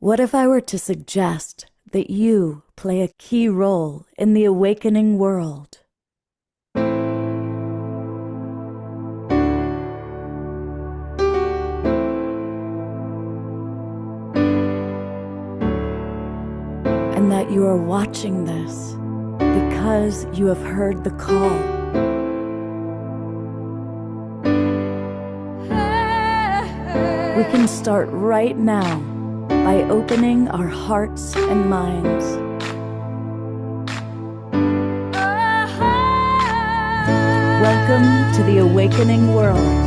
What if I were to suggest that you play a key role in the awakening world? And that you are watching this because you have heard the call. We can start right now by opening our hearts and minds. Welcome to the awakening world.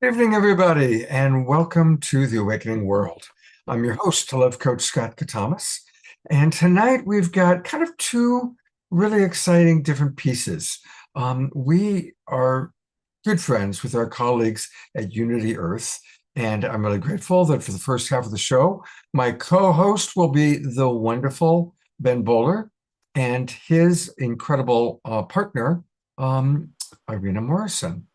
Good evening, everybody, and welcome to The Awakening World. I'm your host, Love Coach Scott Katamas, and tonight we've got kind of two really exciting different pieces. We are good friends with our colleagues at Unity Earth, and I'm really grateful that for the first half of the show, my co-host will be the wonderful Ben Bowler and his incredible partner, Irina Morrison.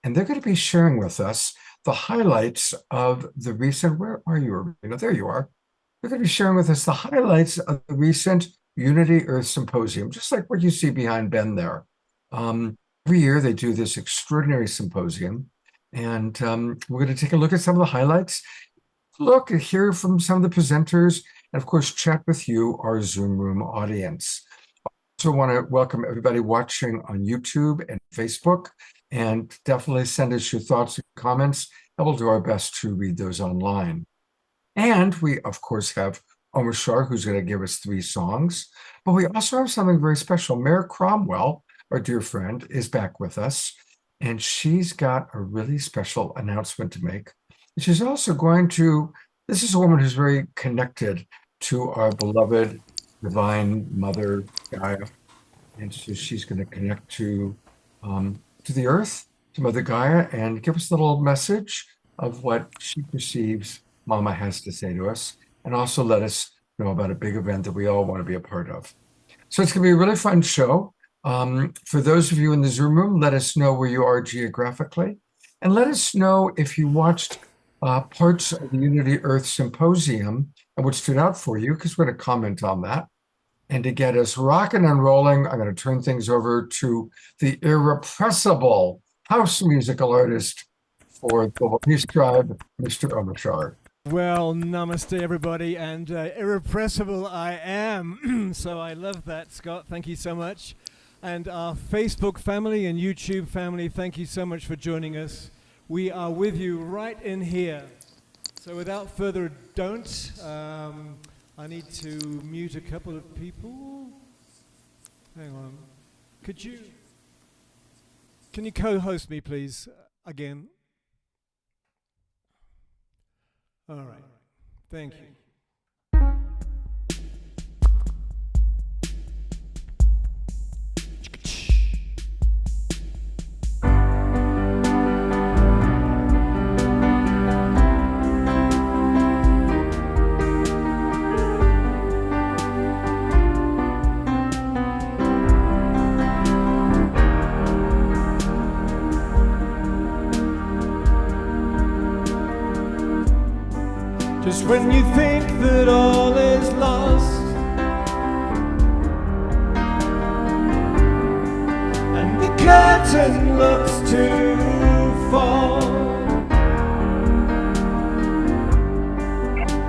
And they're going to be sharing with us the highlights of the recent, where are you, Irina? There you are. They're going to be sharing with us the highlights of the recent Unity Earth Symposium, just like what you see behind Ben there. Every year they do this extraordinary symposium, and we're going to take a look at some of the highlights, look and hear from some of the presenters, and of course, chat with you, our Zoom room audience. I also want to welcome everybody watching on YouTube and Facebook. And definitely send us your thoughts and comments, and we'll do our best to read those online. And we, of course, have Omar Shar, who's going to give us 3 songs. But we also have something very special. Mayor Cromwell, our dear friend, is back with us. And she's got a really special announcement to make. She's also going to, this is a woman who's very connected to our beloved Divine Mother, Gaia. And so she's going to connect to the earth, to Mother Gaia, and give us a little message of what she perceives Mama has to say to us, and also let us know about a big event that we all want to be a part of. So it's going to be a really fun show. For those of you in the Zoom room, let us know where you are geographically, and let us know if you watched parts of the Unity Earth Symposium and what stood out for you, because we're going to comment on that. And to get us rocking and rolling, I'm going to turn things over to the irrepressible house musical artist for Global Peace Tribe, Mr. Omar Shar. Well, namaste, everybody, and irrepressible I am. So I love that, Scott. Thank you so much. And our Facebook family and YouTube family, thank you so much for joining us. We are with you right in here. So without further ado, I need to mute a couple of people. Hang on. Can you co-host me, please, again? All right. Thank you. Just when you think that all is lost, curtain looks to fall.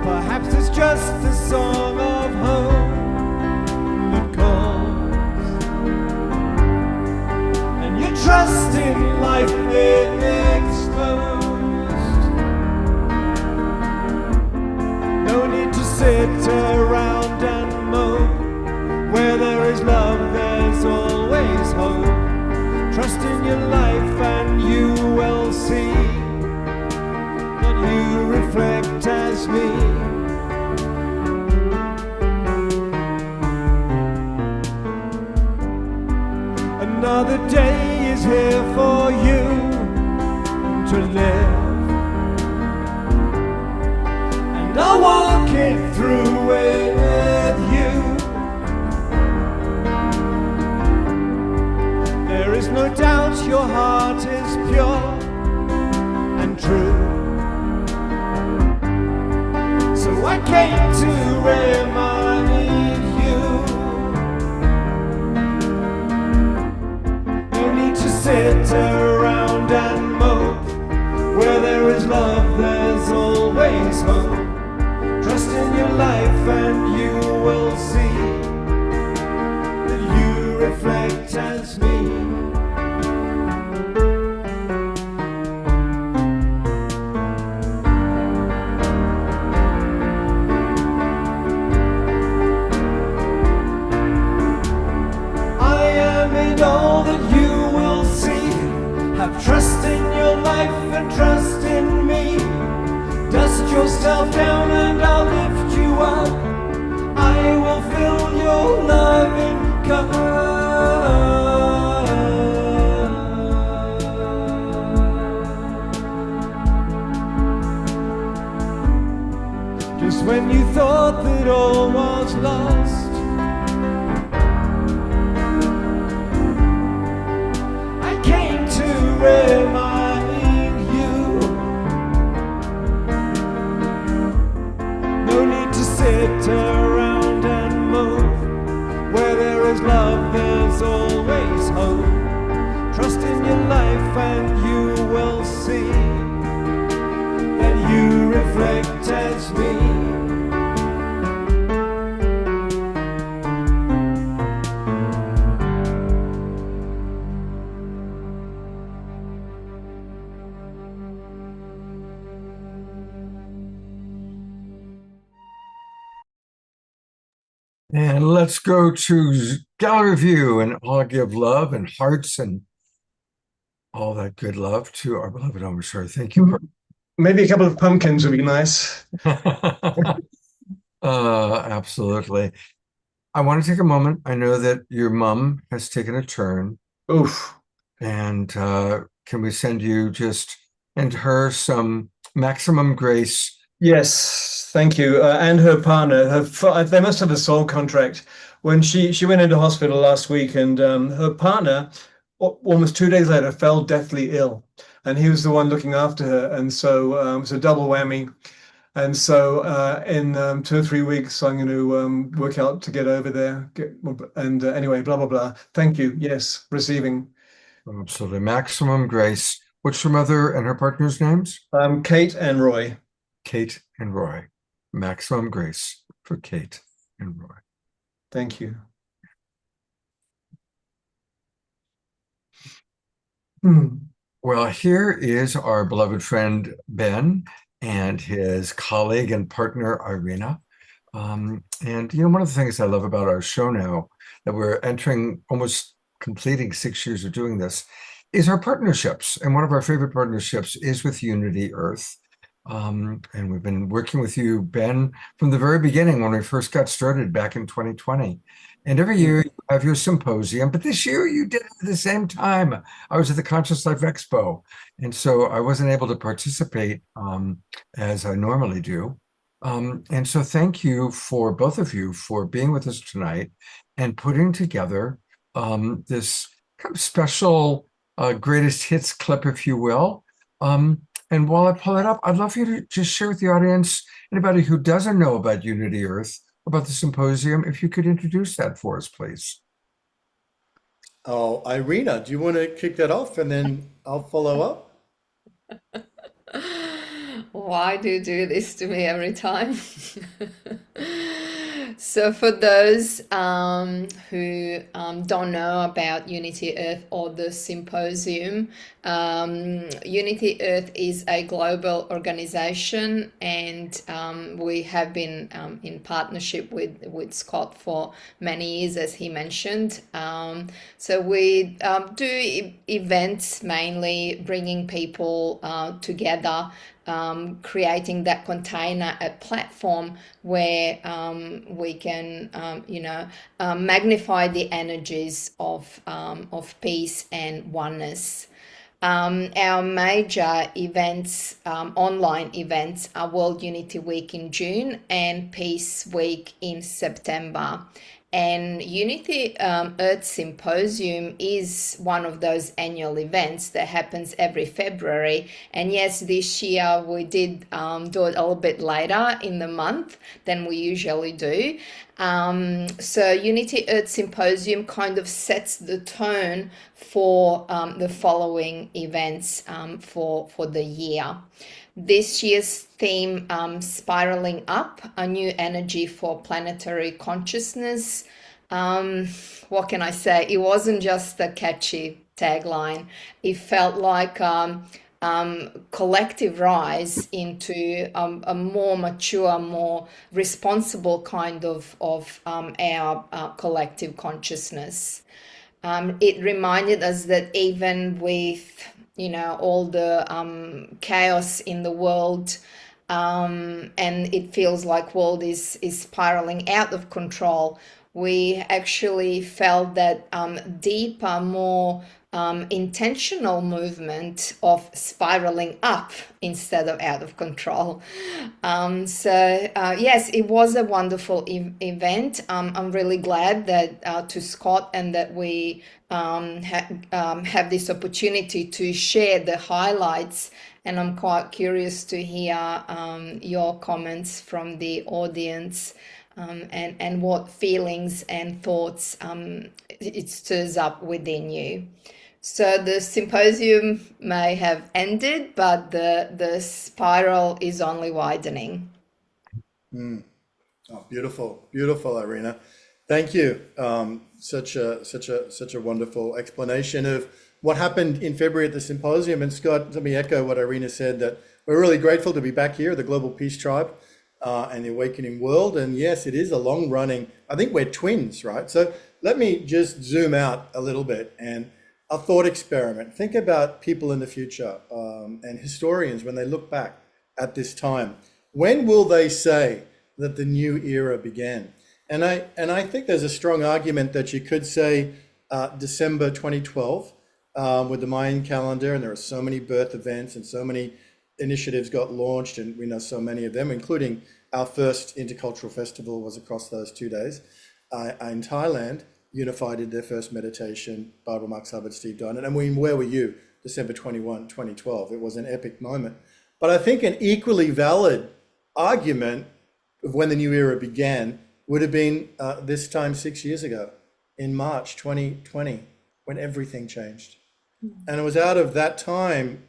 Perhaps it's just a song of hope that calls, and you trust in life exposed. No need to sit around and mope. Where there is love, there's always hope. Trust in your life and you will see that you reflect as me. Another day is here for you to live, and I'll walk it through with you. There is no doubt your heart is pure and true, so I came to remind you. No need to sit around and mope. Where there is love, there's always hope. Trust in your life and you will see that you reflect as me. All that you will see. Have trust in your life and trust in me. Dust yourself down and I'll lift you up. I will fill your loving cup. Just when you thought that all was lost, remind you. No need to sit around and mope. Where there is love, there's always hope. Trust in your life and you will see that you reflect as me. And let's go to gallery view, and I'll give love and hearts and all that good love to our beloved Omer. Thank you. Maybe a couple of pumpkins would be nice. Absolutely. I want to take a moment. I know that your mom has taken a turn. Oof. And can we send you and her some maximum grace? Yes, thank you. And her partner, they must have a soul contract. When she went into hospital last week, and her partner, almost 2 days later, fell deathly ill, and he was the one looking after her, and so it was a double whammy. And so in 2 or 3 weeks, I'm going to work out to get over there. Anyway, blah blah blah. Thank you. Yes, receiving. Absolutely, maximum grace. What's your mother and her partner's names? Kate and Roy. Kate and Roy. Maximum grace for Kate and Roy. Thank you. Well, here is our beloved friend Ben and his colleague and partner Irina. And one of the things I love about our show now, that we're almost completing 6 years of doing this, is our partnerships. And one of our favorite partnerships is with Unity Earth. And we've been working with you, Ben, from the very beginning when we first got started back in 2020. And every year you have your symposium, but this year you did it at the same time. I was at the Conscious Life Expo, and so I wasn't able to participate as I normally do. And so thank you for both of you for being with us tonight and putting together this kind of special greatest hits clip, if you will. And while I pull it up, I'd love for you to just share with the audience, anybody who doesn't know about Unity Earth, about the symposium, if you could introduce that for us, please. Oh, Irina, do you want to kick that off and then I'll follow up? Why do you do this to me every time? So, for those who don't know about Unity Earth or the Symposium, Unity Earth is a global organization, and we have been in partnership with Scott for many years, as he mentioned. So, we do events mainly bringing people together, creating that container, a platform where we can, magnify the energies of peace and oneness. Our major events, online events, are World Unity Week in June and Peace Week in September. And Unity Earth Symposium is one of those annual events that happens every February. And yes, this year we did do it a little bit later in the month than we usually do. So Unity Earth Symposium kind of sets the tone for the following events for the year. This year's theme, Spiraling Up, a new energy for planetary consciousness. What can I say? It wasn't just a catchy tagline. It felt like collective rise into a more mature, more responsible kind of our collective consciousness. It reminded us that even with all the chaos in the world, and it feels like world is spiraling out of control, we actually felt that deeper, more intentional movement of spiraling up instead of out of control. Yes, it was a wonderful event. I'm really glad that to Scott and that we have this opportunity to share the highlights. And I'm quite curious to hear your comments from the audience, and what feelings and thoughts it stirs up within you. So the symposium may have ended, but the spiral is only widening. Oh, beautiful, beautiful, Irina. Thank you. Such a wonderful explanation of what happened in February at the symposium. And Scott, let me echo what Irina said, that we're really grateful to be back here, the Global Peace Tribe, and the Awakening World. And yes, it is a long running, I think we're twins, right? So let me just zoom out a little bit and a thought experiment. Think about people in the future, and historians when they look back at this time. When will they say that the new era began? And I think there's a strong argument that you could say December 2012 with the Mayan calendar, and there are so many birth events and so many initiatives got launched, and we know so many of them, including our first intercultural festival was across those 2 days in Thailand. Unified did their first meditation, Barbara Marx Hubbard, Steve Dinan. And where were you? December 21, 2012. It was an epic moment. But I think an equally valid argument of when the new era began would have been this time 6 years ago, in March 2020, when everything changed. And it was out of that time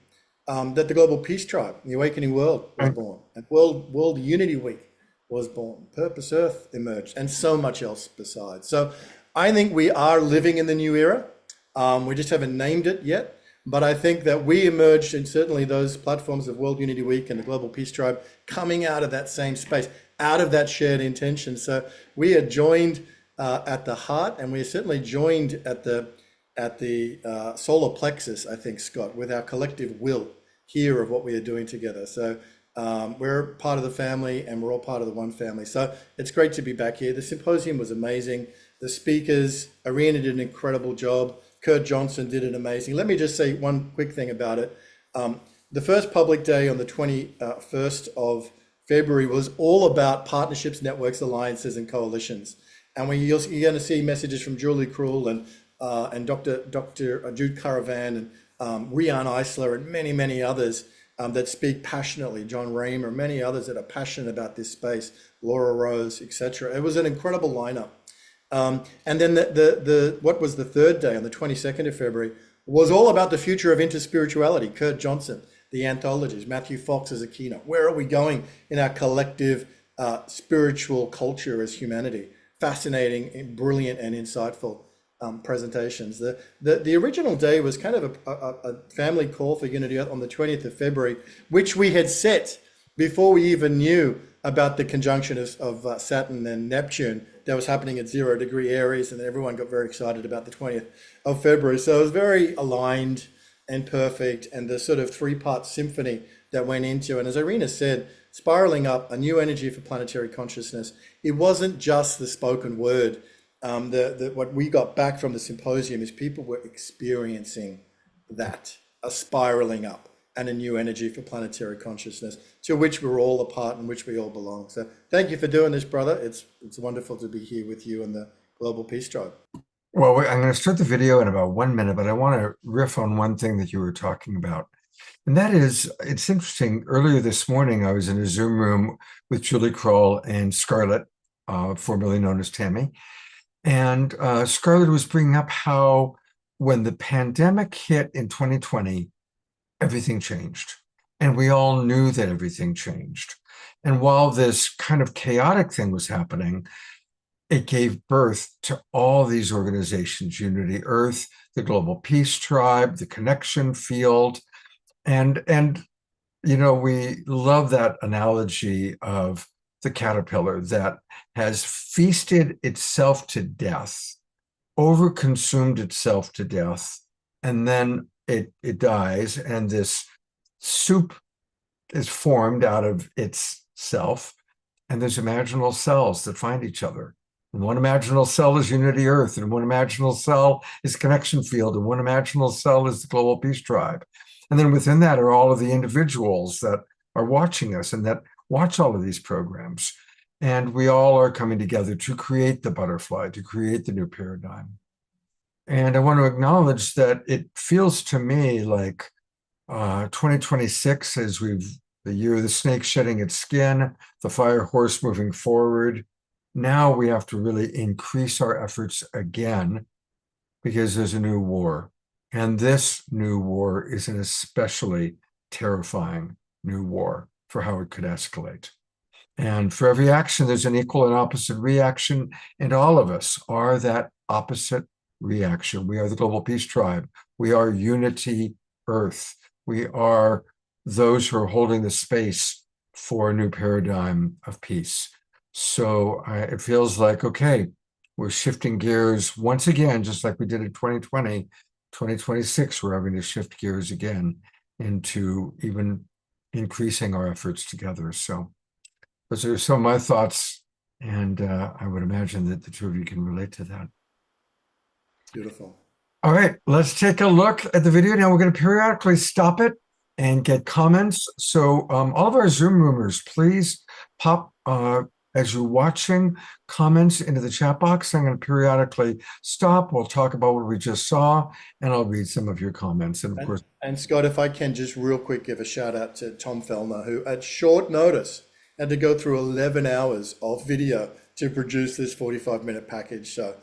that the Global Peace Tribe, the Awakening World, was born. And World Unity Week was born. Purpose Earth emerged, and so much else besides. So I think we are living in the new era. We just haven't named it yet. But I think that we emerged, and certainly those platforms of World Unity Week and the Global Peace Tribe, coming out of that same space, out of that shared intention. So we are joined at the heart, and we are certainly joined at the solar plexus, I think, Scott, with our collective will here of what we are doing together. So we're part of the family, and we're all part of the one family. So it's great to be back here. The symposium was amazing. The speakers, Irina did an incredible job. Kurt Johnson did an amazing. Let me just say one quick thing about it. The first public day on the 21st of February was all about partnerships, networks, alliances, and coalitions. And you're going to see messages from Julie Krull and Dr. Jude Caravan and Rian Eisler and many, many others that speak passionately. John Raymer, many others that are passionate about this space. Laura Rose, etc. It was an incredible lineup. And then what was the third day on the 22nd of February was all about the future of interspirituality. Kurt Johnson, the anthologies, Matthew Fox as a keynote. Where are we going in our collective spiritual culture as humanity? Fascinating, brilliant, and insightful presentations. The original day was kind of a family call for Unity Earth on the 20th of February, which we had set before we even knew about the conjunction of Saturn and Neptune that was happening at 0 degree Aries, and everyone got very excited about the 20th of February. So it was very aligned and perfect, and the sort of three-part symphony that went into, and as Irina said, spiraling up a new energy for planetary consciousness. It wasn't just the spoken word. What we got back from the symposium is people were experiencing that, a spiraling up and a new energy for planetary consciousness, to which we're all a part and which we all belong. So thank you for doing this, brother. It's wonderful to be here with you and the Global Peace Tribe. Well, I'm going to start the video in about 1 minute, but I want to riff on one thing that you were talking about. And that is, it's interesting. Earlier this morning, I was in a Zoom room with Julie Kroll and Scarlett, formerly known as Tammy. And Scarlett was bringing up how when the pandemic hit in 2020, everything changed. And we all knew that everything changed. And while this kind of chaotic thing was happening, it gave birth to all these organizations: Unity Earth, the Global Peace Tribe, the Connection Field. And you know, we love that analogy of the caterpillar that has feasted itself to death, overconsumed itself to death, and then it dies, and this soup is formed out of its self, and there's imaginal cells that find each other. And one imaginal cell is Unity Earth, and one imaginal cell is Connection Field, and one imaginal cell is the Global Peace Tribe. And then within that are all of the individuals that are watching us and that watch all of these programs. And we all are coming together to create the butterfly, to create the new paradigm. And I want to acknowledge that it feels to me like 2026, as the year of the snake shedding its skin, the fire horse moving forward. Now we have to really increase our efforts again, because there's a new war. And this new war is an especially terrifying new war for how it could escalate. And for every action, there's an equal and opposite reaction. And all of us are that opposite reaction. We are the Global Peace Tribe. We are Unity Earth. We are those who are holding the space for a new paradigm of peace. So it feels like, okay, we're shifting gears once again, just like we did in 2020. 2026, we're having to shift gears again into even increasing our efforts together. So those are some of my thoughts, and I would imagine that the two of you can relate to that. Beautiful. All right, let's take a look at the video. Now we're going to periodically stop it and get comments. So all of our Zoom roomers, please pop, as you're watching, comments into the chat box. I'm going to periodically stop. We'll talk about what we just saw, and I'll read some of your comments. And of course, and Scott, if I can just real quick give a shout out to Tom Fellner, who at short notice had to go through 11 hours of video to produce this 45-minute package. So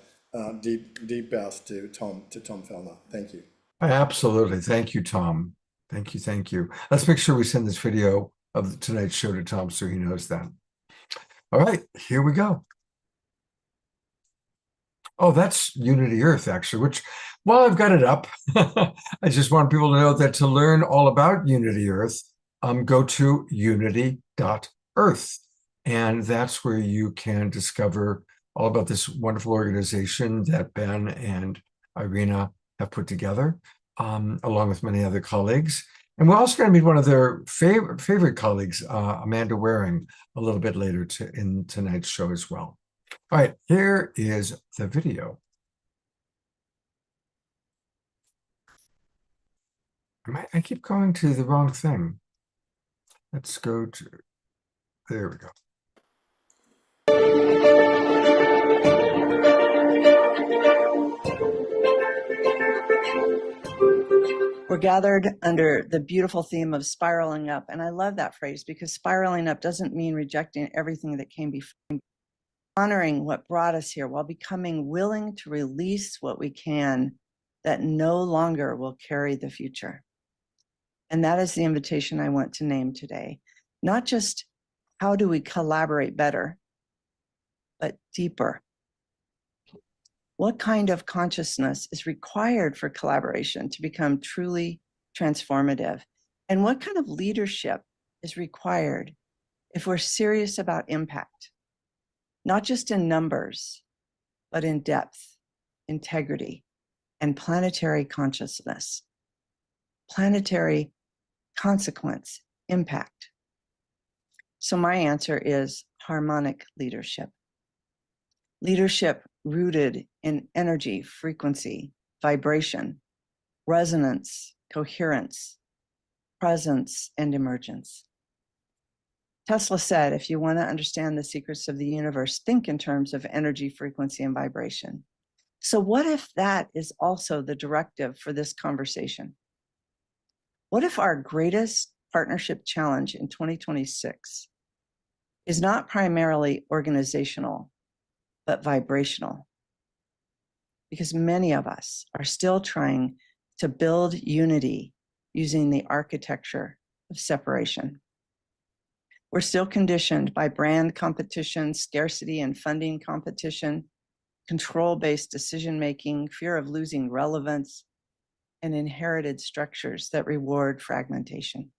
deep bows to Tom Fellner. Thank you. Absolutely. Thank you, Tom. Thank you. Thank you. Let's make sure we send this video of tonight's show to Tom so he knows that. All right, here we go. Oh, that's Unity Earth, actually, which, while I've got it up, I just want people to know that to learn all about Unity Earth, go to unity.earth. And that's where you can discover all about this wonderful organization that Ben and Irina have put together, along with many other colleagues. And we're also going to meet one of their favorite colleagues, Amanda Waring, a little bit later in tonight's show as well. All right, here is the video. I keep going to the wrong thing. Let's go to, there we go. We're gathered under the beautiful theme of spiraling up. And I love that phrase, because spiraling up doesn't mean rejecting everything that came before. honoring what brought us here while becoming willing to release what we can that no longer will carry the future. And that is the invitation I want to name today. Not just how do we collaborate better, but deeper. What kind of consciousness is required for collaboration to become truly transformative? And what kind of leadership is required if we're serious about impact, not just in numbers, but in depth, integrity, and planetary consciousness, planetary consequence, impact? So my answer is harmonic leadership. Leadership rooted in energy, frequency, vibration, resonance, coherence, presence, and emergence. Tesla said, if you want to understand the secrets of the universe, think in terms of energy, frequency, and vibration. So what if that is also the directive for this conversation? What if our greatest partnership challenge in 2026 is not primarily organizational, but vibrational? Because many of us are still trying to build unity using the architecture of separation. We're still conditioned by brand competition, scarcity and funding competition, control-based decision-making, fear of losing relevance, and inherited structures that reward fragmentation.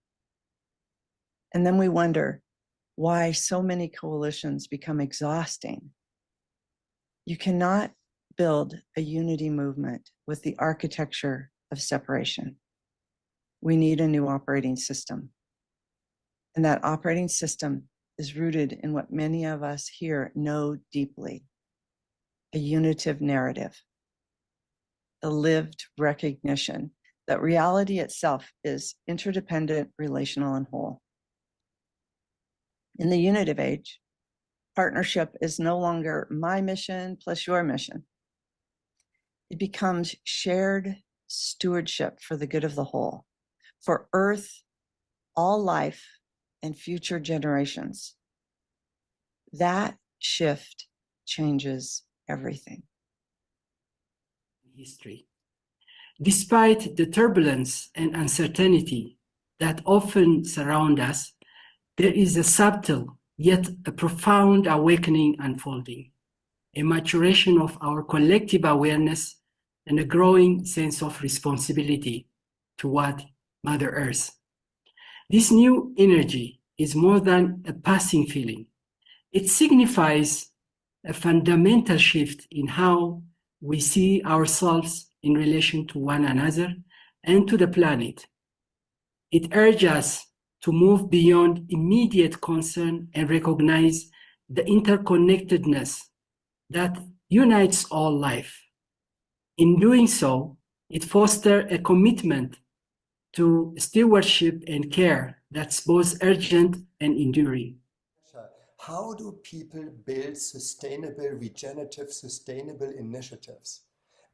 And then we wonder why so many coalitions become exhausting. You cannot build a unity movement with the architecture of separation. We need a new operating system. And that operating system is rooted in what many of us here know deeply: a unitive narrative, a lived recognition that reality itself is interdependent, relational, and whole. In the unitive age, partnership is no longer my mission plus your mission. It becomes shared stewardship for the good of the whole, for Earth, all life, and future generations. That shift changes everything. History. Despite the turbulence and uncertainty that often surround us, there is a subtle yet a profound awakening unfolding, a maturation of our collective awareness and a growing sense of responsibility toward Mother Earth. This new energy is more than a passing feeling. It signifies a fundamental shift in how we see ourselves in relation to one another and to the planet. It urges us to move beyond immediate concern and recognize the interconnectedness that unites all life. In doing so, it fosters a commitment to stewardship and care that's both urgent and enduring. How do people build sustainable, regenerative, sustainable initiatives?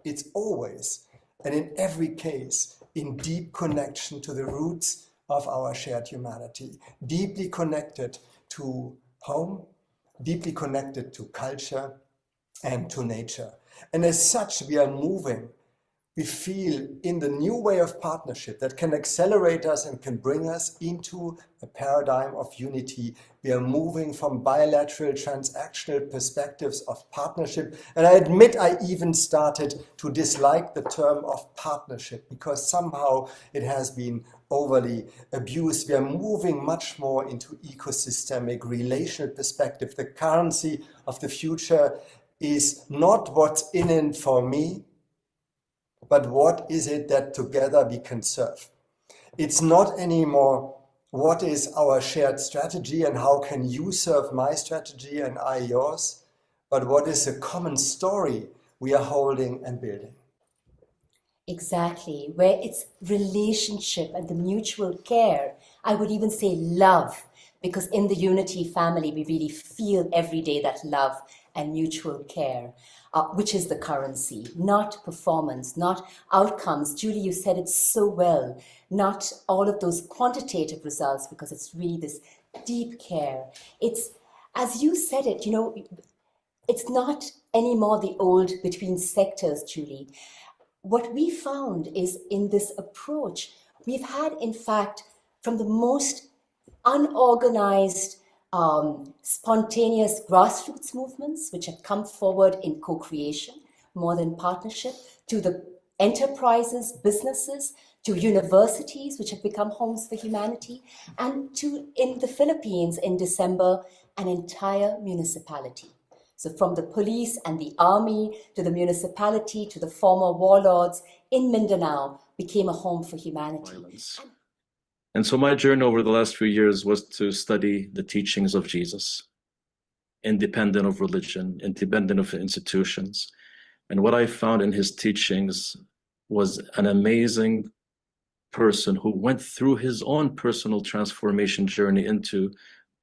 It's always, and in every case, in deep connection to the roots of our shared humanity, deeply connected to home, deeply connected to culture and to nature. And as such, we are moving. We feel in the new way of partnership that can accelerate us and can bring us into a paradigm of unity. We are moving from bilateral transactional perspectives of partnership. And I admit I even started to dislike the term of partnership because somehow it has been overly abused. We are moving much more into ecosystemic relational perspective. The currency of the future is not what's in it for me, but what is it that together we can serve? It's not anymore what is our shared strategy and how can you serve my strategy and I yours, but what is the common story we are holding and building. Exactly, where it's relationship and the mutual care. I would even say love, because in the Unity family, we really feel every day that love and mutual care, which is the currency, not performance, not outcomes. Julie, you said it so well, not all of those quantitative results, because it's really this deep care. It's, as you said it, you know, it's not anymore the old between sectors, Julie. What we found is in this approach, we've had, in fact, from the most unorganized, spontaneous grassroots movements, which have come forward in co-creation more than partnership, to the enterprises, businesses, to universities, which have become homes for humanity, and to, in the Philippines in December, an entire municipality. So from the police and the army to the municipality to the former warlords in Mindanao became a home for humanity. Violence. And so my journey over the last few years was to study the teachings of Jesus, independent of religion, independent of institutions. And what I found in his teachings was an amazing person who went through his own personal transformation journey into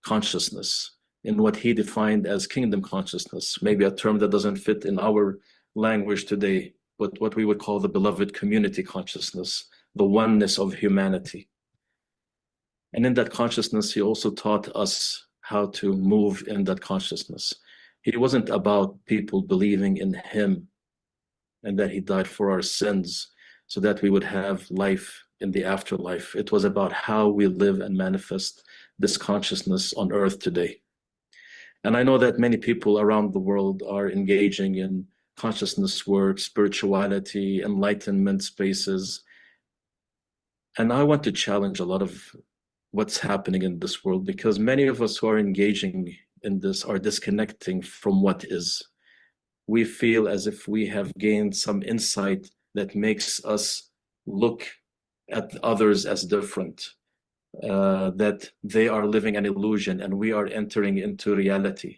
consciousness, in what he defined as kingdom consciousness, maybe a term that doesn't fit in our language today, but what we would call the beloved community consciousness, the oneness of humanity. And in that consciousness, he also taught us how to move in that consciousness. It wasn't about people believing in him and that he died for our sins so that we would have life in the afterlife. It was about how we live and manifest this consciousness on earth today. And I know that many people around the world are engaging in consciousness work, spirituality, enlightenment spaces. And I want to challenge a lot of what's happening in this world, because many of us who are engaging in this are disconnecting from what is. We feel as if we have gained some insight that makes us look at others as different, that they are living an illusion and we are entering into reality.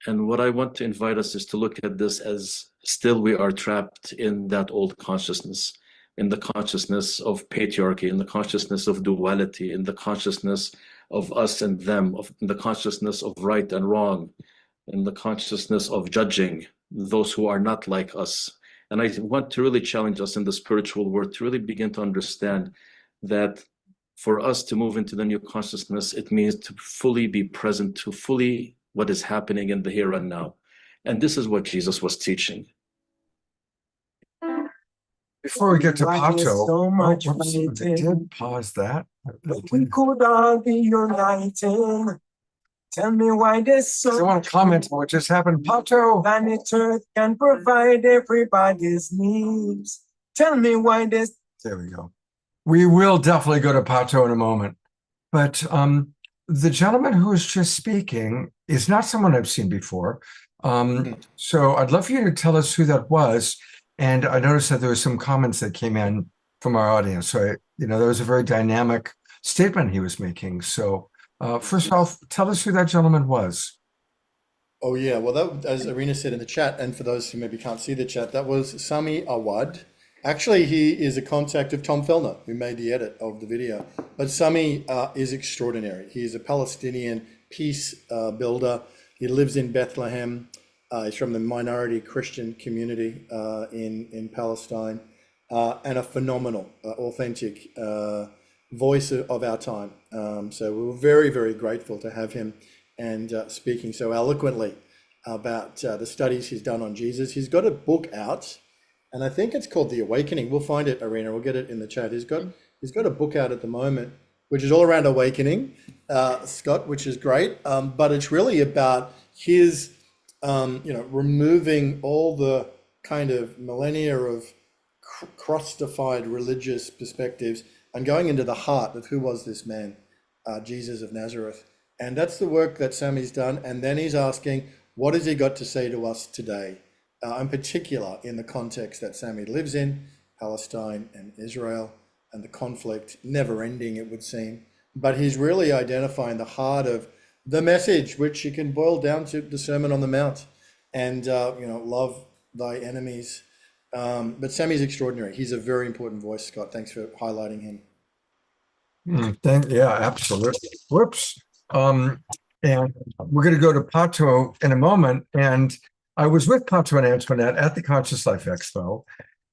And what I want to invite us is to look at this as still we are trapped in that old consciousness, in the consciousness of patriarchy, in the consciousness of duality, in the consciousness of us and them, in the consciousness of right and wrong, in the consciousness of judging those who are not like us. And I want to really challenge us in the spiritual world to really begin to understand that for us to move into the new consciousness, it means to fully be present to fully what is happening in the here and now. And this is what Jesus was teaching. Before we get to Pato, I did pause that. We could all be united. Tell me why this so. I want to comment on what just happened. Pato. Planet Earth can provide everybody's needs. Tell me why this. There we go. We will definitely go to Pato in a moment. But the gentleman who was just speaking is not someone I've seen before. So I'd love for you to tell us who that was. And I noticed that there were some comments that came in from our audience. So, that was a very dynamic statement he was making. So first off, tell us who that gentleman was. Oh, yeah. Well, that, as Irina said in the chat, and for those who maybe can't see the chat, that was Sami Awad. Actually, he is a contact of Tom Fellner, who made the edit of the video. But Sami is extraordinary. He is a Palestinian peace builder. He lives in Bethlehem. He's from the minority Christian community in Palestine, and a phenomenal, authentic voice of our time. So we were very, very grateful to have him and speaking so eloquently about the studies he's done on Jesus. He's got a book out, and I think it's called The Awakening. We'll find it, Irina. We'll get it in the chat. He's got a book out at the moment, which is all around awakening, Scott, which is great. But it's really about his removing all the kind of millennia of cross-defied religious perspectives and going into the heart of who was this man, Jesus of Nazareth. And that's the work that Sami's done. And then he's asking, what has he got to say to us today? In particular, in the context that Sami lives in, Palestine and Israel, and the conflict, never ending, it would seem. But he's really identifying the heart of the message, which you can boil down to the Sermon on the Mount, and love thy enemies. But Sami's extraordinary. He's a very important voice, Scott. Thanks for highlighting him. Yeah, absolutely. Whoops. And we're going to go to Pato in a moment. And I was with Pato and Antoinette at the Conscious Life Expo.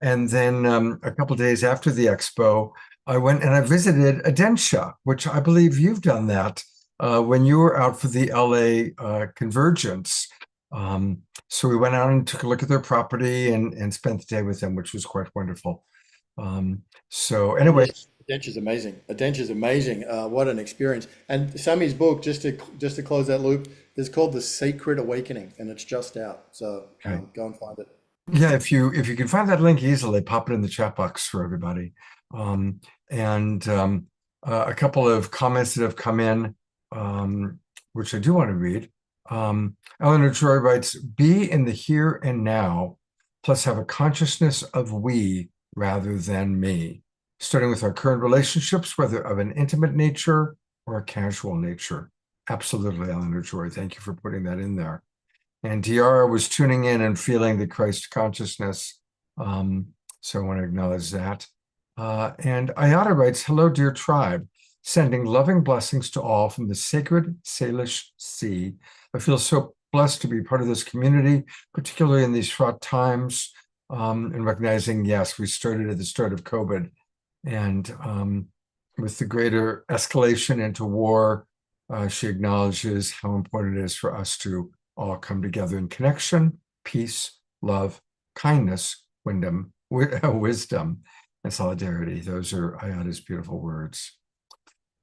And then a couple of days after the expo, I went and I visited Adensha, which I believe you've done that when you were out for the LA Convergence. So we went out and took a look at their property and spent the day with them, which was quite wonderful. So anyway, Adventure's amazing. Adventure's amazing. What an experience! And Sammy's book, just to close that loop, is called The Sacred Awakening, and it's just out. So go and find it. yeah, if you can find that link easily, pop it in the chat box for everybody. A couple of comments that have come in, which I do want to read. Eleanor Joy writes, "Be in the here and now, plus have a consciousness of we rather than me, starting with our current relationships, whether of an intimate nature or a casual nature." Absolutely, Eleanor Joy. Thank you for putting that in there. And Tiara was tuning in and feeling the Christ consciousness. So I want to acknowledge that. And Ayata writes, "Hello, dear tribe. Sending loving blessings to all from the sacred Salish Sea. I feel so blessed to be part of this community, particularly in these fraught times, and recognizing, yes, we started at the start of COVID. And with the greater escalation into war, she acknowledges how important it is for us to all come together in connection, peace, love, kindness, wisdom, and solidarity." Those are Ayata's beautiful words.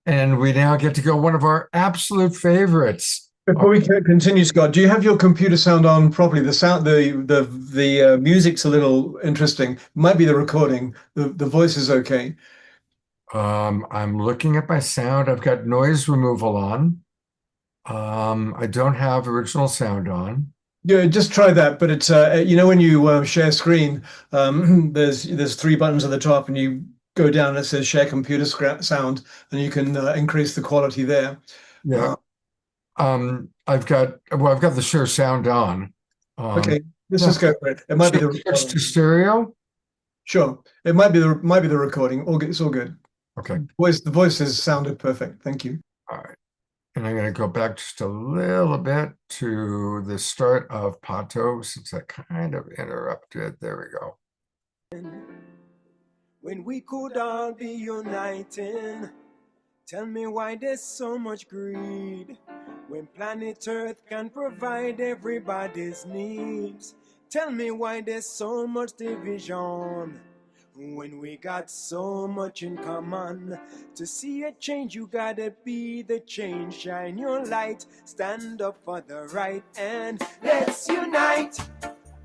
And we now get to go one of our absolute favorites. Before we continue, Scott, do you have your computer sound on properly? The sound, the music's a little interesting. Might be the recording. The voice is okay. I'm looking at my sound. I've got noise removal on. I don't have original sound on. Yeah, just try that. But it's you know, when you share screen, there's 3 buttons at the top, and you go down and it says share computer sound, and you can increase the quality there. Yeah. I've got the share sound on. Okay, let's just go for it. It might be the switch to stereo. Sure, it might be the recording. It's all good. Okay. The voice has sounded perfect. Thank you. All right. And I'm going to go back just a little bit to the start of Pato, since I kind of interrupted. There we go. When we could all be uniting, tell me why there's so much greed. When planet Earth can provide everybody's needs, tell me why there's so much division. When we got so much in common, to see a change you gotta be the change. Shine your light, stand up for the right, and let's unite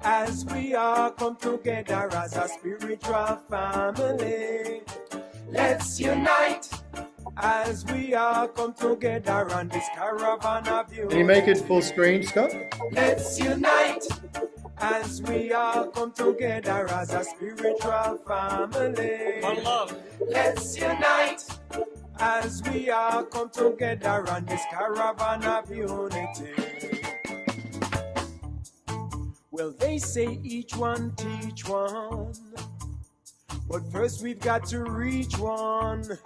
as we all come together as a spiritual family. Let's unite as we all come together on this caravan of you. Can you make it full screen, Scott? Let's unite as we all come together as a spiritual family. One love. Let's unite as we all come together on this caravan of unity. Well, they say each one teach one, but first we've got to reach one.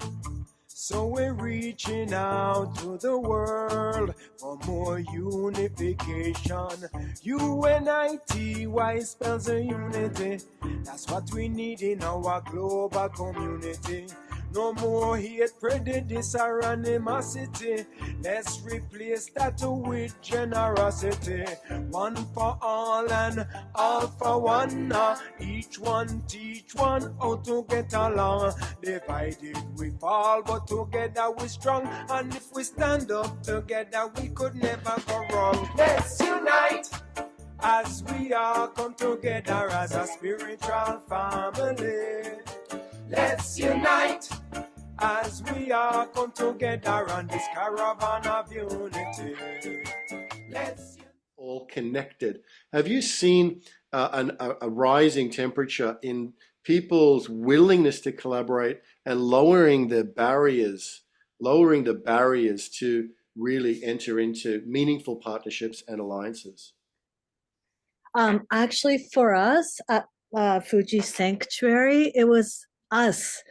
So we're reaching out to the world for more unification. UNITY spells a unity. That's what we need in our global community. No more hate, prejudice, or animosity. Let's replace that with generosity. One for all and all for one. Each one teach one how to get along. Divided we fall, but together we strong. And if we stand up together, we could never go wrong. Let's unite as we all come together as a spiritual family. Let's unite as we all come together on this caravan of unity. All connected. Have you seen a rising temperature in people's willingness to collaborate and lowering the barriers to really enter into meaningful partnerships and alliances? Actually, for us at Fuji Sanctuary, it was us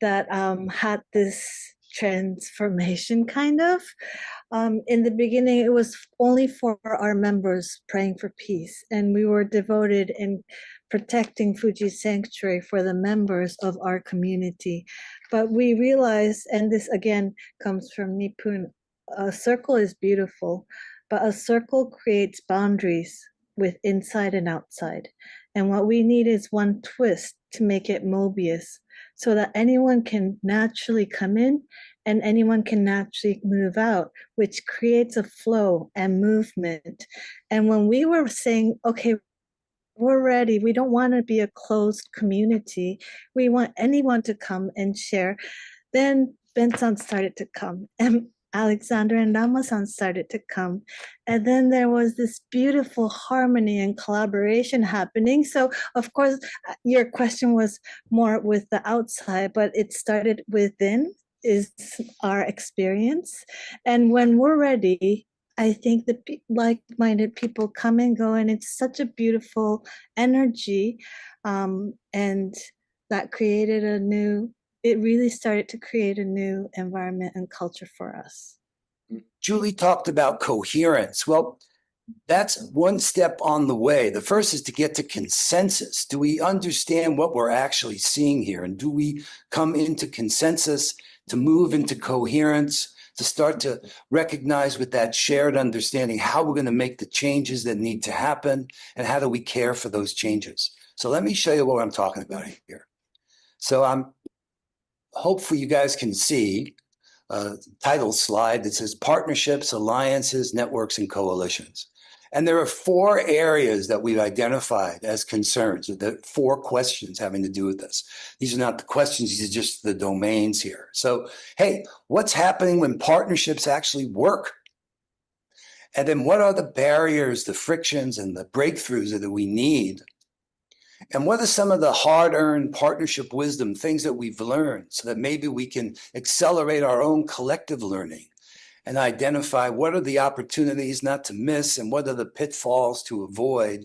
that had this transformation, kind of. In the beginning, it was only for our members praying for peace, and we were devoted in protecting Fuji Sanctuary for the members of our community. But we realized, and this again comes from Nipun, a circle is beautiful, but a circle creates boundaries with inside and outside. And what we need is one twist to make it Mobius so that anyone can naturally come in and anyone can naturally move out, which creates a flow and movement. And when we were saying, okay, we're ready, we don't want to be a closed community, we want anyone to come and share, then Benson started to come, and Alexander and Ramasan started to come. And then there was this beautiful harmony and collaboration happening. So, of course, your question was more with the outside, but it started within, is our experience. And when we're ready, I think the like-minded people come and go, and it's such a beautiful energy. And that created it really started to create a new environment and culture for us. Julie talked about coherence. Well, that's one step on the way. The first is to get to consensus. Do we understand what we're actually seeing here? And do we come into consensus to move into coherence, to start to recognize with that shared understanding how we're going to make the changes that need to happen, and how do we care for those changes? So let me show you what I'm talking about here. So hopefully you guys can see a title slide that says Partnerships, Alliances, Networks, and Coalitions. And there are 4 areas that we've identified as concerns, the 4 questions having to do with this. These are not the questions, these are just the domains here. So, hey, what's happening when partnerships actually work? And then what are the barriers, the frictions, and the breakthroughs that we need? And what are some of the hard-earned partnership wisdom, things that we've learned, so that maybe we can accelerate our own collective learning and identify what are the opportunities not to miss and what are the pitfalls to avoid?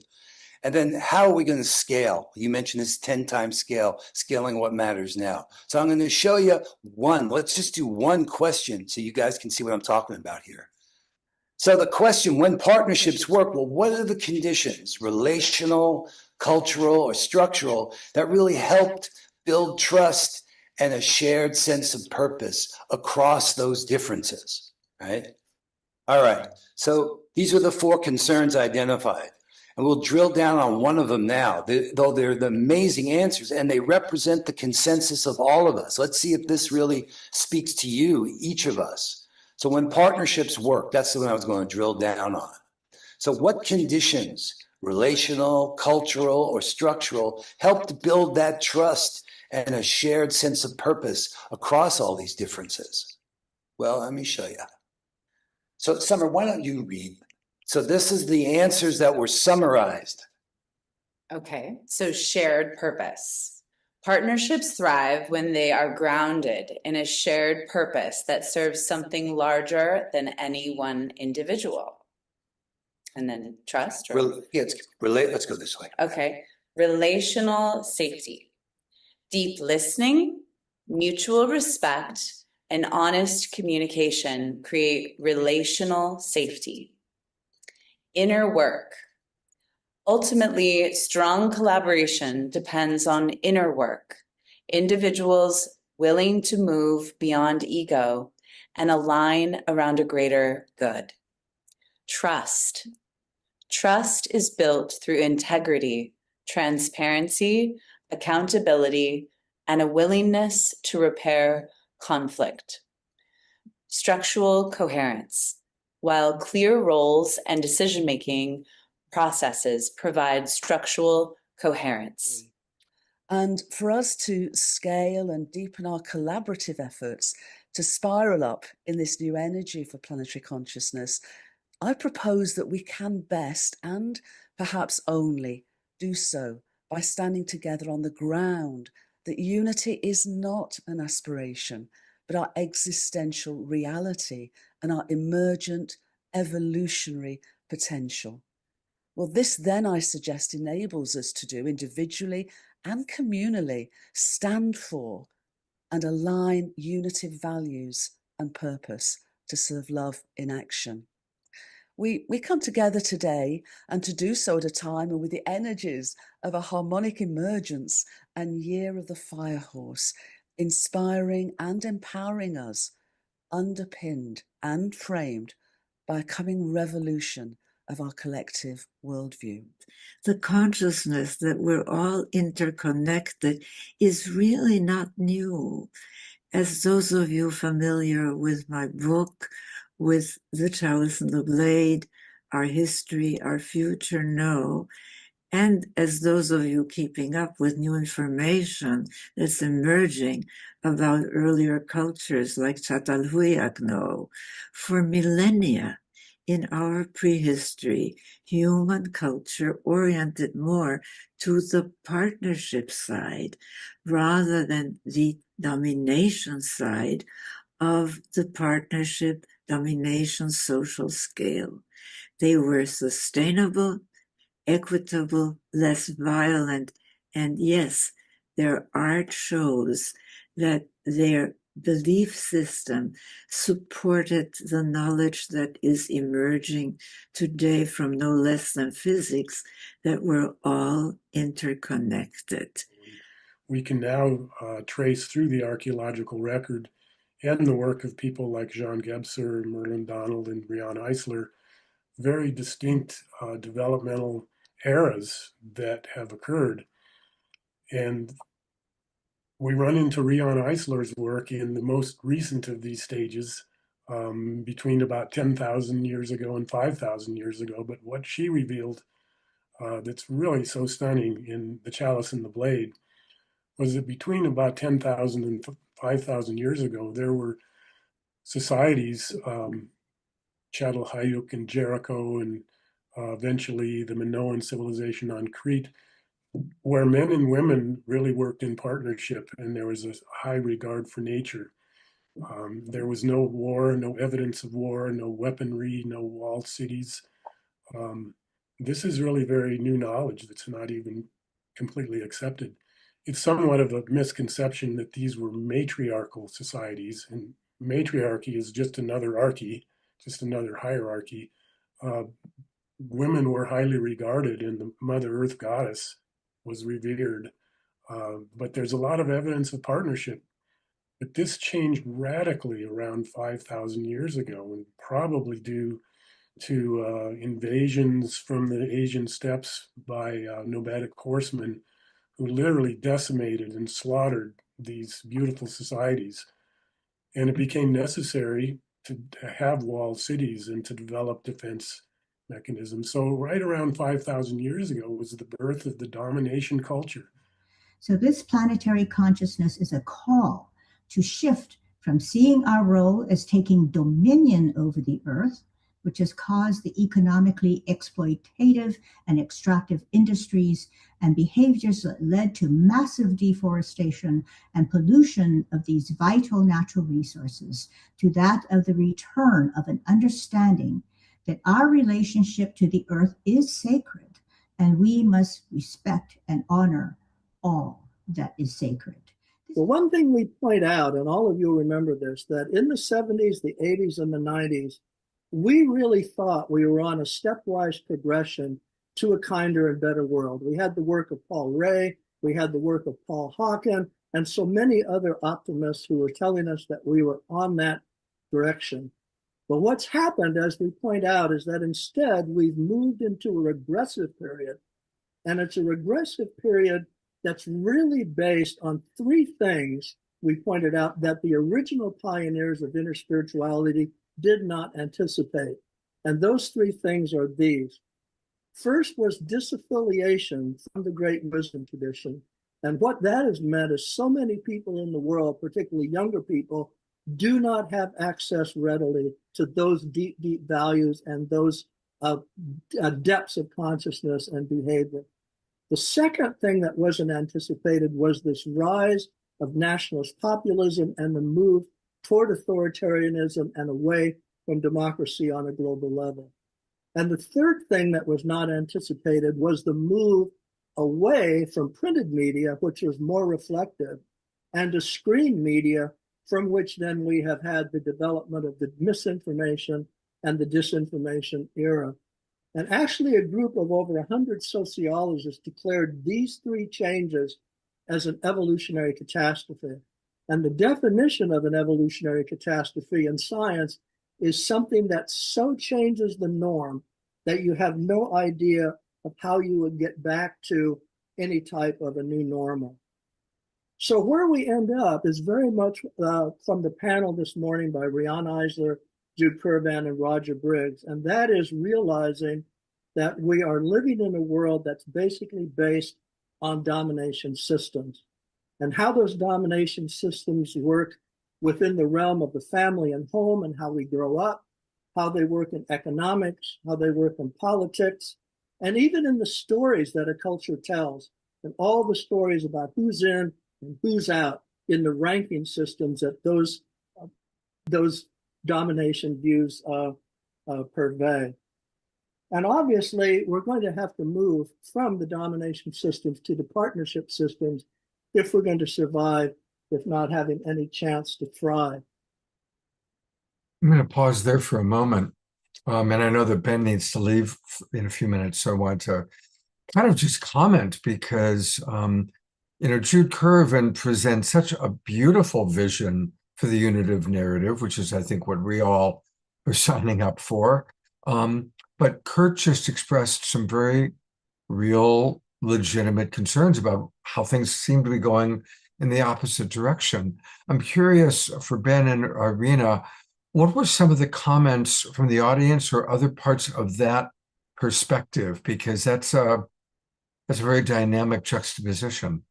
And then how are we going to scale? You mentioned this 10 times scale, scaling what matters now. So I'm going to show you one. Let's just do one question so you guys can see what I'm talking about here. So the question, when partnerships work, well, what are the conditions, relational, cultural, or structural, that really helped build trust and a shared sense of purpose across those differences, right? All right, so these are the 4 concerns identified, and we'll drill down on one of them now, though they're the amazing answers, and they represent the consensus of all of us. Let's see if this really speaks to you, each of us. So when partnerships work, that's the one I was going to drill down on. So what conditions, relational, cultural, or structural, help to build that trust and a shared sense of purpose across all these differences? Well, let me show you. So Summer, why don't you read? So this is the answers that were summarized. Okay, so shared purpose. Partnerships thrive when they are grounded in a shared purpose that serves something larger than any one individual. And then trust? Let's go this way. Okay, relational safety. Deep listening, mutual respect, and honest communication create relational safety. Inner work. Ultimately, strong collaboration depends on inner work, individuals willing to move beyond ego and align around a greater good. Trust. Trust is built through integrity, transparency, accountability, and a willingness to repair conflict. Structural coherence. While clear roles and decision-making processes provide structural coherence. And for us to scale and deepen our collaborative efforts to spiral up in this new energy for planetary consciousness, I propose that we can best, and perhaps only, do so by standing together on the ground that unity is not an aspiration, but our existential reality and our emergent evolutionary potential. Well, this then, I suggest, enables us to do individually and communally stand for and align unitive values and purpose to serve love in action. We come together today, and to do so at a time and with the energies of a harmonic emergence and year of the fire horse, inspiring and empowering us, underpinned and framed by a coming revolution of our collective worldview. The consciousness that we're all interconnected is really not new. As those of you familiar with my book, with The Chalice and the Blade, Our History, Our Future know, and as those of you keeping up with new information that's emerging about earlier cultures like Çatalhöyük know, for millennia in our prehistory, human culture oriented more to the partnership side rather than the domination side of the partnership domination social scale. They were sustainable, equitable, less violent, and yes, their art shows that their belief system supported the knowledge that is emerging today from no less than physics, that we're all interconnected. We can now trace through the archaeological record and the work of people like Jean Gebser, Merlin Donald, and Brianna Eisler, very distinct developmental eras that have occurred. And we run into Brianna Eisler's work in the most recent of these stages, between about 10,000 years ago and 5,000 years ago. But what she revealed that's really so stunning in The Chalice and the Blade was that between about 10,000 and 5,000 years ago, there were societies, Çatalhöyük and Jericho, and eventually the Minoan civilization on Crete, where men and women really worked in partnership, and there was a high regard for nature. There was no war, no evidence of war, no weaponry, no walled cities. This is really very new knowledge that's not even completely accepted. It's somewhat of a misconception that these were matriarchal societies, and matriarchy is just another archy, just another hierarchy. Women were highly regarded, and the Mother Earth goddess was revered. But there's a lot of evidence of partnership. But this changed radically around 5,000 years ago, and probably due to invasions from the Asian steppes by nomadic horsemen who literally decimated and slaughtered these beautiful societies. And it became necessary to have walled cities and to develop defense mechanisms. So right around 5,000 years ago was the birth of the domination culture. So this planetary consciousness is a call to shift from seeing our role as taking dominion over the earth, which has caused the economically exploitative and extractive industries and behaviors that led to massive deforestation and pollution of these vital natural resources, to that of the return of an understanding that our relationship to the earth is sacred, and we must respect and honor all that is sacred. Well, one thing we point out, and all of you remember this, that in the 70s, the 80s, and the 90s, we really thought we were on a stepwise progression to a kinder and better world. We had the work of Paul Ray, we had the work of Paul Hawken, and so many other optimists who were telling us that we were on that direction. But what's happened, as we point out, is that instead we've moved into a regressive period. And it's a regressive period that's really based on three things we pointed out that the original pioneers of inner spirituality did not anticipate. And those three things are these. First was disaffiliation from the great wisdom tradition. And what that has meant is so many people in the world, particularly younger people, do not have access readily to those deep, deep values and those depths of consciousness and behavior. The second thing that wasn't anticipated was this rise of nationalist populism and the move toward authoritarianism and away from democracy on a global level. And the third thing that was not anticipated was the move away from printed media, which was more reflective, and to screen media, from which then we have had the development of the misinformation and the disinformation era. And actually a group of over 100 sociologists declared these three changes as an evolutionary catastrophe. And the definition of an evolutionary catastrophe in science is something that so changes the norm that you have no idea of how you would get back to any type of a new normal. So where we end up is very much from the panel this morning by Rian Eisler, Jude Curvan, and Roger Briggs, and that is realizing that we are living in a world that's basically based on domination systems, and how those domination systems work within the realm of the family and home, and how we grow up, how they work in economics, how they work in politics, and even in the stories that a culture tells, and all the stories about who's in and who's out in the ranking systems that those domination views purvey. And obviously, we're going to have to move from the domination systems to the partnership systems if we're going to survive, if not having any chance to thrive. I'm going to pause there for a moment. And I know that Ben needs to leave in a few minutes, so I want to kind of just comment because, Jude Curvan presents such a beautiful vision for the unitive narrative, which is, I think, what we all are signing up for. But Kurt just expressed some very real, legitimate concerns about how things seem to be going in the opposite direction. I'm curious for Ben and Irina, what were some of the comments from the audience or other parts of that perspective? Because that's a very dynamic juxtaposition.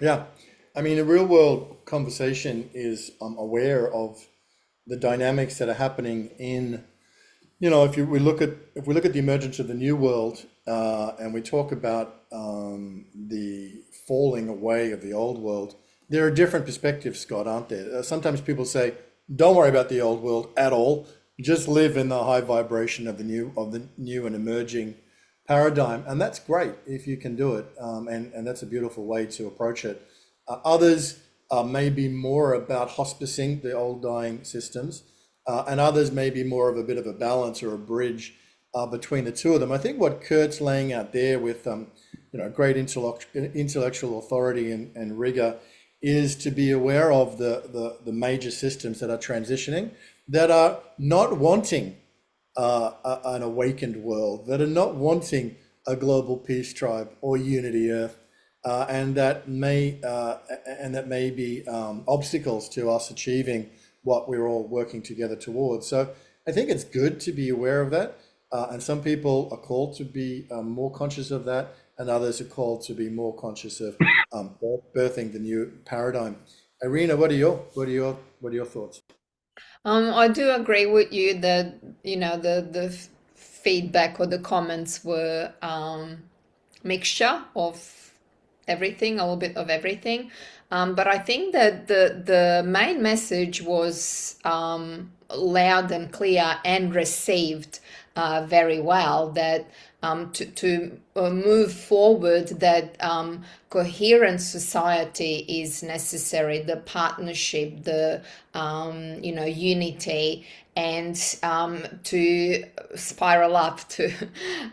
Yeah, I mean, a real world conversation is aware of the dynamics that are happening in, if we look at the emergence of the new world and we talk about the falling away of the old world, there are different perspectives, Scott, aren't there? Sometimes people say, don't worry about the old world at all. Just live in the high vibration of the new and emerging paradigm. And that's great if you can do it. And that's a beautiful way to approach it. Others may be more about hospicing the old dying systems. And others may be more of a bit of a balance or a bridge between the two of them. I think what Kurt's laying out there with great intellectual authority and rigor is to be aware of the major systems that are transitioning, that are not wanting an awakened world, that are not wanting a global peace tribe or unity Earth, and that may be obstacles to us achieving what we're all working together towards. So I think it's good to be aware of that, and some people are called to be more conscious of that, and others are called to be more conscious of birthing the new paradigm. Irina, what are your thoughts? I do agree with you that the feedback or the comments were mixture of everything, a little bit of everything. But I think that the main message was loud and clear and received very well, that to move forward, that coherent society is necessary, the partnership, the unity, and to spiral up, to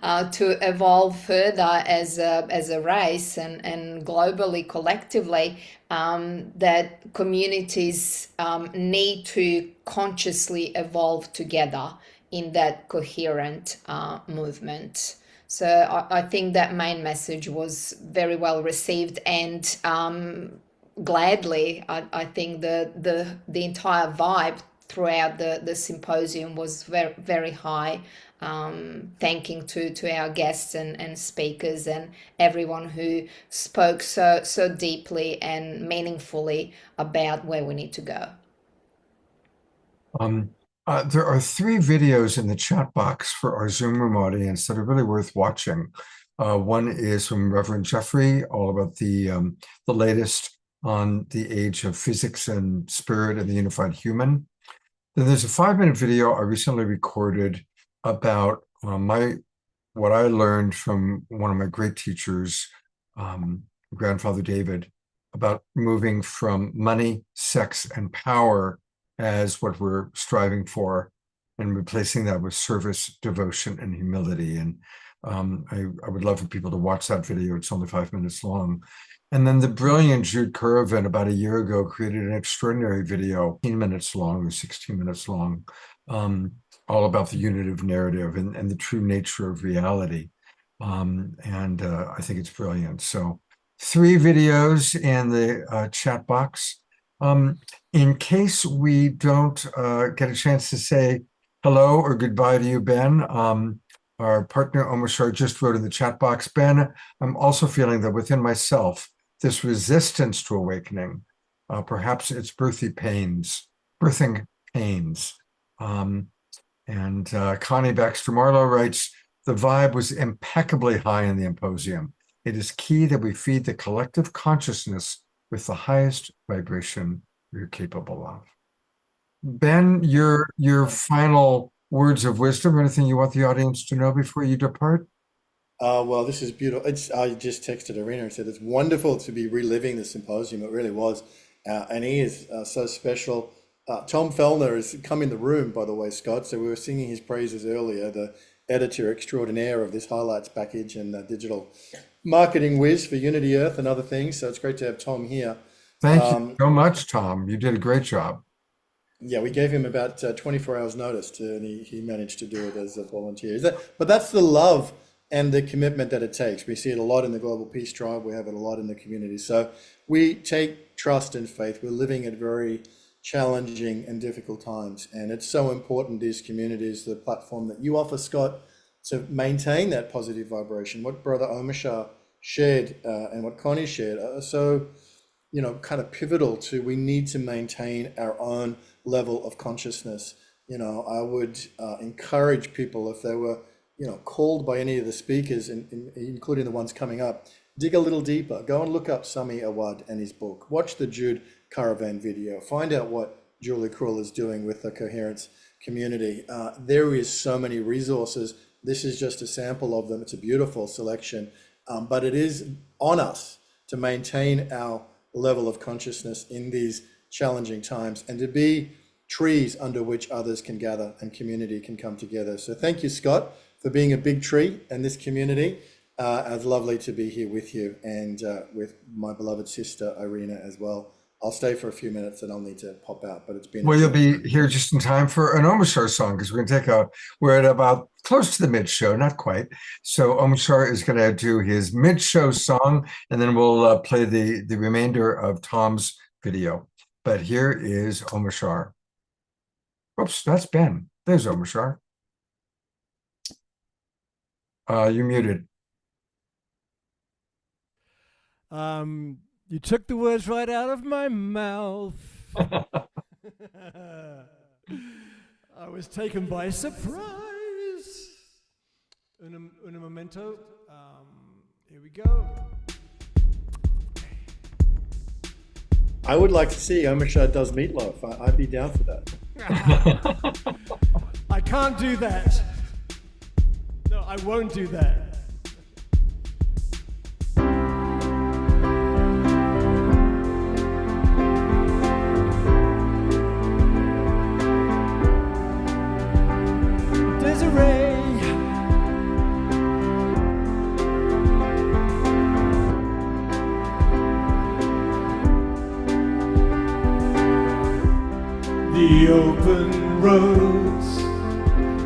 evolve further as a race and globally, collectively, that communities need to consciously evolve together in that coherent movement. So I think that main message was very well received, and gladly, I think the entire vibe throughout the symposium was very, very high. Thanking to our guests and speakers and everyone who spoke so deeply and meaningfully about where we need to go. There are 3 videos in the chat box for our Zoom room audience that are really worth watching. One is from Reverend Jeffrey, all about the latest on the age of physics and spirit and the unified human. Then there's a 5-minute video I recently recorded about what I learned from one of my great teachers, Grandfather David, about moving from money, sex, and power as what we're striving for, and replacing that with service, devotion, and humility. And I would love for people to watch that video. It's only 5 minutes long. And then the brilliant Jude Curvin about a year ago created an extraordinary video, 15 minutes long or 16 minutes long, all about the unitive narrative and the true nature of reality. I think it's brilliant. So 3 videos in the chat box. In case we don't get a chance to say hello or goodbye to you, Ben, our partner Omashar just wrote in the chat box, Ben, I'm also feeling that within myself, this resistance to awakening, perhaps it's birthing pains. Connie Baxter Marlowe writes, the vibe was impeccably high in the Symposium. It is key that we feed the collective consciousness with the highest vibration we're capable of. Ben, your final words of wisdom, anything you want the audience to know before you depart? Well, this is beautiful. I just texted Irina and said it's wonderful to be reliving the Symposium. It really was. And he is so special. Tom Fellner has come in the room, by the way, Scott. So we were singing his praises earlier, the editor extraordinaire of this highlights package and digital marketing whiz for Unity Earth and other things. So it's great to have Tom here. Thank you so much, Tom. You did a great job. Yeah, we gave him about 24 hours notice and he managed to do it as a volunteer. But that's the love and the commitment that it takes. We see it a lot in the Global Peace Tribe. We have it a lot in the community. So we take trust and faith. We're living at very challenging and difficult times. And it's so important, these communities, the platform that you offer, Scott, to maintain that positive vibration. What Brother Omashar shared and what Connie shared are so, kind of pivotal to, we need to maintain our own level of consciousness. I would encourage people, if they were called by any of the speakers, including the ones coming up, dig a little deeper. Go and look up Sami Awad and his book. Watch the Jude Caravan video. Find out what Julie Krull is doing with the Coherence community. There is so many resources. This is just a sample of them. It's a beautiful selection, but it is on us to maintain our level of consciousness in these challenging times and to be trees under which others can gather and community can come together. So thank you, Scott, for being a big tree in this community. It's lovely to be here with you and with my beloved sister, Irina, as well. I'll stay for a few minutes and I'll need to pop out, but it's been... Well, you'll be here just in time for an Omashar song because we're at about close to the mid-show, not quite. So Omashar is going to do his mid-show song and then we'll play the remainder of Tom's video. But here is Omashar. Oops, that's Ben. There's Omashar. You're muted. You took the words right out of my mouth. I was taken by surprise. Un momento. Here we go. I would like to see Omashar does meatloaf. I'd be down for that. I can't do that. No, I won't do that. The open roads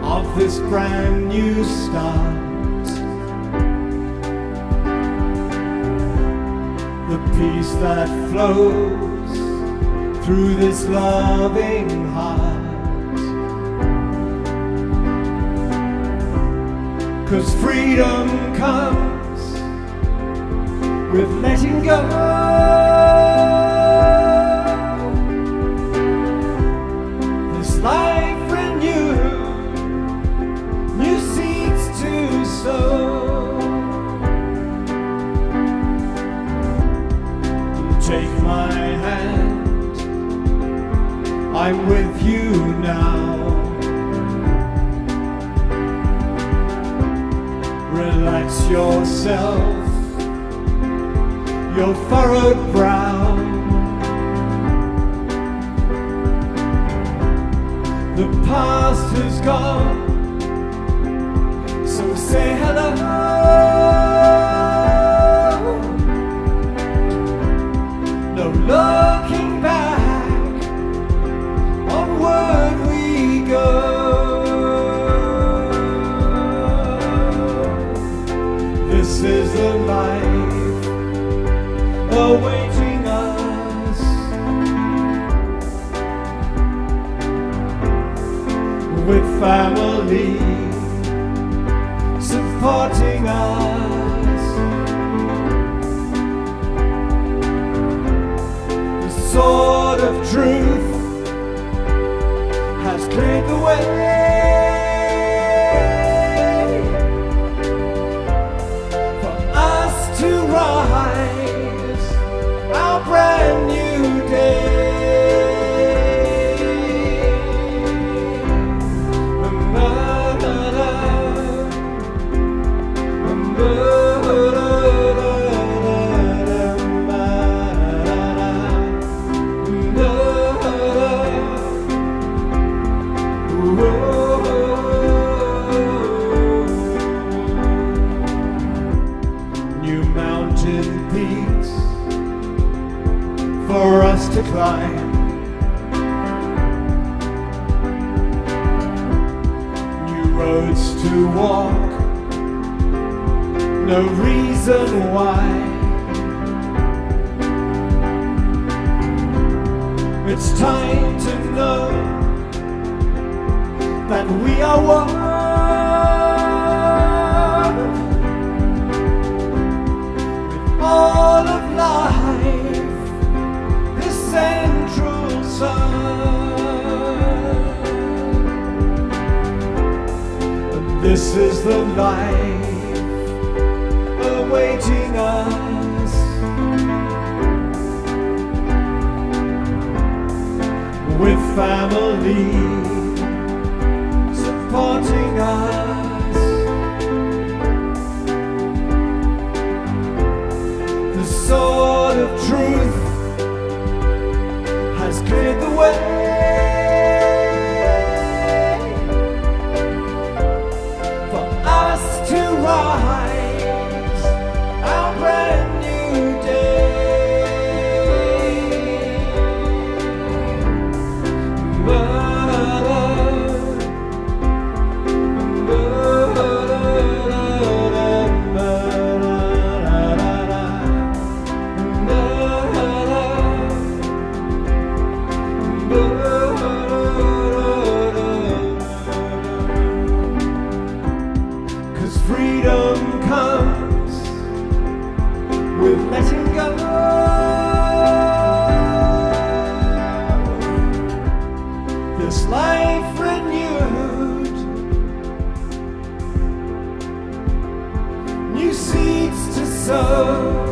of this brand new start, the peace that flows through this loving heart. 'Cause freedom comes with letting go. Life renewed, new seeds to sow. Take my hand, I'm with you now. Relax yourself, your furrowed brow. The past has gone, so say hello. roads to walk, no reason why. It's time to know that we are one. With all of life, the central sun. And this is the life awaiting us. With family supporting us, the sword of truth has cleared the way for us to rise our brand new day. Cause freedom comes with letting go. This life renewed, new seeds to sow.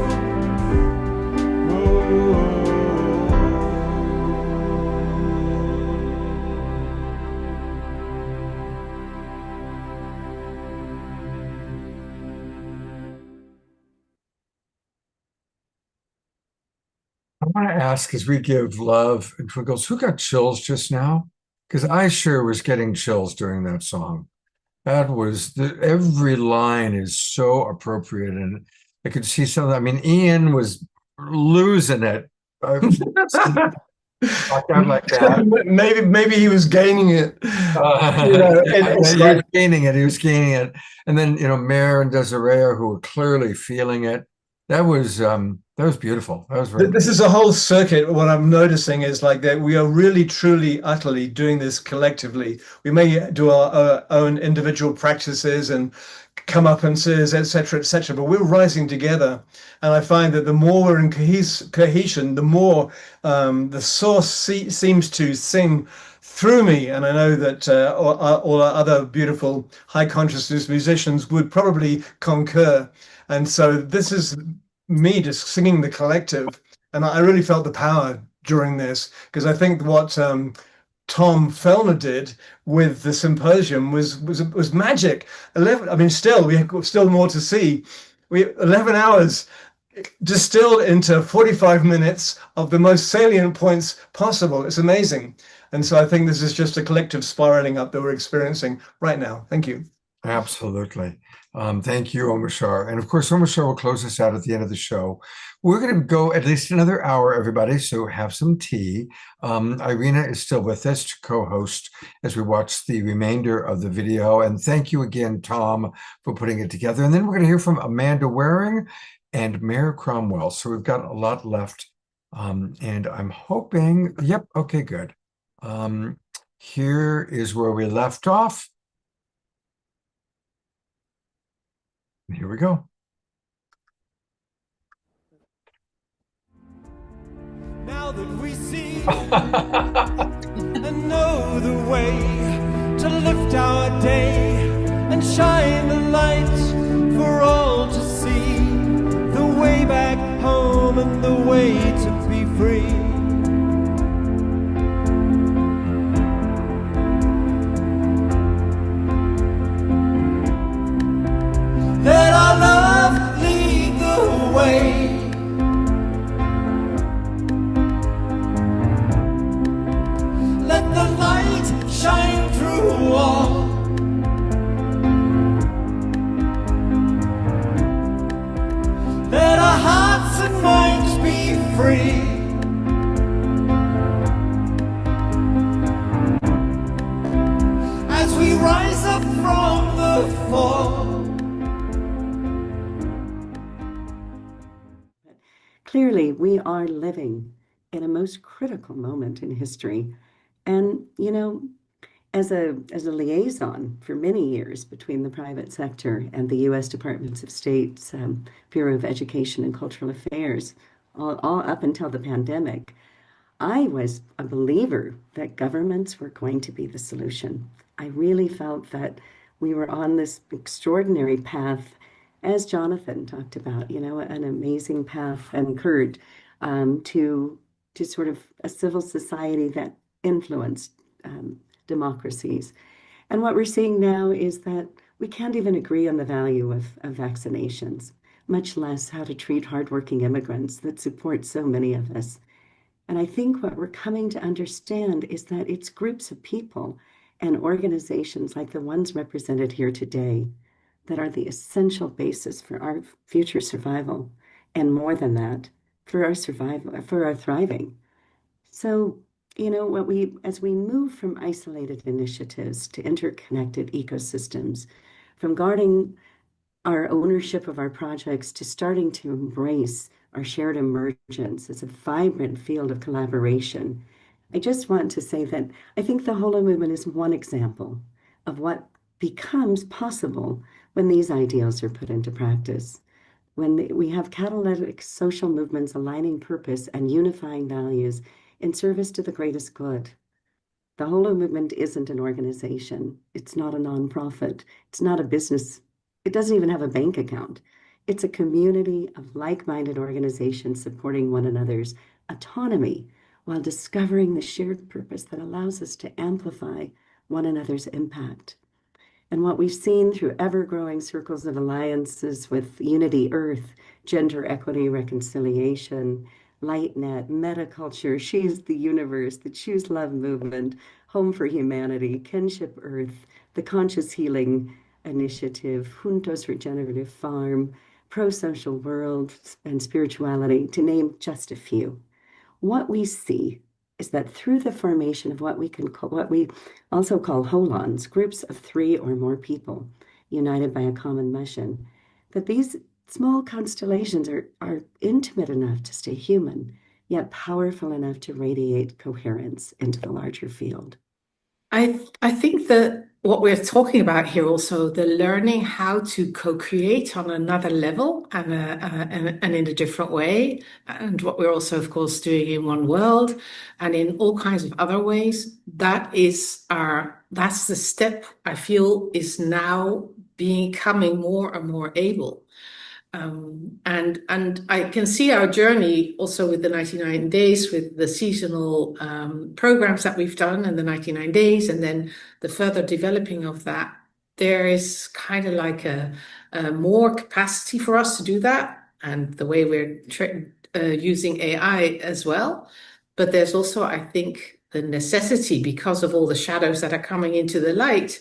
I want to ask as we give love and twinkles, who got chills just now? Because I sure was getting chills during that song. That was every line is so appropriate, and I could see some. I mean, Ian was losing it. Walked out like that. Maybe he was gaining it. He was gaining it. He was gaining it, and then Mare and Desiree, who were clearly feeling it. That was beautiful. That was very. This is a whole circuit. What I'm noticing is like that we are really, truly, utterly doing this collectively. We may do our own individual practices and comeuppances, etc., but we're rising together. And I find that the more we're in cohesion, the more the source seems to sing through me. And I know that all our other beautiful high consciousness musicians would probably concur. And so this is me just singing the collective. And I really felt the power during this, because I think what Tom Fellner did with the Symposium was magic. 11, I mean, we have still more to see. 11 hours distilled into 45 minutes of the most salient points possible. It's amazing. And so I think this is just a collective spiraling up that we're experiencing right now. Thank you. Absolutely. Thank you, Omashar. And of course, Omashar will close us out at the end of the show. We're going to go at least another hour, everybody, so have some tea. Irina is still with us to co-host as we watch the remainder of the video. And thank you again, Tom, for putting it together. And then we're going to hear from Amanda Waring and Mayor Cromwell. So we've got a lot left. And I'm hoping, yep, okay, good. Here is where we left off. Here we go. Now that we see and know the way to lift our day and shine the light for all to see, the way back home and the way to be free. Let our love lead the way. Let the light shine through all. Let our hearts and minds be free. clearly we are living in a most critical moment in history. And, you know, as a liaison for many years between the private sector and the U.S. Department of State's Bureau of Education and Cultural Affairs, all up until the pandemic, I was a believer that governments were going to be the solution. I really felt that we were on this extraordinary path, as Jonathan talked about, you know, an amazing path, and Kurt, to sort of a civil society that influenced democracies. And what we're seeing now is that we can't even agree on the value of vaccinations, much less how to treat hardworking immigrants that support so many of us. And I think what we're coming to understand is that it's groups of people and organizations like the ones represented here today that are the essential basis for our future survival, and more than that, for our survival, for our thriving. So, you know, as we move from isolated initiatives to interconnected ecosystems, from guarding our ownership of our projects to starting to embrace our shared emergence as a vibrant field of collaboration, I just want to say that I think the Holo movement is one example of what becomes possible when these ideals are put into practice. When we have catalytic social movements aligning purpose and unifying values in service to the greatest good. The Holo movement isn't an organization. It's not a nonprofit. It's not a business. It doesn't even have a bank account. It's a community of like-minded organizations supporting one another's autonomy while discovering the shared purpose that allows us to amplify one another's impact. And what we've seen through ever-growing circles of alliances with Unity Earth, Gender Equity Reconciliation, LightNet, Metaculture, She's the Universe, the Choose Love Movement, Home for Humanity, Kinship Earth, the Conscious Healing Initiative, Juntos Regenerative Farm, Pro-Social World, and Spirituality, to name just a few. What we see is that through the formation of what we also call holons, groups of 3 or more people united by a common mission, that these small constellations are intimate enough to stay human, yet powerful enough to radiate coherence into the larger field. I think that what we're talking about here also, the learning how to co-create on another level and in a different way, and what we're also, of course, doing in One World and in all kinds of other ways, that's the step I feel is now becoming more and more able. And I can see our journey also with the 99 days, with the seasonal programs that we've done and the 99 days, and then the further developing of that. There is kind of like a more capacity for us to do that, and the way we're using AI as well. But there's also, I think, the necessity, because of all the shadows that are coming into the light,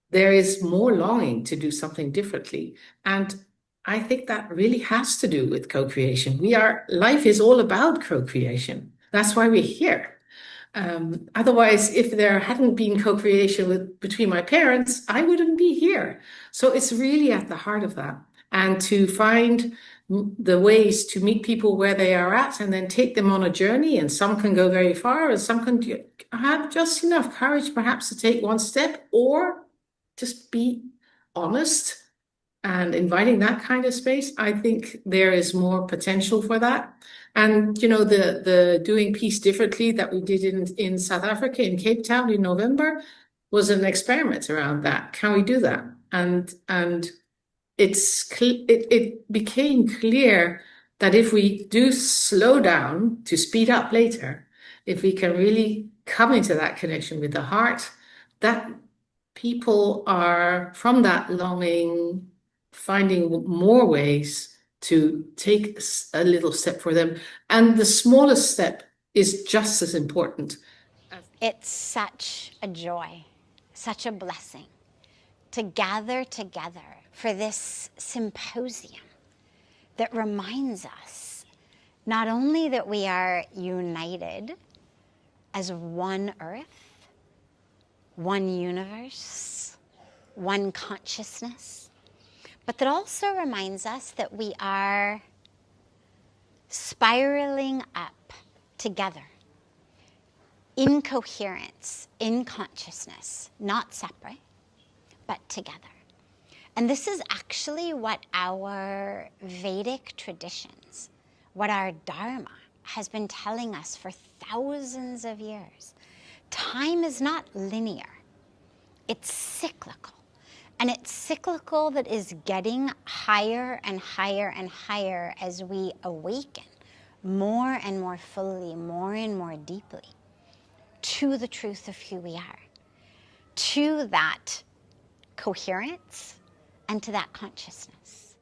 there is more longing to do something differently. And I think that really has to do with co-creation. Life is all about co-creation. That's why we're here. Otherwise, if there hadn't been co-creation between my parents, I wouldn't be here. So it's really at the heart of that. And to find the ways to meet people where they are at and then take them on a journey. And some can go very far, and some can have just enough courage perhaps to take one step, or just be honest. And inviting that kind of space, I think there is more potential for that. And, you know, the doing peace differently that we did in South Africa, in Cape Town in November, was an experiment around that. Can we do that? And it became clear that if we do slow down to speed up later, if we can really come into that connection with the heart, that people are, from that longing, finding more ways to take a little step for them. And the smallest step is just as important. It's such a joy, such a blessing to gather together for this symposium that reminds us not only that we are united as one earth, one universe, one consciousness, but that also reminds us that we are spiraling up together in coherence, in consciousness, not separate, but together. And this is actually what our Vedic traditions, what our Dharma has been telling us for thousands of years. Time is not linear, it's cyclical. And it's cyclical that is getting higher and higher and higher as we awaken more and more fully, more and more deeply to the truth of who we are, to that coherence, and to that consciousness.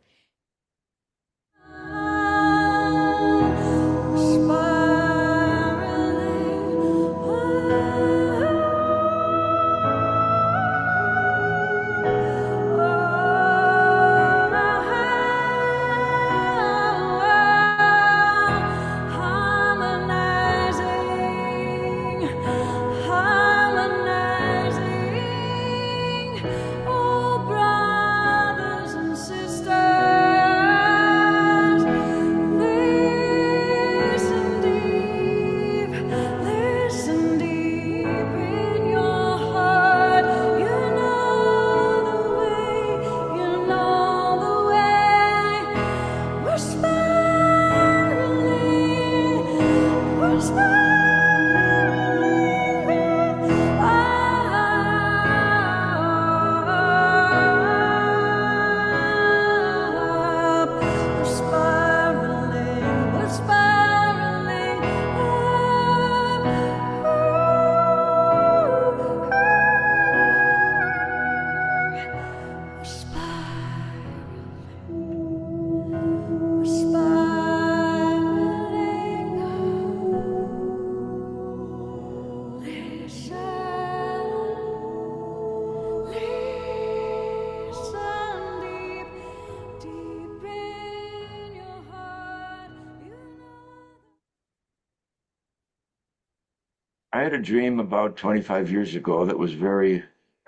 I had a dream about 25 years ago that was very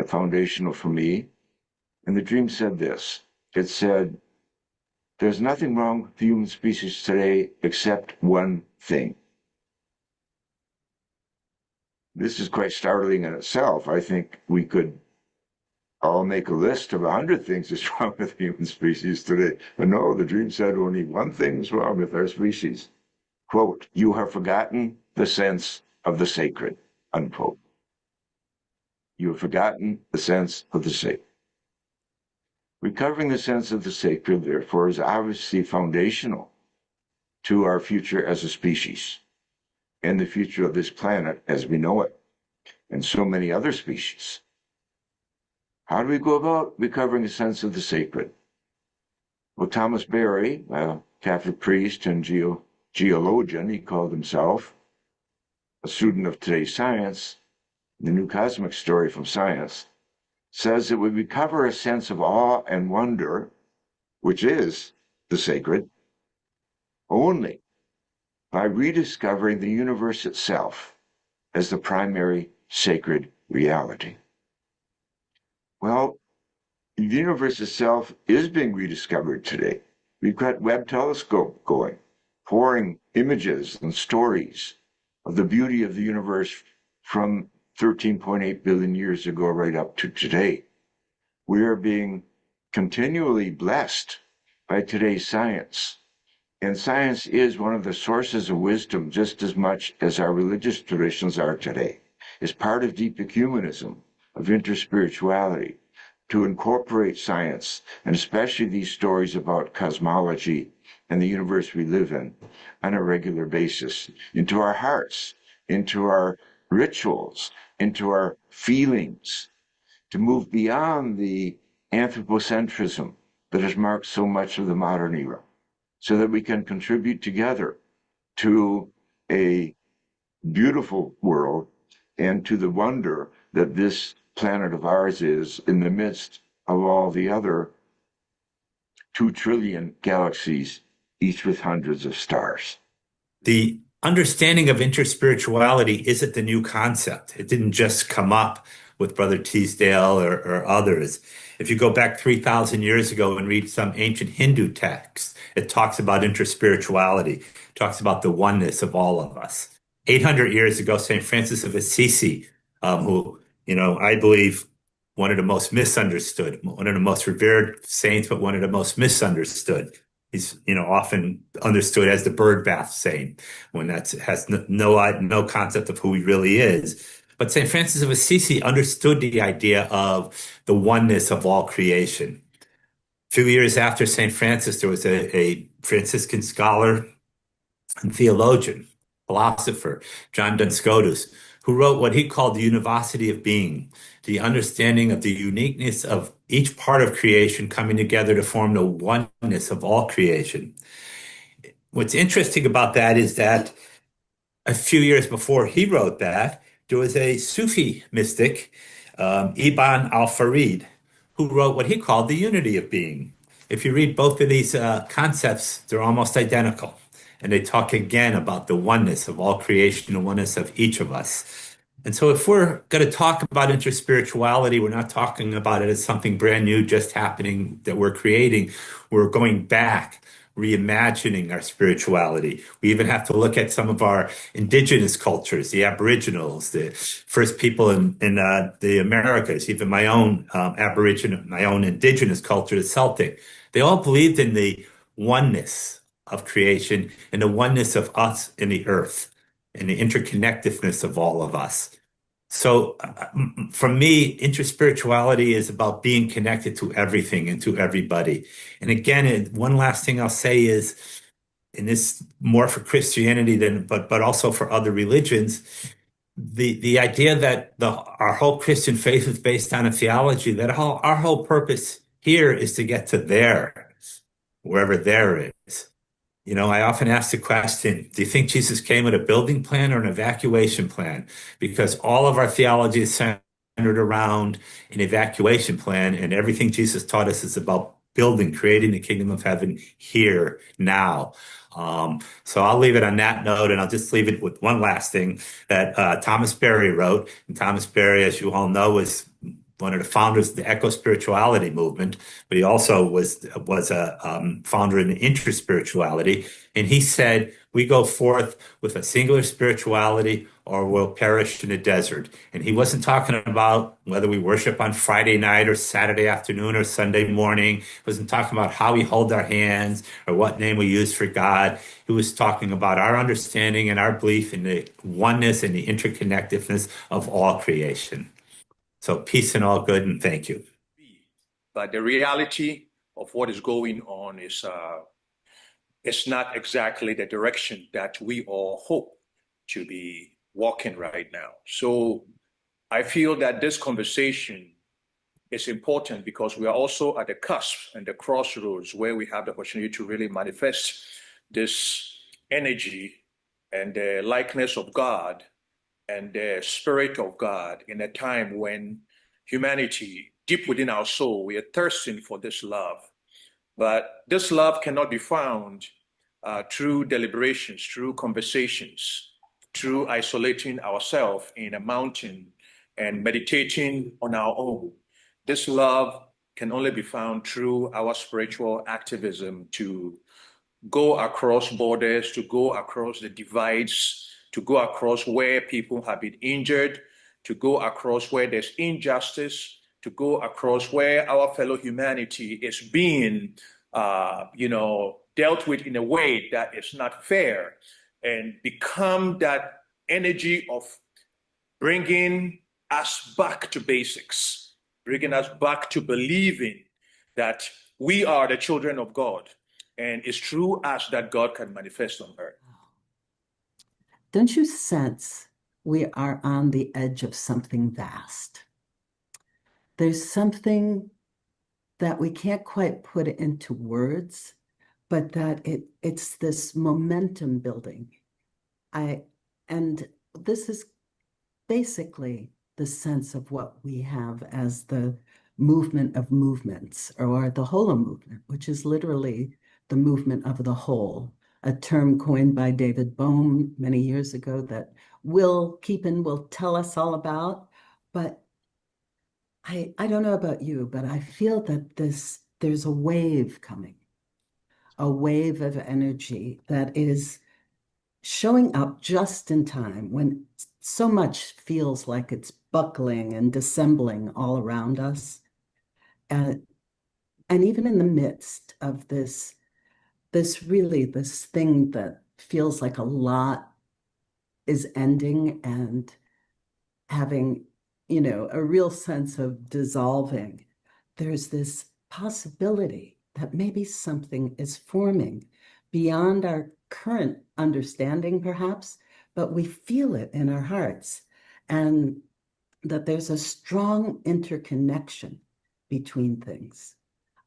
foundational for me. And the dream said this. It said, there's nothing wrong with the human species today except one thing. This is quite startling in itself. I think we could all make a list of 100 things that's wrong with the human species today. But no, the dream said only one thing is wrong with our species. Quote, you have forgotten the sense of the sacred, unquote. You have forgotten the sense of the sacred. Recovering the sense of the sacred, therefore, is obviously foundational to our future as a species and the future of this planet as we know it, and so many other species. How do we go about recovering a sense of the sacred? Well, Thomas Berry, a Catholic priest and geologian, he called himself, a student of today's science, the new cosmic story from science, says that we recover a sense of awe and wonder, which is the sacred, only by rediscovering the universe itself as the primary sacred reality. Well, the universe itself is being rediscovered today. We've got Webb telescope going, pouring images and stories of the beauty of the universe from 13.8 billion years ago right up to today. We are being continually blessed by today's science. And science is one of the sources of wisdom just as much as our religious traditions are today. It's part of deep ecumenism, of interspirituality, to incorporate science, and especially these stories about cosmology and the universe we live in on a regular basis, into our hearts, into our rituals, into our feelings, to move beyond the anthropocentrism that has marked so much of the modern era, so that we can contribute together to a beautiful world and to the wonder that this planet of ours is in the midst of all the other 2 trillion galaxies, each with hundreds of stars. The understanding of interspirituality isn't the new concept. It didn't just come up with Brother Teasdale or others. If you go back 3,000 years ago and read some ancient Hindu texts, it talks about interspirituality, talks about the oneness of all of us. 800 years ago, St. Francis of Assisi, who, I believe one of the most misunderstood, one of the most revered saints, but one of the most misunderstood. He's, often understood as the bird bath saint, when that has no concept of who he really is. But St. Francis of Assisi understood the idea of the oneness of all creation. A few years after St. Francis, there was a Franciscan scholar and theologian, philosopher, John Duns Scotus, who wrote what he called the univocity of being, the understanding of the uniqueness of each part of creation coming together to form the oneness of all creation. What's interesting about that is that a few years before he wrote that, there was a Sufi mystic, Ibn al-Farid, who wrote what he called the unity of being. If you read both of these concepts, they're almost identical. And they talk again about the oneness of all creation, the oneness of each of us. And so if we're going to talk about interspirituality, we're not talking about it as something brand new just happening that we're creating. We're going back, reimagining our spirituality. We even have to look at some of our indigenous cultures, the Aboriginals, the first people in the Americas, even my own Aboriginal, my own indigenous culture, the Celtic. They all believed in the oneness of creation and the oneness of us in the earth and the interconnectedness of all of us. So for me, interspirituality is about being connected to everything and to everybody. And again, one last thing I'll say is, and this more for Christianity but also for other religions, the idea that our whole Christian faith is based on a theology, that our whole purpose here is to get to there, wherever there is. I often ask the question, do you think Jesus came with a building plan or an evacuation plan? Because all of our theology is centered around an evacuation plan, and everything Jesus taught us is about building, creating the kingdom of heaven here, now. So I'll leave it on that note, and I'll just leave it with one last thing that Thomas Berry wrote. And Thomas Berry, as you all know, was one of the founders of the eco-spirituality movement, but he also was a founder in interspirituality. And he said, we go forth with a singular spirituality or we'll perish in the desert. And he wasn't talking about whether we worship on Friday night or Saturday afternoon or Sunday morning. He wasn't talking about how we hold our hands or what name we use for God. He was talking about our understanding and our belief in the oneness and the interconnectedness of all creation. So peace and all good, and thank you. But the reality of what is going on is it's not exactly the direction that we all hope to be walking right now. So I feel that this conversation is important because we are also at the cusp and the crossroads where we have the opportunity to really manifest this energy and the likeness of God and the Spirit of God in a time when humanity, deep within our soul, we are thirsting for this love. But this love cannot be found through deliberations, through conversations, through isolating ourselves in a mountain and meditating on our own. This love can only be found through our spiritual activism to go across borders, to go across the divides, to go across where people have been injured, to go across where there's injustice, to go across where our fellow humanity is being, dealt with in a way that is not fair, and become that energy of bringing us back to basics, bringing us back to believing that we are the children of God, and it's through us that God can manifest on earth. Don't you sense we are on the edge of something vast? There's something that we can't quite put into words, but that it's this momentum building. And this is basically the sense of what we have as the movement of movements, or the Whole movement, which is literally the movement of the whole, a term coined by David Bohm many years ago that Will Keepin will tell us all about. But I don't know about you, but I feel that there's a wave coming, a wave of energy that is showing up just in time when so much feels like it's buckling and dissembling all around us. And even in the midst of this thing that feels like a lot is ending and having, a real sense of dissolving, there's this possibility that maybe something is forming beyond our current understanding, perhaps, but we feel it in our hearts, and that there's a strong interconnection between things,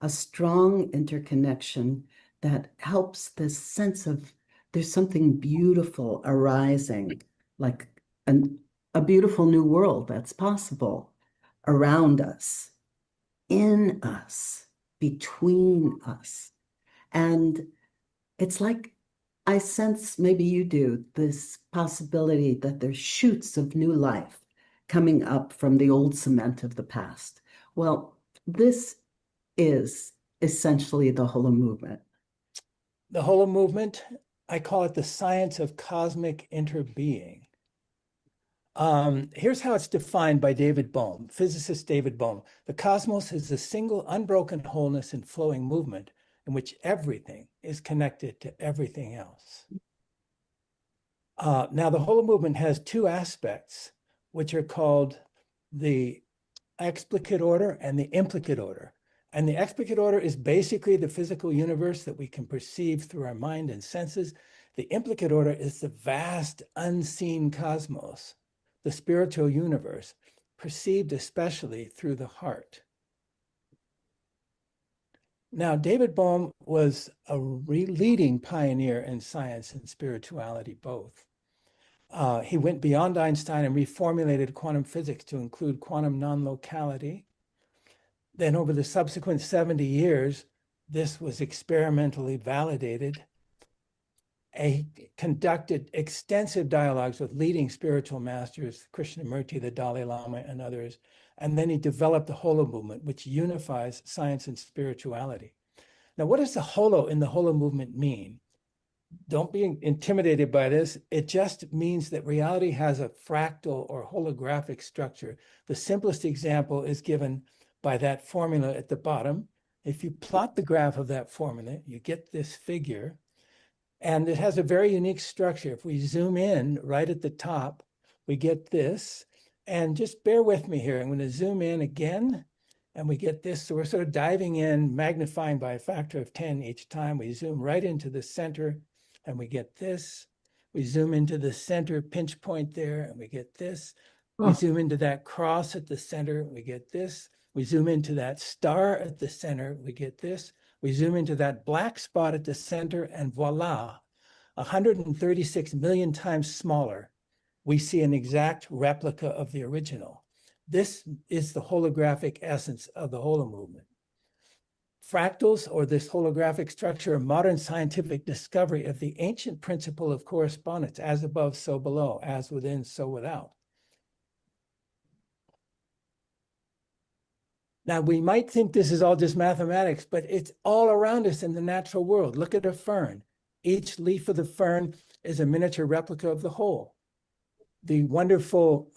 a strong interconnection that helps this sense of there's something beautiful arising, like a beautiful new world that's possible around us, in us, between us. And it's like I sense, maybe you do, this possibility that there's shoots of new life coming up from the old cement of the past. Well, this is essentially the Holo movement. The Holo movement, I call it the science of cosmic interbeing. Here's how it's defined by David Bohm, physicist David Bohm. The cosmos is a single unbroken wholeness and flowing movement in which everything is connected to everything else. Now, the Holo movement has two aspects, which are called the explicate order and the implicate order. And the explicate order is basically the physical universe that we can perceive through our mind and senses. The implicate order is the vast unseen cosmos, the spiritual universe, perceived especially through the heart. Now, David Bohm was a leading pioneer in science and spirituality both. He went beyond Einstein and reformulated quantum physics to include quantum non-locality. Then over the subsequent 70 years, this was experimentally validated. He conducted extensive dialogues with leading spiritual masters, Krishnamurti, the Dalai Lama, and others. And then he developed the Holo movement, which unifies science and spirituality. Now, what does the Holo in the Holo movement mean? Don't be intimidated by this. It just means that reality has a fractal or holographic structure. The simplest example is given by that formula at the bottom. If you plot the graph of that formula, you get this figure, and it has a very unique structure. If we zoom in right at the top, we get this. And just bear with me here. I'm going to zoom in again, and we get this. So we're sort of diving in, magnifying by a factor of 10 each time. We zoom right into the center, and we get this. We zoom into the center pinch point there, and we get this. We zoom into that cross at the center, we get this. We zoom into that star at the center, we get this. We zoom into that black spot at the center, and voila, 136 million times smaller, we see an exact replica of the original. This is the holographic essence of the Holo movement. Fractals, or this holographic structure, are modern scientific discovery of the ancient principle of correspondence, as above, so below, as within, so without. Now, we might think this is all just mathematics, but it's all around us in the natural world. Look at a fern. Each leaf of the fern is a miniature replica of the whole. The wonderful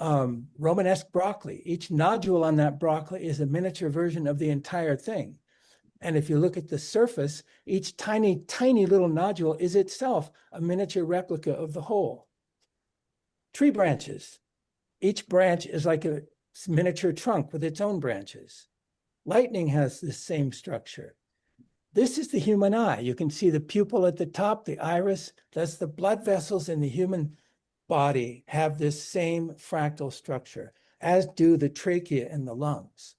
Romanesque broccoli, each nodule on that broccoli is a miniature version of the entire thing. And if you look at the surface, each tiny, tiny little nodule is itself a miniature replica of the whole. Tree branches. Each branch is like a miniature trunk with its own branches. Lightning has the same structure. This is the human eye. You can see the pupil at the top, the iris. That's the blood vessels in the human body have this same fractal structure, as do the trachea and the lungs.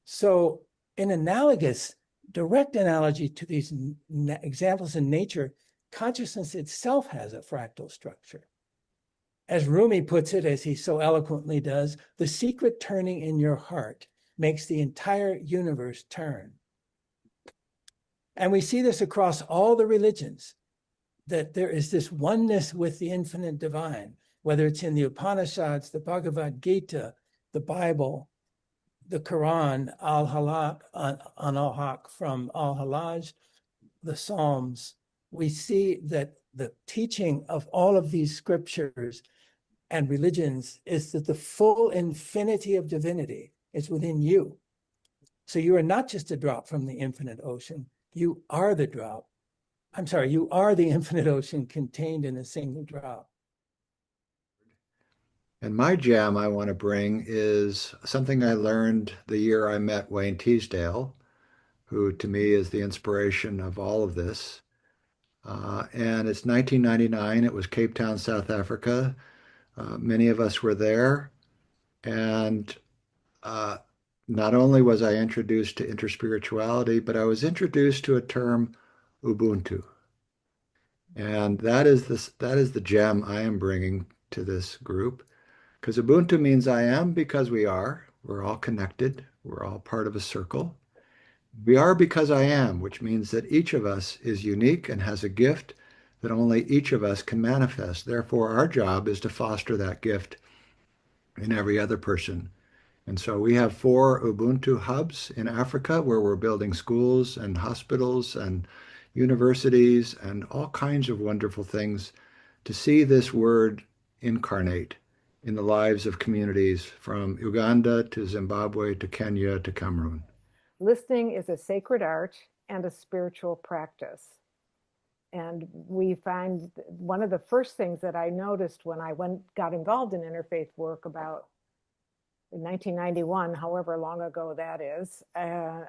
So in analogous, direct analogy to these examples in nature, consciousness itself has a fractal structure. As Rumi puts it, as he so eloquently does, the secret turning in your heart makes the entire universe turn. And we see this across all the religions, that there is this oneness with the infinite divine, whether it's in the Upanishads, the Bhagavad Gita, the Bible, the Quran, Al-Halaq, An-al-Haq from Al-Halaj, the Psalms, we see that the teaching of all of these scriptures and religions is that the full infinity of divinity is within you. So you are not just a drop from the infinite ocean. You are the drop. I'm sorry, you are the infinite ocean contained in a single drop. And my gem I want to bring is something I learned the year I met Wayne Teasdale, who to me is the inspiration of all of this. And it's 1999. It was Cape Town, South Africa. Many of us were there. And not only was I introduced to interspirituality, but I was introduced to a term, Ubuntu. And that is the gem I am bringing to this group. Because Ubuntu means I am because we are. We're all connected. We're all part of a circle. We are because I am, which means that each of us is unique and has a gift that only each of us can manifest. Therefore, our job is to foster that gift in every other person. And so we have 4 Ubuntu hubs in Africa where we're building schools and hospitals and universities and all kinds of wonderful things to see this word incarnate in the lives of communities from Uganda to Zimbabwe to Kenya to Cameroon. Listening is a sacred art and a spiritual practice. And we find one of the first things that I noticed when I got involved in interfaith work about in 1991, however long ago that is,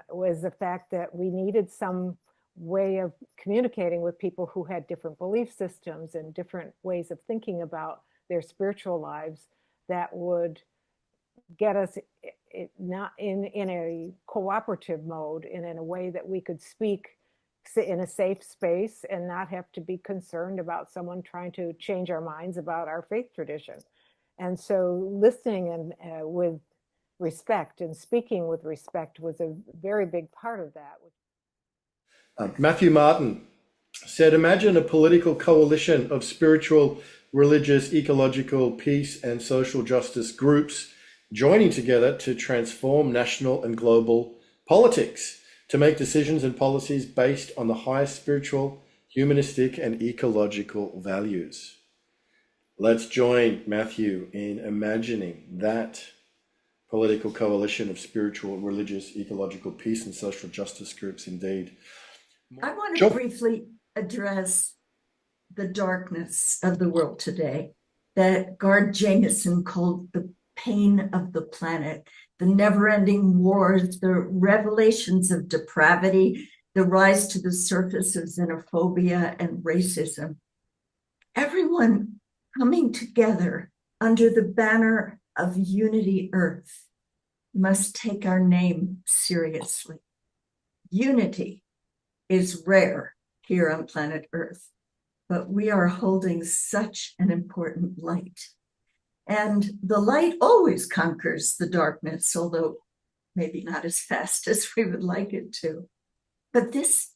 was the fact that we needed some way of communicating with people who had different belief systems and different ways of thinking about their spiritual lives that would get us not in a cooperative mode and in a way that we could speak in a safe space and not have to be concerned about someone trying to change our minds about our faith tradition. And so listening and with respect and speaking with respect was a very big part of that. Matthew Martin said, imagine a political coalition of spiritual, religious, ecological, peace and social justice groups joining together to transform national and global politics, to make decisions and policies based on the highest spiritual, humanistic and ecological values. Let's join Matthew in imagining that political coalition of spiritual, religious, ecological, peace and social justice groups indeed. I want to briefly address the darkness of the world today that Gard Jameson called the pain of the planet, the never-ending wars, the revelations of depravity, the rise to the surface of xenophobia and racism. Everyone coming together under the banner of Unity Earth must take our name seriously. Unity is rare here on planet Earth, but we are holding such an important light. And the light always conquers the darkness, although maybe not as fast as we would like it to. But this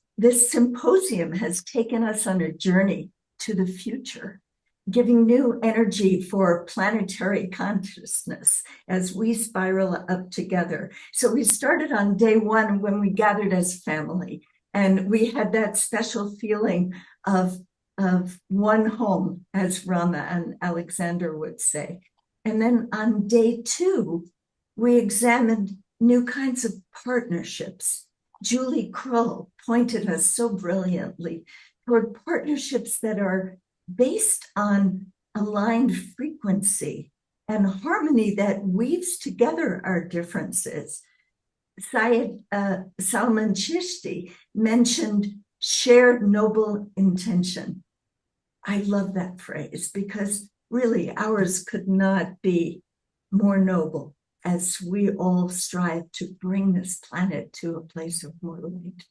symposium has taken us on a journey to the future, giving new energy for planetary consciousness as we spiral up together. So we started on day 1 when we gathered as family, and we had that special feeling of one home, as Rama and Alexander would say. And then on day 2, we examined new kinds of partnerships. Julie Krull pointed us so brilliantly toward partnerships that are based on aligned frequency and harmony that weaves together our differences. Syed Salman Chishti mentioned shared noble intention. I love that phrase because really ours could not be more noble as we all strive to bring this planet to a place of more light.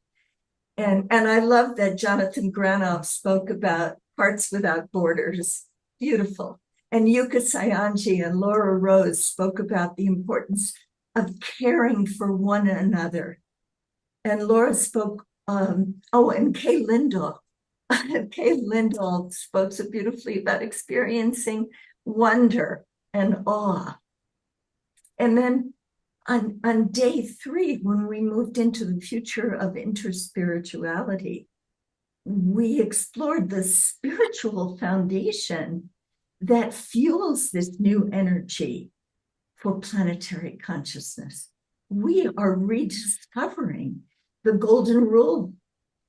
And I love that Jonathan Granoff spoke about Hearts Without Borders. Beautiful. And Yuka Sayanji and Laura Rose spoke about the importance of caring for one another. And Laura spoke, and Kay Lindahl. Kay Lindahl spoke so beautifully about experiencing wonder and awe. And then On day 3, when we moved into the future of interspirituality, we explored the spiritual foundation that fuels this new energy for planetary consciousness. We are rediscovering the golden rule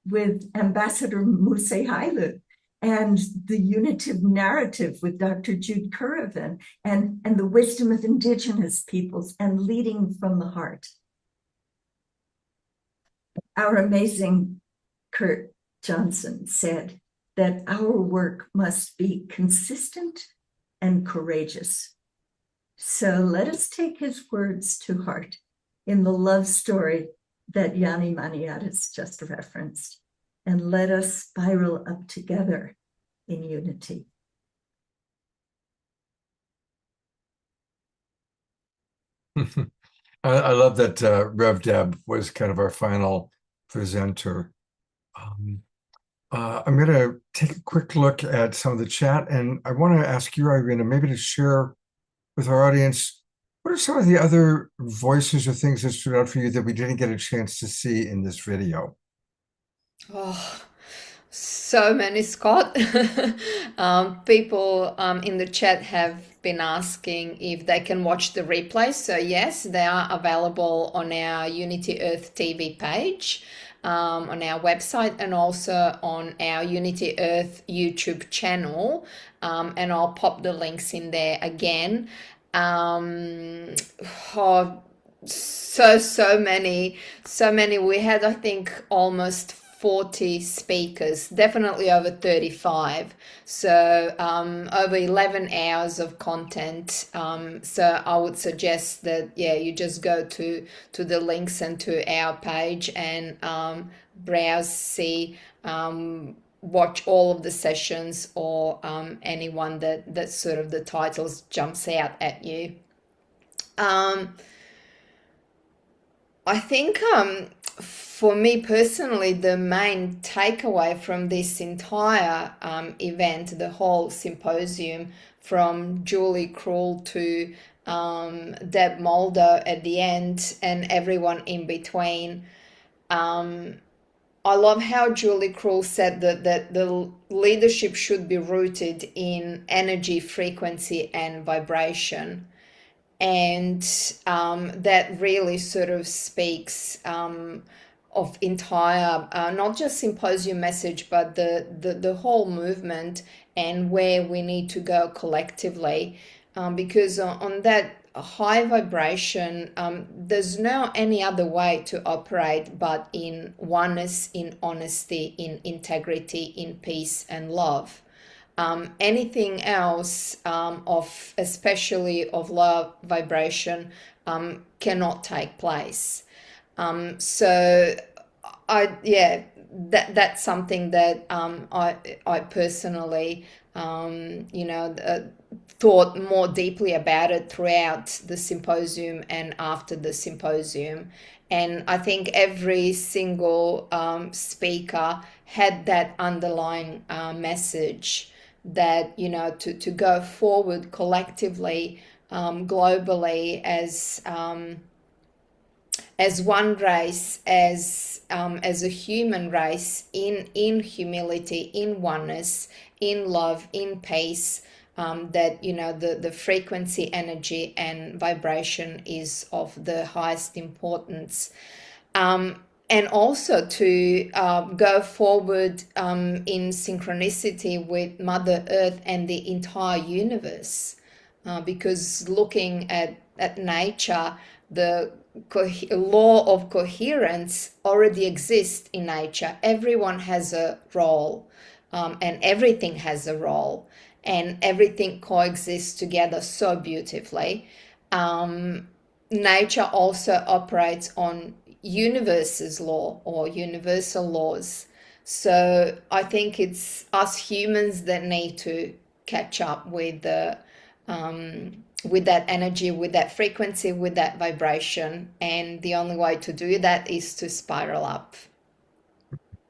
with Ambassador Muse Hailu, and the unitive narrative with Dr. Jude Currivan, and the wisdom of indigenous peoples, and leading from the heart. Our amazing Kurt Johnson said that our work must be consistent and courageous. So let us take his words to heart in the love story that Yanni Maniatis just referenced, and let us spiral up together in unity. I love that Rev Deb was kind of our final presenter. I'm going to take a quick look at some of the chat, and I want to ask you, Irina, maybe to share with our audience, what are some of the other voices or things that stood out for you that we didn't get a chance to see in this video? Oh, so many, Scott. People in the chat have been asking if they can watch the replay. So yes, they are available on our Unity Earth TV page, on our website, and also on our Unity Earth YouTube channel. And I'll pop the links in there again. Oh, so many. We had, I think, almost 40 speakers, definitely over 35. So over 11 hours of content. So I would suggest that, yeah, you just go to the links and to our page and browse, see, watch all of the sessions, or anyone that sort of the titles jumps out at you. I think for me personally, the main takeaway from this entire event, the whole symposium, from Julie Krull to Deb Mulder at the end and everyone in between, I love how Julie Krull said that the leadership should be rooted in energy, frequency, and vibration. And that really sort of speaks of entire, not just symposium message, but the whole movement and where we need to go collectively. Because on that high vibration, there's no any other way to operate but in oneness, in honesty, in integrity, in peace and love. Anything else of especially of low vibration cannot take place. So that's something that I personally thought more deeply about it throughout the symposium and after the symposium. And I think every single speaker had that underlying message that, to go forward collectively, globally, as one race, as a human race, in humility, in oneness, in love, in peace. That the frequency, energy, and vibration is of the highest importance. And also to go forward in synchronicity with Mother Earth and the entire universe. Because looking at nature, the law of coherence already exists in nature. Everyone has a role, and everything has a role, and everything coexists together so beautifully. Nature also operates on universe's law or universal laws. So I think it's us humans that need to catch up with that energy, with that frequency, with that vibration. And the only way to do that is to spiral up.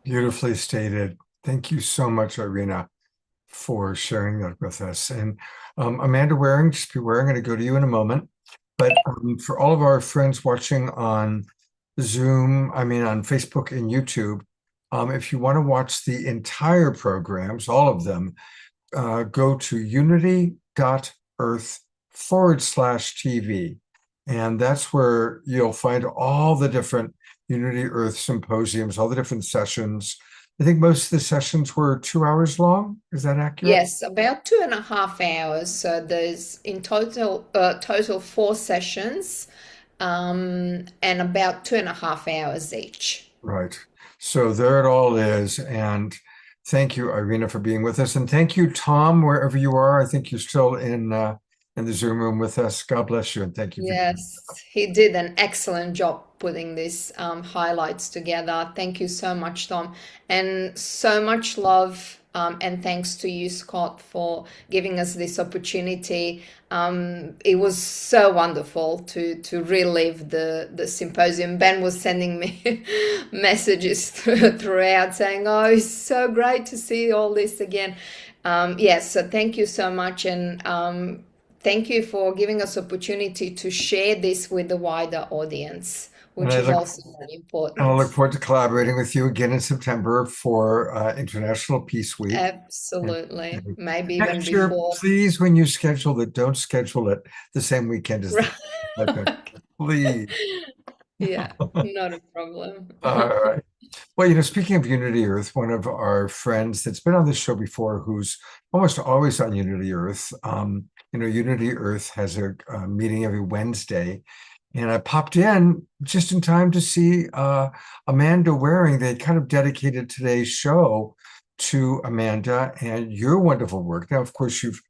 Beautifully stated. Thank you so much, Irina, for sharing that with us. And Amanda Waring, just be aware, I'm going to go to you in a moment. But for all of our friends watching on Zoom, on Facebook and YouTube, if you want to watch the entire programs, all of them, go to unity.earth/TV. And that's where you'll find all the different Unity Earth symposiums, all the different sessions. I think most of the sessions were 2 hours long. Is that accurate? Yes, about 2.5 hours. So there's in total 4 sessions, and about 2.5 hours each. Right. So there it all is. And thank you, Irina, for being with us. And thank you, Tom, wherever you are. I think you're still in the Zoom room with us. God bless you and thank you for Yes, he did an excellent job putting these highlights together. Thank you so much, Tom. And so much love and thanks to you, Scott, for giving us this opportunity. It was so wonderful to relive the symposium. Ben was sending me messages throughout saying, "Oh, it's so great to see all this again." Yes, so thank you so much. And thank you for giving us opportunity to share this with the wider audience, which is also very important. I'll look forward to collaborating with you again in September for International Peace Week. Absolutely. And Maybe even next year, before. please, when you schedule it, don't schedule it the same weekend as the please. Yeah, not a problem. All right. Well, speaking of Unity Earth, one of our friends that's been on this show before, who's almost always on Unity Earth, Unity Earth has a meeting every Wednesday. And I popped in just in time to see Amanda Waring. They kind of dedicated today's show to Amanda and your wonderful work. Now, of course, you've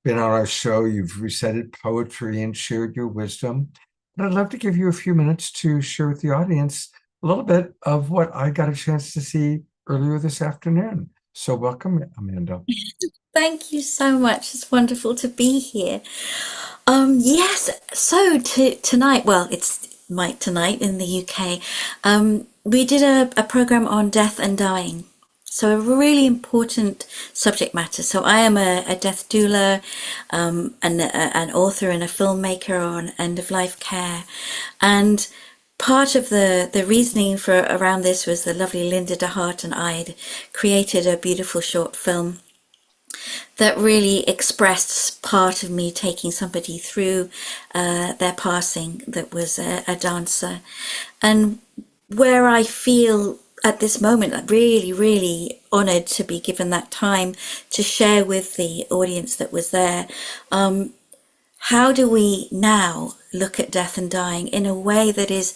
been on our show, you've recited poetry and shared your wisdom. But I'd love to give you a few minutes to share with the audience a little bit of what I got a chance to see earlier this afternoon. So welcome, Amanda. Thank you so much. It's wonderful to be here. Yes, so tonight, well, it's tonight in the UK, we did a program on death and dying. So a really important subject matter. So I am a death doula, an author and a filmmaker on end-of-life care. And part of the reasoning for around this was the lovely Linda DeHart and I had created a beautiful short film that really expressed part of me taking somebody through their passing that was a dancer. And where I feel at this moment really, really honoured to be given that time to share with the audience that was there. How do we now look at death and dying in a way that is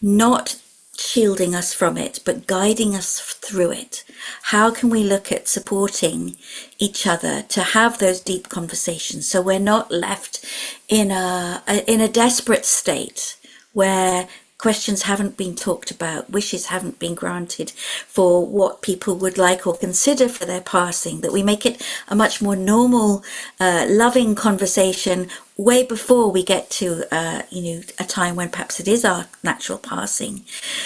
not shielding us from it, but guiding us through it? How can we look at supporting each other to have those deep conversations so we're not left in a desperate state where questions haven't been talked about, wishes haven't been granted for what people would like or consider for their passing, that we make it a much more normal, loving conversation way before we get to, a time when perhaps it is our natural passing.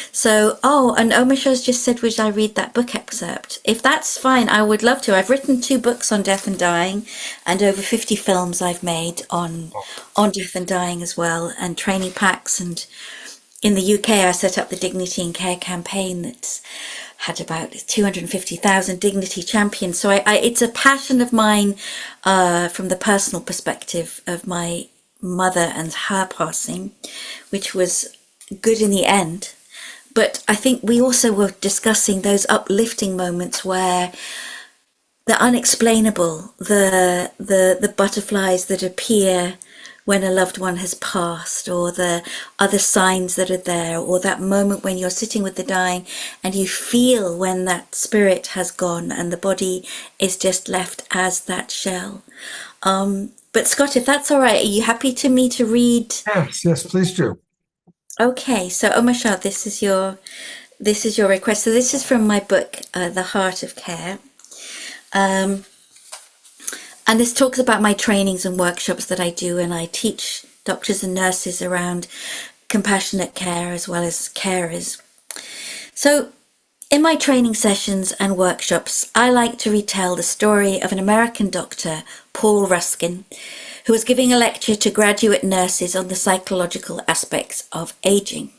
So, and Omasha's just said, would I read that book excerpt? If that's fine, I would love to. I've written 2 books on death and dying and over 50 films I've made on death and dying as well, and training packs. And in the UK, I set up the Dignity and Care campaign that's had about 250,000 dignity champions. So it's a passion of mine from the personal perspective of my mother and her passing, which was good in the end. But I think we also were discussing those uplifting moments where the unexplainable, the butterflies that appear when a loved one has passed, or the other signs that are there, or that moment when you're sitting with the dying and you feel when that spirit has gone and the body is just left as that shell. But Scott, if that's all right, are you happy to me to read? Yes, please do. Okay, so Omasha, this is your request. So this is from my book, The Heart of Care. And this talks about my trainings and workshops that I do, and I teach doctors and nurses around compassionate care as well as carers. So in my training sessions and workshops, I like to retell the story of an American doctor, Paul Ruskin, who was giving a lecture to graduate nurses on the psychological aspects of aging.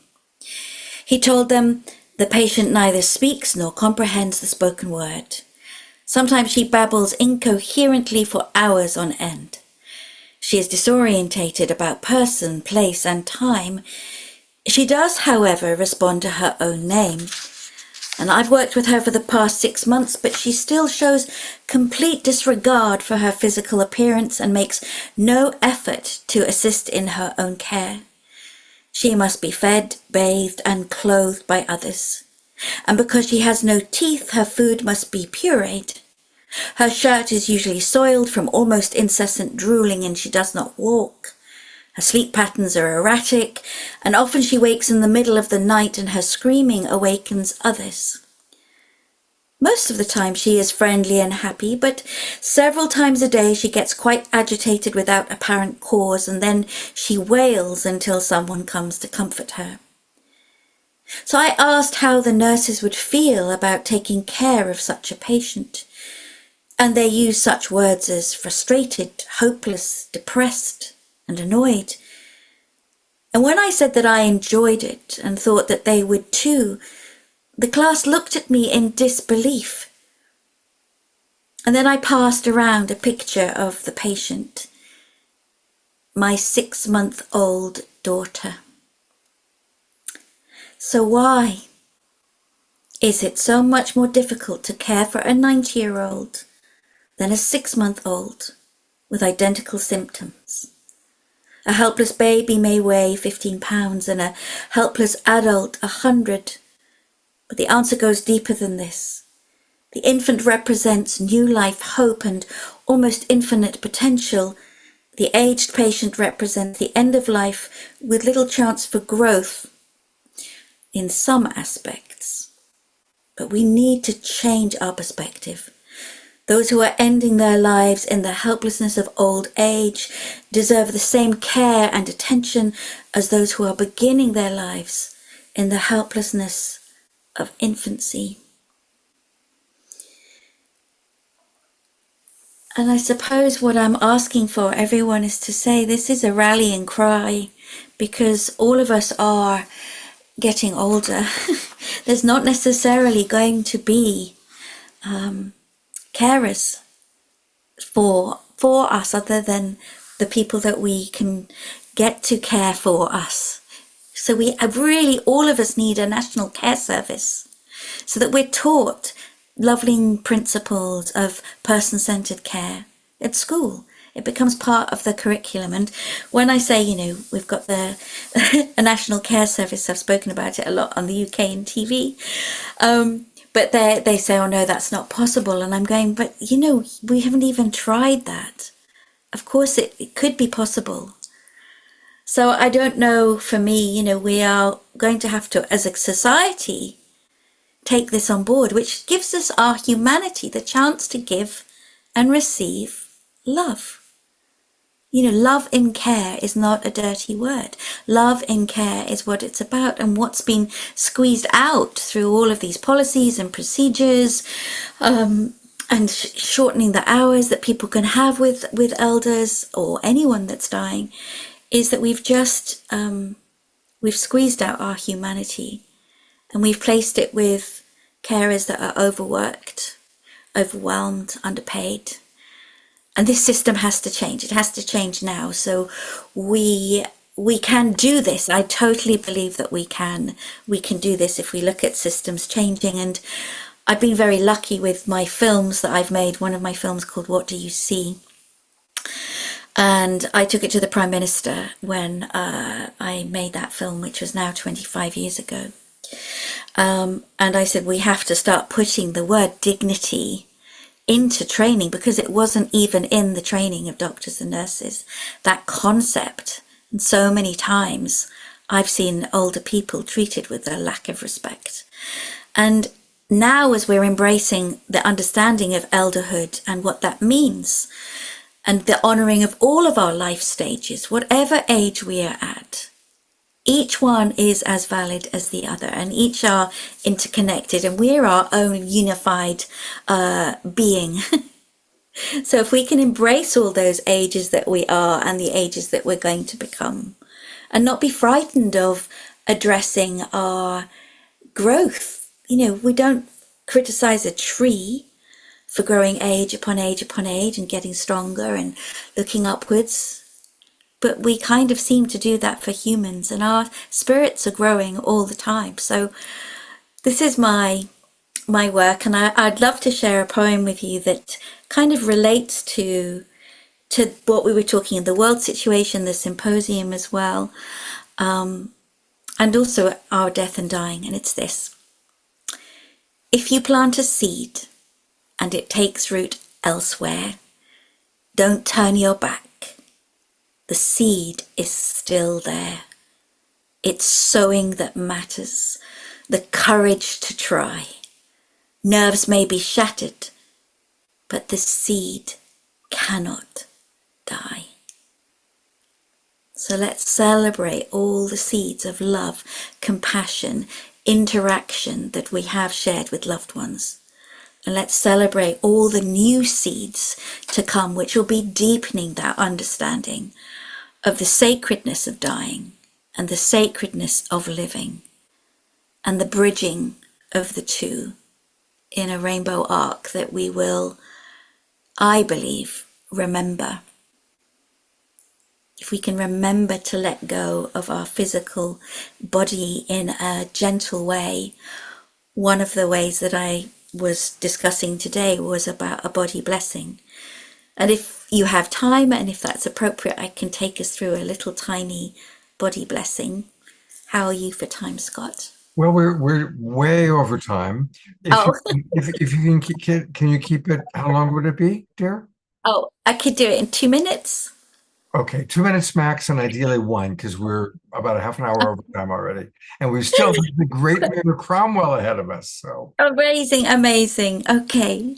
He told them, "The patient neither speaks nor comprehends the spoken word. Sometimes she babbles incoherently for hours on end. She is disorientated about person, place, and time. She does, however, respond to her own name. And I've worked with her for the past 6 months, but she still shows complete disregard for her physical appearance and makes no effort to assist in her own care. She must be fed, bathed, and clothed by others. And because she has no teeth, her food must be pureed. Her shirt is usually soiled from almost incessant drooling, and she does not walk. Her sleep patterns are erratic, and often she wakes in the middle of the night and her screaming awakens others. Most of the time she is friendly and happy, but several times a day she gets quite agitated without apparent cause, and then she wails until someone comes to comfort her." So I asked how the nurses would feel about taking care of such a patient. And they used such words as frustrated, hopeless, depressed, and annoyed. And when I said that I enjoyed it and thought that they would too, the class looked at me in disbelief. And then I passed around a picture of the patient, my 6-month-old daughter. So why is it so much more difficult to care for a 90-year-old than a 6-month-old with identical symptoms? A helpless baby may weigh 15 pounds and a helpless adult 100. But the answer goes deeper than this. The infant represents new life, hope, and almost infinite potential. The aged patient represents the end of life with little chance for growth in some aspects. But we need to change our perspective. Those who are ending their lives in the helplessness of old age deserve the same care and attention as those who are beginning their lives in the helplessness of infancy. And I suppose what I'm asking for everyone is to say this is a rallying cry, because all of us are getting older. There's not necessarily going to be carers for us other than the people that we can get to care for us. So we really, all of us need a national care service so that we're taught loving principles of person-centered care at school. It becomes part of the curriculum. And when I say, we've got a national care service, I've spoken about it a lot on the UK and TV. But they say, oh no, that's not possible. And I'm going, but we haven't even tried that. Of course it could be possible. So I don't know, for me, we are going to have to, as a society, take this on board, which gives us our humanity, the chance to give and receive love. Love in care is not a dirty word. Love in care is what it's about, and what's been squeezed out through all of these policies and procedures, and shortening the hours that people can have with elders or anyone that's dying, is that we've just we've squeezed out our humanity, and we've placed it with carers that are overworked, overwhelmed, underpaid. And this system has to change. It has to change now. So we can do this. I totally believe that we can do this if we look at systems changing. And I've been very lucky with my films that I've made. One of my films called What Do You See? And I took it to the Prime Minister when I made that film, which was now 25 years ago. And I said, we have to start putting the word dignity into training, because it wasn't even in the training of doctors and nurses, that concept. And so many times I've seen older people treated with a lack of respect. And now, as we're embracing the understanding of elderhood and what that means, and the honouring of all of our life stages, whatever age we are at, each one is as valid as the other, and each are interconnected, and we're our own unified being. So if we can embrace all those ages that we are and the ages that we're going to become, and not be frightened of addressing our growth. We don't criticize a tree for growing age upon age upon age and getting stronger and looking upwards. But we kind of seem to do that for humans, and our spirits are growing all the time. So this is my work, and I'd love to share a poem with you that kind of relates to what we were talking in the world situation, the symposium as well, and also our death and dying. And it's this: if you plant a seed and it takes root elsewhere, don't turn your back. The seed is still there. It's sowing that matters, the courage to try. Nerves may be shattered, but the seed cannot die. So let's celebrate all the seeds of love, compassion, interaction that we have shared with loved ones. And let's celebrate all the new seeds to come, which will be deepening that understanding of the sacredness of dying and the sacredness of living and the bridging of the two in a rainbow arc that we will, I believe, remember. If we can remember to let go of our physical body in a gentle way, one of the ways that I was discussing today was about a body blessing. And if you have time and if that's appropriate, I can take us through a little tiny body blessing. How are you for time, Scott? Well, we're way over time. If you can you keep it? How long would it be, dear? Oh, I could do it in 2 minutes. Okay, 2 minutes max, and ideally one, because we're about a half an hour over time already, and we still have the great Mayor Cromwell ahead of us. So Amazing. Okay,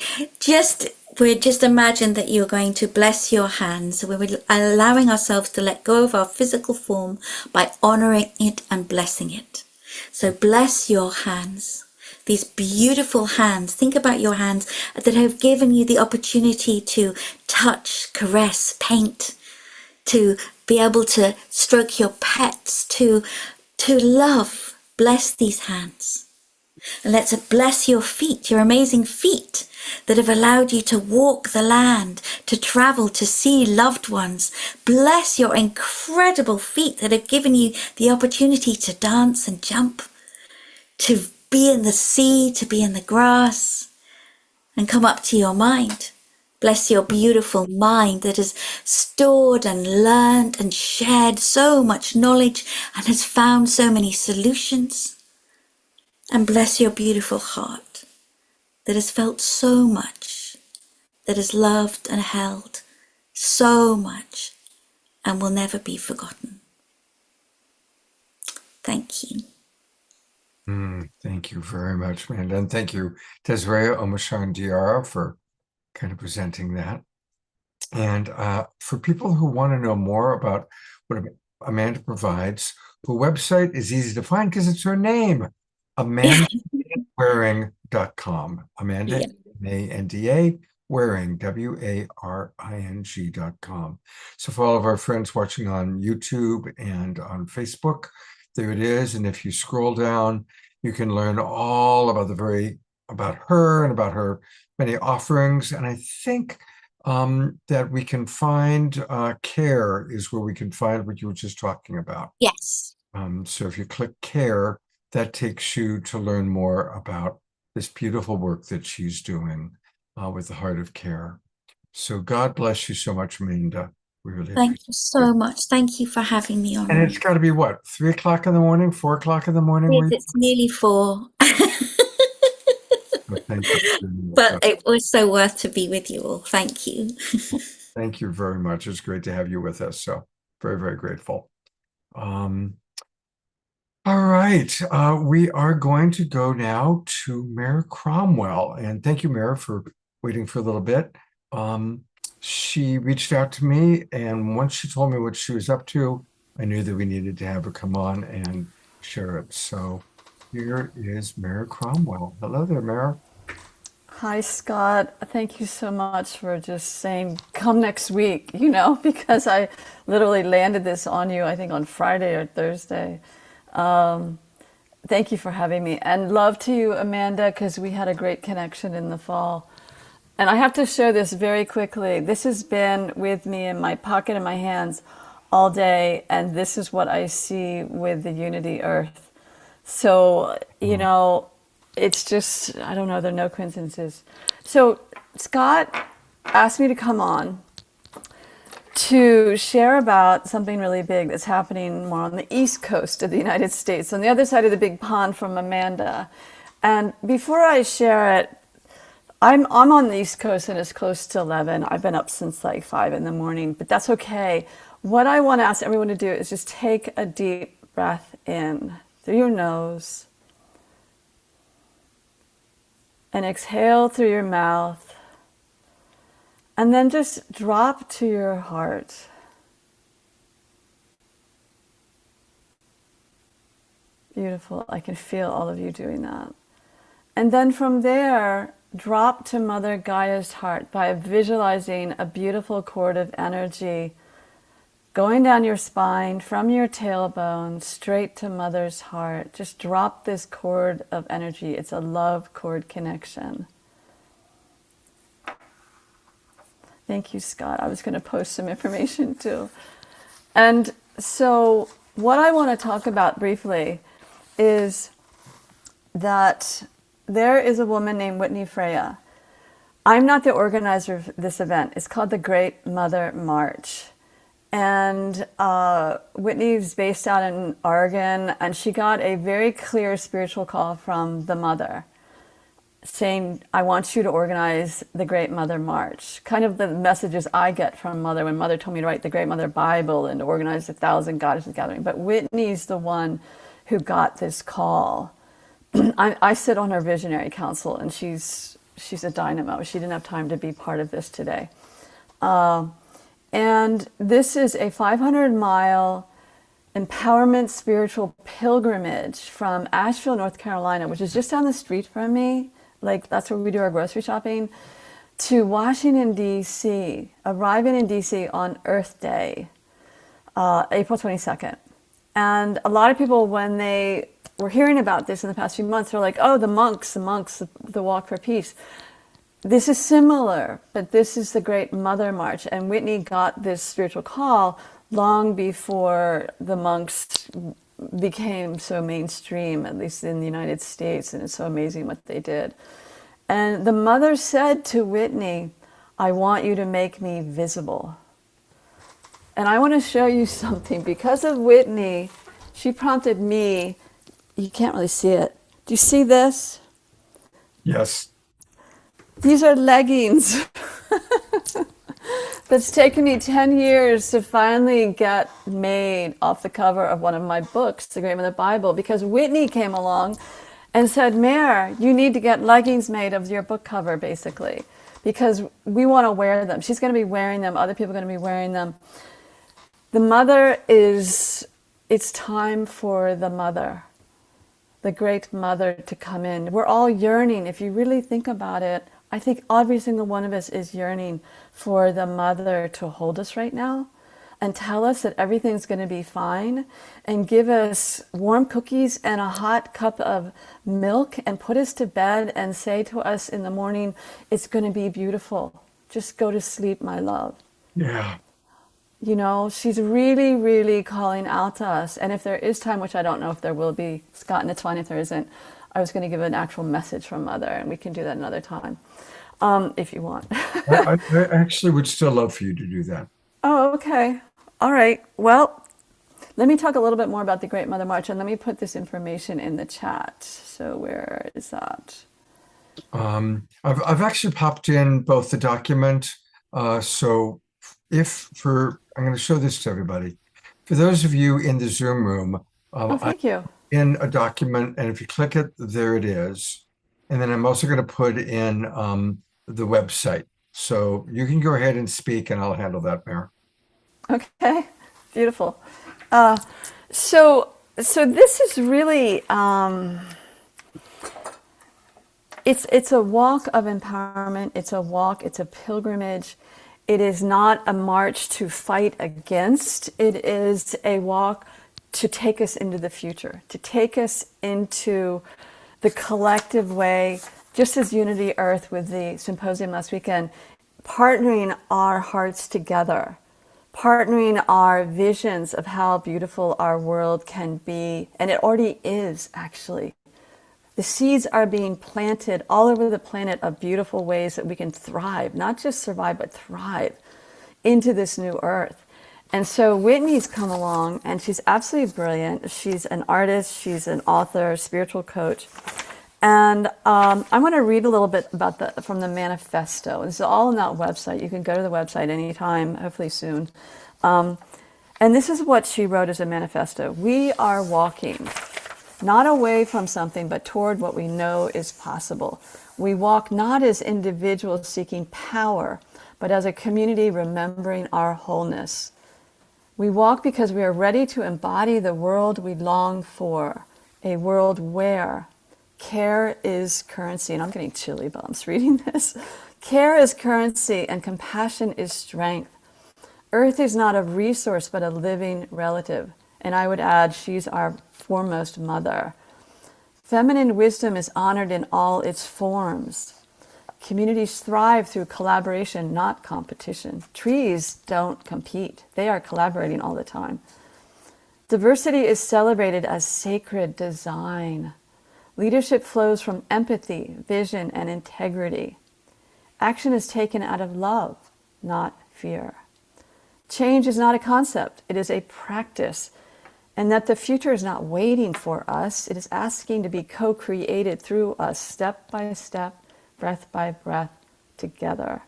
we're just imagine that you're going to bless your hands. We're allowing ourselves to let go of our physical form by honoring it and blessing it. So bless your hands. These beautiful hands. Think about your hands that have given you the opportunity to touch, caress, paint, to be able to stroke your pets, to love. Bless these hands. And let's bless your feet, your amazing feet that have allowed you to walk the land, to travel, to see loved ones. Bless your incredible feet that have given you the opportunity to dance and jump, to be in the sea, to be in the grass, and come up to your mind. Bless your beautiful mind that has stored and learned and shared so much knowledge and has found so many solutions. And bless your beautiful heart that has felt so much, that has loved and held so much and will never be forgotten. Thank you. Thank you very much, Amanda. And thank you, Desiree Omashon Diarra, for kind of presenting that. And for people who want to know more about what Amanda provides, her website is easy to find because it's her name, amandawaring.com. Amanda, A-N-D-A, Waring, W-A-R-I-N-G.com. So for all of our friends watching on YouTube and on Facebook, there it is. And if you scroll down, you can learn all about about her and about her many offerings. And I think that we can find care is where we can find what you were just talking about. Yes. So if you click care, that takes you to learn more about this beautiful work that she's doing with the Heart of Care. So God bless you so much, Amanda. We really Thank you so much. Thank you for having me on. And it's got to be what, 3 o'clock in the morning, 4 o'clock in the morning? It's nearly 4. Thank you. But it was so worth to be with you all. Thank you. Thank you very much. It's great to have you with us. So very, very grateful. All right. We are going to go now to Mayor Cromwell. And thank you, Mayor, for waiting for a little bit. She reached out to me, and once she told me what she was up to, I knew that we needed to have her come on and share it. So here is Mayor Cromwell. Hello there, Mayor. Hi, Scott. Thank you so much for just saying, come next week, because I literally landed this on you, I think, on Friday or Thursday. Thank you for having me. And love to you, Amanda, because we had a great connection in the fall. And I have to share this very quickly. This has been with me in my pocket, in my hands all day. And this is what I see with the Unity Earth. So, it's just, I don't know, there are no coincidences. So Scott asked me to come on to share about something really big that's happening more on the East Coast of the United States, on the other side of the big pond from Amanda. And before I share it, I'm on the East Coast and it's close to 11. I've been up since like 5 in the morning, but that's okay. What I want to ask everyone to do is just take a deep breath in through your nose and exhale through your mouth, and then just drop to your heart. Beautiful. I can feel all of you doing that. And then from there, drop to Mother Gaia's heart by visualizing a beautiful cord of energy going down your spine from your tailbone straight to Mother's heart. Just drop this cord of energy. It's a love cord connection. Thank you, Scott. I was going to post some information too. And so what I want to talk about briefly is that there is a woman named Whitney Freya. I'm not the organizer of this event. It's called the Great Mother March. And Whitney's based out in Oregon, and she got a very clear spiritual call from the mother saying, I want you to organize the Great Mother March. Kind of the messages I get from Mother when Mother told me to write the Great Mother Bible and to organize the 1,000 Goddesses Gathering. But Whitney's the one who got this call. I sit on her visionary council, and she's a dynamo. She didn't have time to be part of this today. And this is a 500-mile empowerment spiritual pilgrimage from Asheville, North Carolina, which is just down the street from me. Like, that's where we do our grocery shopping, to Washington, D.C., arriving in D.C. on Earth Day, April 22nd. And a lot of people, when they were hearing about this in the past few months, they're like, oh, the monks, the Walk for Peace. This is similar, but this is the Great Mother March. And Whitney got this spiritual call long before the monks became so mainstream, at least in the United States. And it's so amazing what they did. And the mother said to Whitney, I want you to make me visible. And I want to show you something. Because of Whitney, she prompted me. You can't really see it. Do you see this? Yes. These are leggings. That's taken me 10 years to finally get made off the cover of one of my books, The Great Mother Bible, because Whitney came along and said, Mare, you need to get leggings made of your book cover, basically, because we want to wear them. She's going to be wearing them. Other people are going to be wearing them. The mother is, it's time for the mother, the Great Mother, to come in. We're all yearning. If you really think about it, I think every single one of us is yearning for the mother to hold us right now and tell us that everything's going to be fine and give us warm cookies and a hot cup of milk and put us to bed and say to us in the morning, it's going to be beautiful. Just go to sleep, my love. Yeah. You know, she's really, really calling out to us. And if there is time, which I don't know if there will be, Scott, and it's fine if there isn't, I was going to give an actual message from Mother, and we can do that another time, if you want. I actually would still love for you to do that. Oh, okay. All right. Well, let me talk a little bit more about the Great Mother March, and let me put this information in the chat. So where is that? I've actually popped in both the document. So I'm going to show this to everybody. For those of you in the Zoom room, thank you. In a document, and if you click it, there it is. And then I'm also going to put in the website. So you can go ahead and speak, and I'll handle that, Mare. Okay, beautiful. So this is really, It's a walk of empowerment. It's a walk. It's a pilgrimage. It is not a march to fight against. It is a walk to take us into the future, to take us into the collective way, just as Unity Earth with the symposium last weekend, partnering our hearts together, partnering our visions of how beautiful our world can be. And it already is, actually. The seeds are being planted all over the planet of beautiful ways that we can thrive, not just survive, but thrive into this new earth. And so Whitney's come along, and she's absolutely brilliant. She's an artist, she's an author, spiritual coach. And I want to read a little bit about from the manifesto. This is all on that website. You can go to the website anytime, hopefully soon. And this is what she wrote as a manifesto. We are walking, not away from something, but toward what we know is possible. We walk not as individuals seeking power, but as a community remembering our wholeness. We walk because we are ready to embody the world we long for, a world where care is currency. And I'm getting chilly bumps reading this. Care is currency and compassion is strength. Earth is not a resource, but a living relative. And I would add, she's our foremost mother. Feminine wisdom is honored in all its forms. Communities thrive through collaboration, not competition. Trees don't compete. They are collaborating all the time. Diversity is celebrated as sacred design. Leadership flows from empathy, vision, and integrity. Action is taken out of love, not fear. Change is not a concept, it is a practice. And that the future is not waiting for us, it is asking to be co-created through us, step by step, breath by breath, together.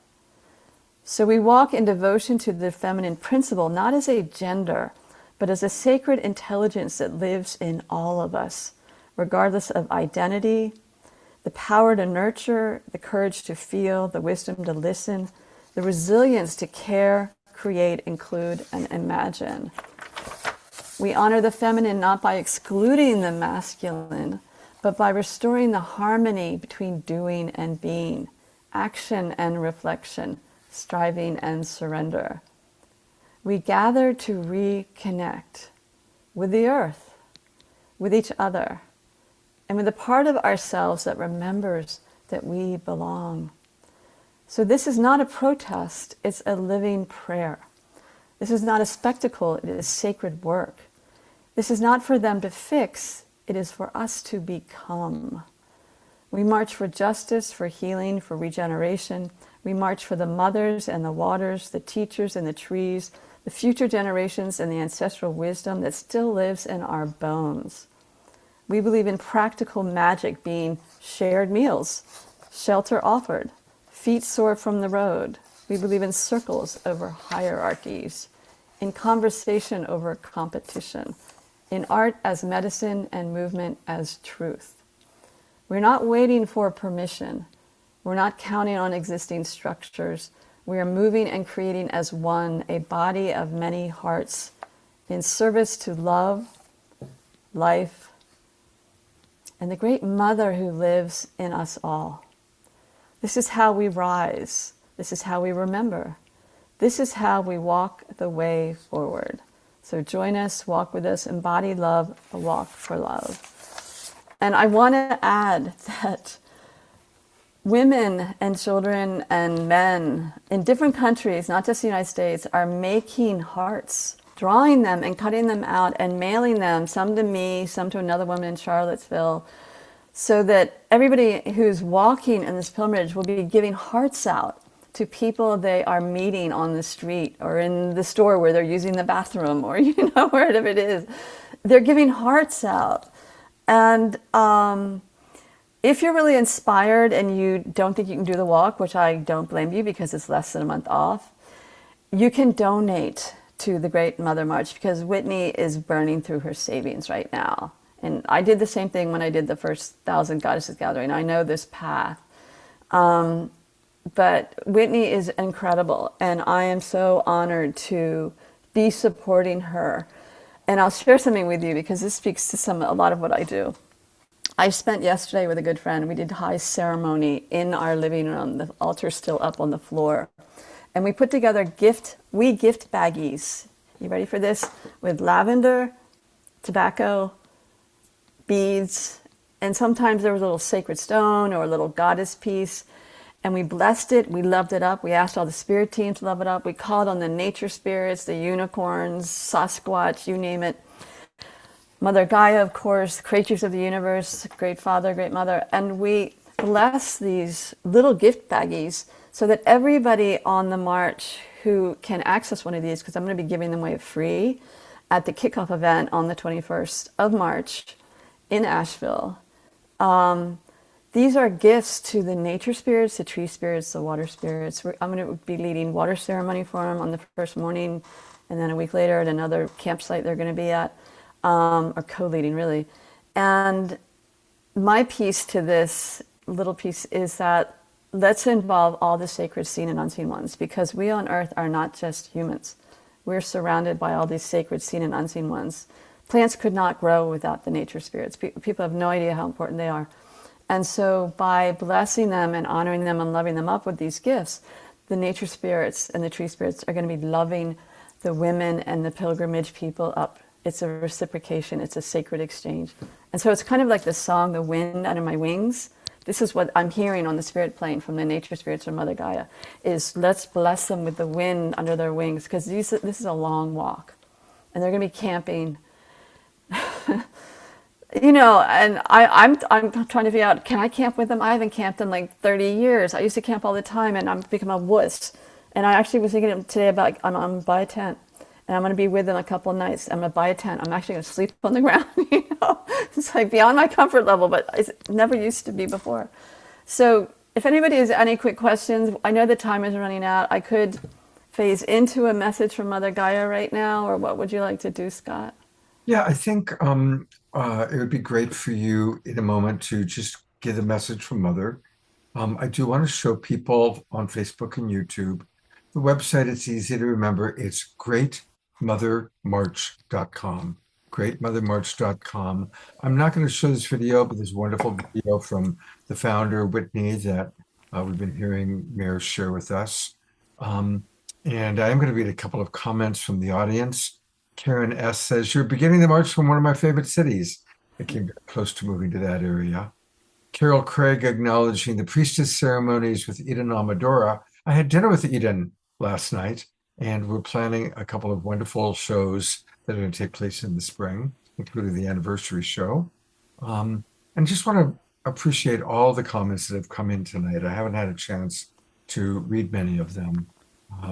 So we walk in devotion to the feminine principle, not as a gender, but as a sacred intelligence that lives in all of us, regardless of identity, the power to nurture, the courage to feel, the wisdom to listen, the resilience to care, create, include, and imagine. We honor the feminine not by excluding the masculine, but by restoring the harmony between doing and being, action and reflection, striving and surrender. We gather to reconnect with the earth, with each other, and with a part of ourselves that remembers that we belong. So this is not a protest, it's a living prayer. This is not a spectacle, it is sacred work. This is not for them to fix, it is for us to become. We march for justice, for healing, for regeneration. We march for the mothers and the waters, the teachers and the trees, the future generations and the ancestral wisdom that still lives in our bones. We believe in practical magic being shared meals, shelter offered, feet sore from the road. We believe in circles over hierarchies, in conversation over competition, in art as medicine and movement as truth. We're not waiting for permission. We're not counting on existing structures. We are moving and creating as one, a body of many hearts in service to love, life, and the great mother who lives in us all. This is how we rise. This is how we remember. This is how we walk the way forward. So join us, walk with us, embody love, a walk for love. And I want to add that women and children and men in different countries, not just the United States, are making hearts, drawing them and cutting them out and mailing them, some to me, some to another woman in Charlottesville, so that everybody who's walking in this pilgrimage will be giving hearts out to people they are meeting on the street or in the store where they're using the bathroom or, wherever it is. They're giving hearts out. And if you're really inspired and you don't think you can do the walk, which I don't blame you because it's less than a month off, you can donate to the Great Mother March because Whitney is burning through her savings right now. And I did the same thing when I did the first 1,000 Goddesses Gathering. I know this path. But Whitney is incredible, and I am so honored to be supporting her. And I'll share something with you because this speaks to a lot of what I do. I spent yesterday with a good friend. We did high ceremony in our living room. The altar's still up on the floor. And we put together gift baggies. You ready for this? With lavender, tobacco, beads, and sometimes there was a little sacred stone or a little goddess piece. And we blessed it. We loved it up. We asked all the spirit teams to love it up. We called on the nature spirits, the unicorns, Sasquatch, you name it. Mother Gaia, of course, creatures of the universe, Great Father, Great Mother. And we bless these little gift baggies so that everybody on the march who can access one of these, because I'm going to be giving them away free at the kickoff event on the 21st of March in Asheville. These are gifts to the nature spirits, the tree spirits, the water spirits. I'm going to be leading water ceremony for them on the first morning, and then a week later at another campsite they're going to be at, or co-leading really. And my piece to this little piece is that let's involve all the sacred seen and unseen ones, because we on earth are not just humans. We're surrounded by all these sacred seen and unseen ones. Plants could not grow without the nature spirits. People have no idea how important they are. And so by blessing them and honoring them and loving them up with these gifts, the nature spirits and the tree spirits are going to be loving the women and the pilgrimage people up. It's a reciprocation. It's a sacred exchange. And so it's kind of like the song, The Wind Under My Wings. This is what I'm hearing on the spirit plane from the nature spirits from Mother Gaia, is let's bless them with the wind under their wings, because this is a long walk. And they're going to be camping. You know, and I'm trying to figure out, can I camp with them? I haven't camped in like 30 years. I used to camp all the time, and I'm become a wuss. And I actually was thinking today about, I'm going to buy a tent, and I'm going to be with them a couple of nights. I'm going to buy a tent. I'm actually going to sleep on the ground. You know, it's like beyond my comfort level, but it never used to be before. So if anybody has any quick questions, I know the time is running out. I could phase into a message from Mother Gaia right now, or what would you like to do, Scott? Yeah, I think it would be great for you in a moment to just get a message from Mother. I do want to show people on Facebook and YouTube. The website, it's easy to remember. It's greatmothermarch.com. Greatmothermarch.com. I'm not going to show this video, but there's a wonderful video from the founder, Whitney, that we've been hearing Mayor share with us. And I am going to read a couple of comments from the audience. Karen S. says, you're beginning the march from one of my favorite cities. I came very close to moving to that area. Carol Craig acknowledging the priestess ceremonies with Eden Amadora. I had dinner with Eden last night, and we're planning a couple of wonderful shows that are going to take place in the spring, including the anniversary show. And just want to appreciate all the comments that have come in tonight. I haven't had a chance to read many of them,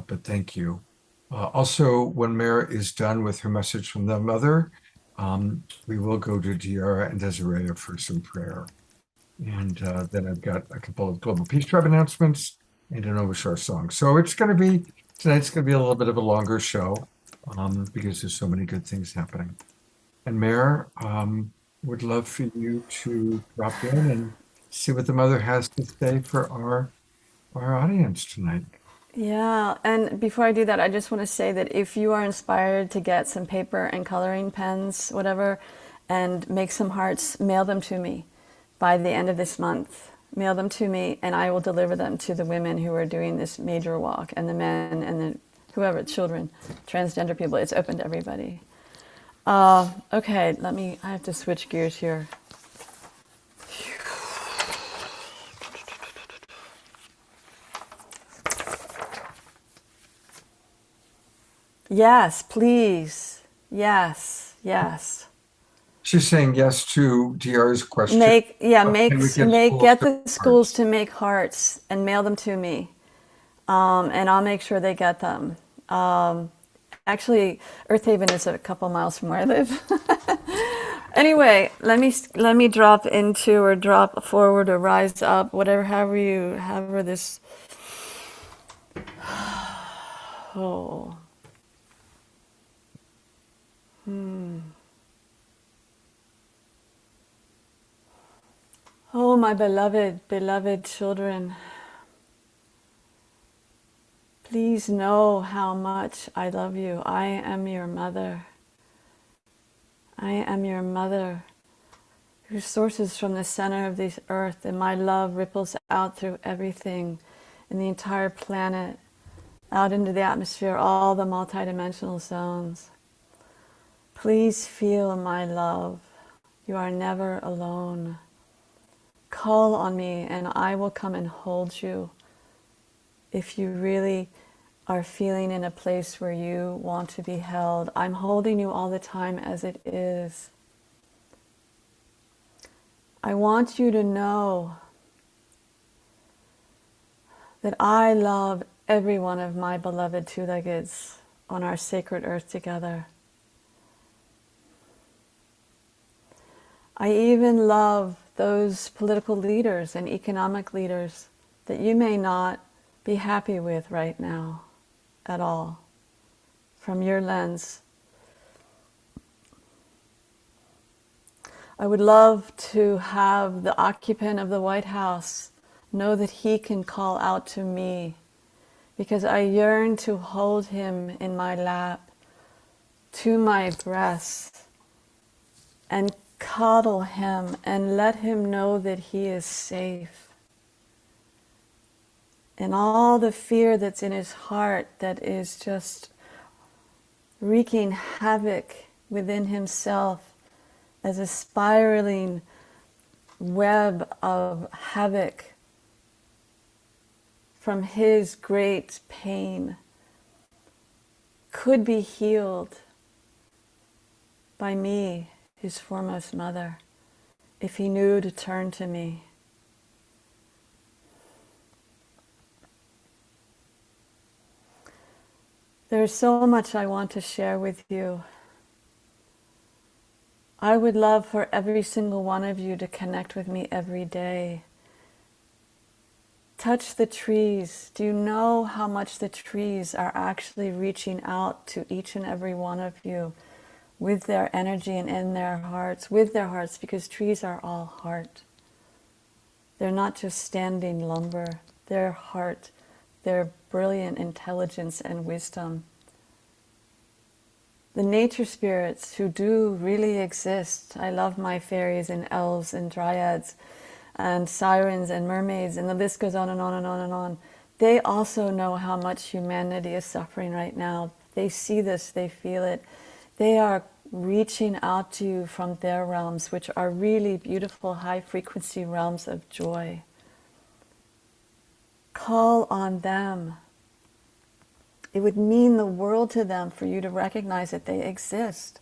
but thank you. Also, when Mara is done with her message from the Mother, we will go to Diara and Desiree for some prayer. And then I've got a couple of Global Peace Tribe announcements and an Overshore song. So tonight's going to be a little bit of a longer show because there's so many good things happening. And Mare, would love for you to drop in and see what the Mother has to say for our audience tonight. Yeah, and before I do that, I just want to say that if you are inspired to get some paper and coloring pens, whatever, and make some hearts, mail them to me by the end of this month. Mail them to me, and I will deliver them to the women who are doing this major walk, and the men, and the whoever, children, transgender people. It's open to everybody. Okay, I have to switch gears here. Yes, please. Yes, yes. She's saying yes to DR's question. Get the schools to make hearts and mail them to me, and I'll make sure they get them. Actually, Earth Haven is a couple miles from where I live. Anyway, let me drop into or drop forward or rise up, however this. Oh. Oh, my beloved children. Please know how much I love you. I am your mother. I am your mother whose sources from the center of this earth, and my love ripples out through everything in the entire planet, out into the atmosphere, all the multidimensional zones. Please feel my love. You are never alone. Call on me and I will come and hold you. If you really are feeling in a place where you want to be held, I'm holding you all the time as it is. I want you to know that I love every one of my beloved two-leggeds on our sacred earth together. I even love those political leaders and economic leaders that you may not be happy with right now at all, from your lens. I would love to have the occupant of the White House know that he can call out to me, because I yearn to hold him in my lap, to my breast, and cuddle him and let him know that he is safe. And all the fear that's in his heart that is just wreaking havoc within himself as a spiraling web of havoc from his great pain could be healed by me, his foremost mother, if he knew to turn to me. There's so much I want to share with you. I would love for every single one of you to connect with me every day. Touch the trees. Do you know how much the trees are actually reaching out to each and every one of you with their energy and in their hearts, because trees are all heart. They're not just standing lumber. They're heart. They're brilliant intelligence and wisdom. The nature spirits who do really exist. I love my fairies and elves and dryads and sirens and mermaids, and the list goes on and on and on and on. They also know how much humanity is suffering right now. They see this, they feel it. They are reaching out to you from their realms, which are really beautiful high frequency realms of joy. Call on them. It would mean the world to them for you to recognize that they exist.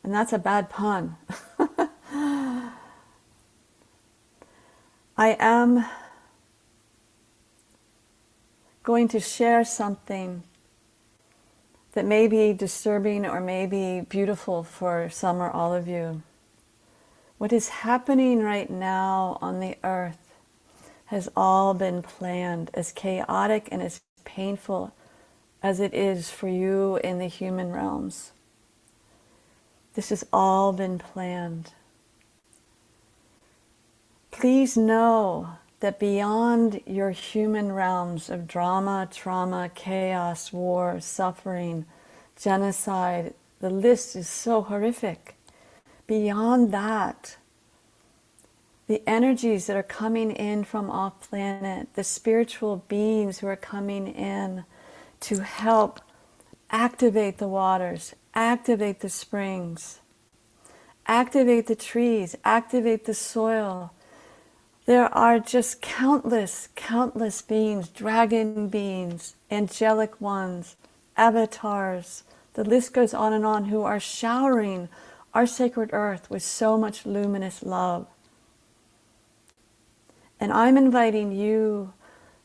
And that's a bad pun. I am going to share something that may be disturbing or may be beautiful for some or all of you. What is happening right now on the earth has all been planned, as chaotic and as painful as it is for you in the human realms. This has all been planned. Please know that beyond your human realms of drama, trauma, chaos, war, suffering, genocide, the list is so horrific. Beyond that, the energies that are coming in from off planet, the spiritual beings who are coming in to help activate the waters, activate the springs, activate the trees, activate the soil. There are just countless, countless beings, dragon beings, angelic ones, avatars. The list goes on and on, who are showering our sacred earth with so much luminous love. And I'm inviting you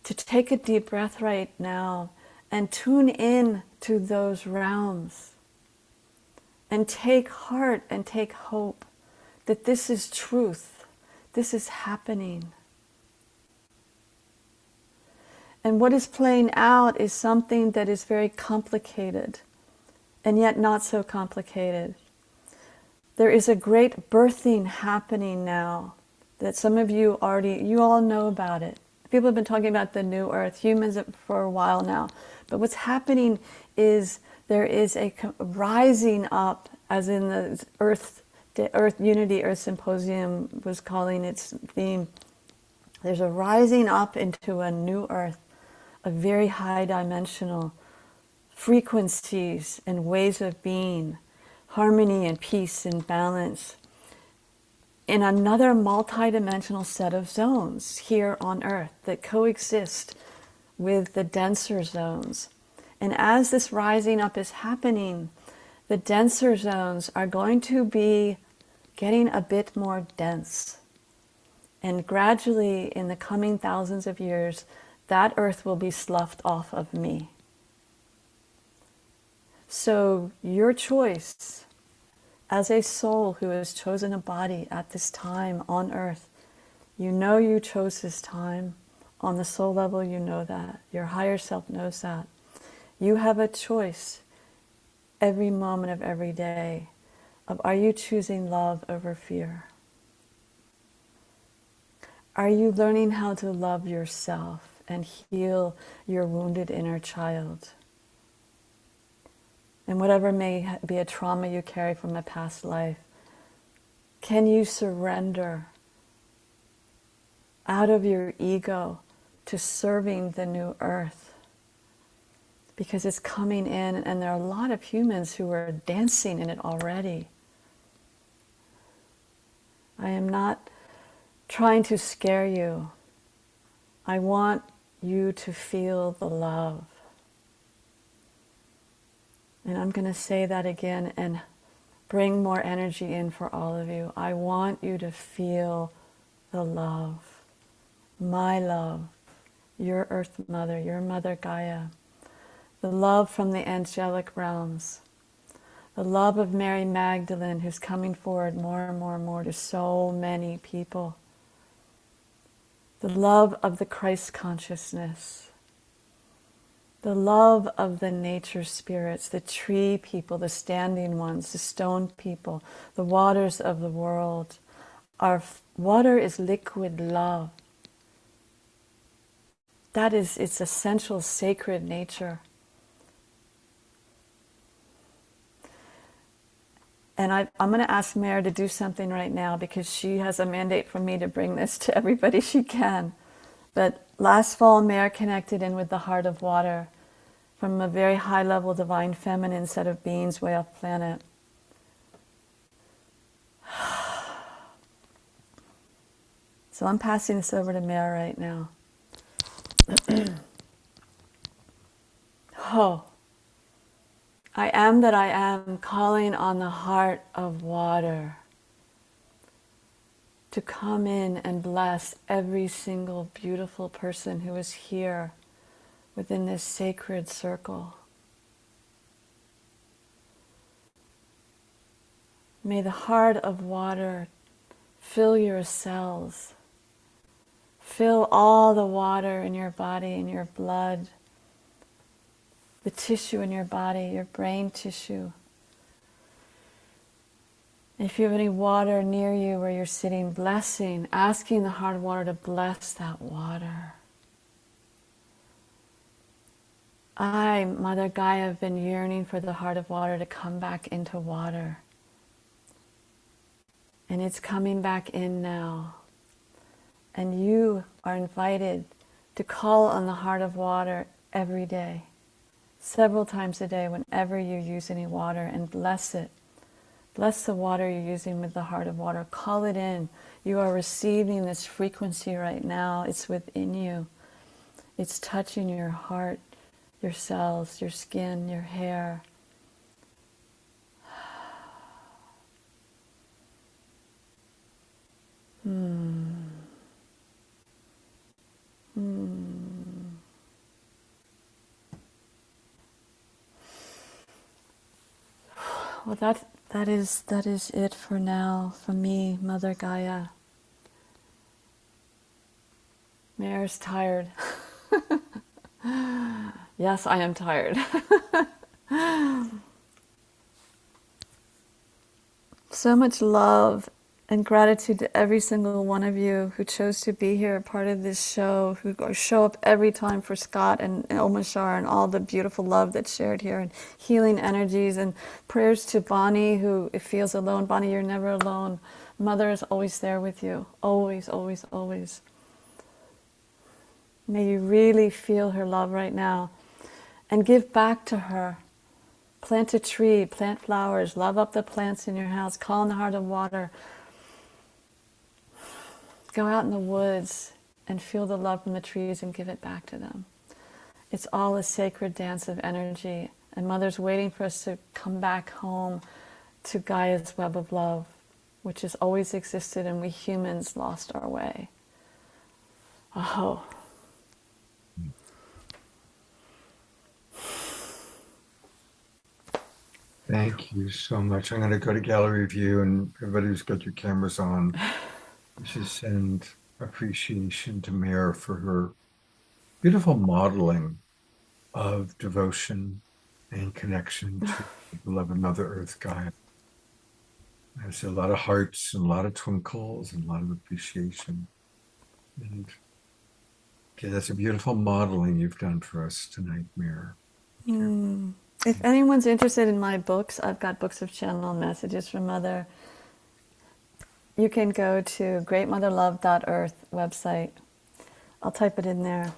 to take a deep breath right now and tune in to those realms and take heart and take hope that this is truth. This is happening. And what is playing out is something that is very complicated and yet not so complicated. There is a great birthing happening now that some of you all know about it. People have been talking about the new earth, humans for a while now. But what's happening is there is a rising up, as in the earth the Earth Unity Earth Symposium was calling its theme, there's a rising up into a new earth, a very high dimensional frequencies and ways of being, harmony and peace and balance in another multidimensional set of zones here on Earth that coexist with the denser zones. And as this rising up is happening, the denser zones are going to be getting a bit more dense. And gradually, in the coming thousands of years, that earth will be sloughed off of me. So your choice as a soul who has chosen a body at this time on earth, you know you chose this time. On the soul level, you know that. Your higher self knows that. You have a choice every moment of every day of, are you choosing love over fear? Are you learning how to love yourself and heal your wounded inner child? And whatever may be a trauma you carry from a past life, can you surrender out of your ego to serving the new earth? Because it's coming in, and there are a lot of humans who are dancing in it already. I am not trying to scare you. I want you to feel the love. And I'm going to say that again and bring more energy in for all of you. I want you to feel the love, my love, your Earth Mother, your Mother Gaia, the love from the angelic realms, the love of Mary Magdalene, who's coming forward more and more and more to so many people, the love of the Christ consciousness, the love of the nature spirits, the tree people, the standing ones, the stone people, the waters of the world. Our water is liquid love. That is its essential sacred nature. And I'm going to ask Mare to do something right now because she has a mandate from me to bring this to everybody she can. But last fall, Mare connected in with the heart of water from a very high level divine feminine set of beings way off planet. So I'm passing this over to Mare right now. Oh, I am that I am, calling on the heart of water to come in and bless every single beautiful person who is here within this sacred circle. May the heart of water fill your cells, fill all the water in your body, in your blood, the tissue in your body, your brain tissue. If you have any water near you where you're sitting, blessing, asking the heart of water to bless that water. I, Mother Gaia, have been yearning for the heart of water to come back into water. And it's coming back in now. And you are invited to call on the heart of water every day, several times a day, whenever you use any water, and bless it. Bless the water you're using with the heart of water. Call it in. You are receiving this frequency right now. It's within you. It's touching your heart, your cells, your skin, your hair. Well, that is it for now from me, Mother Gaia. Mare's tired. Yes, I am tired. So much love And gratitude to every single one of you who chose to be here, part of this show, who show up every time for Scott and Omashar and all the beautiful love that's shared here, and healing energies, and prayers to Bonnie, who feels alone. Bonnie, you're never alone. Mother is always there with you. Always, always, always. May you really feel her love right now and give back to her. Plant a tree, plant flowers, love up the plants in your house, call in the heart of water. Go out in the woods and feel the love from the trees and give it back to them. It's all a sacred dance of energy, and Mother's waiting for us to come back home to Gaia's web of love, which has always existed, and we humans lost our way. Oh. Thank you so much. I'm going to go to gallery view, and everybody who's got your cameras on, you should send appreciation to Mare for her beautiful modeling of devotion and connection to the beloved Mother Earth Gaia. There's a lot of hearts and a lot of twinkles and a lot of appreciation. And okay, that's a beautiful modeling you've done for us tonight, Mare. If anyone's interested in my books, I've got books of channel messages from Mother. You can go to greatmotherlove.earth website. I'll type it in there.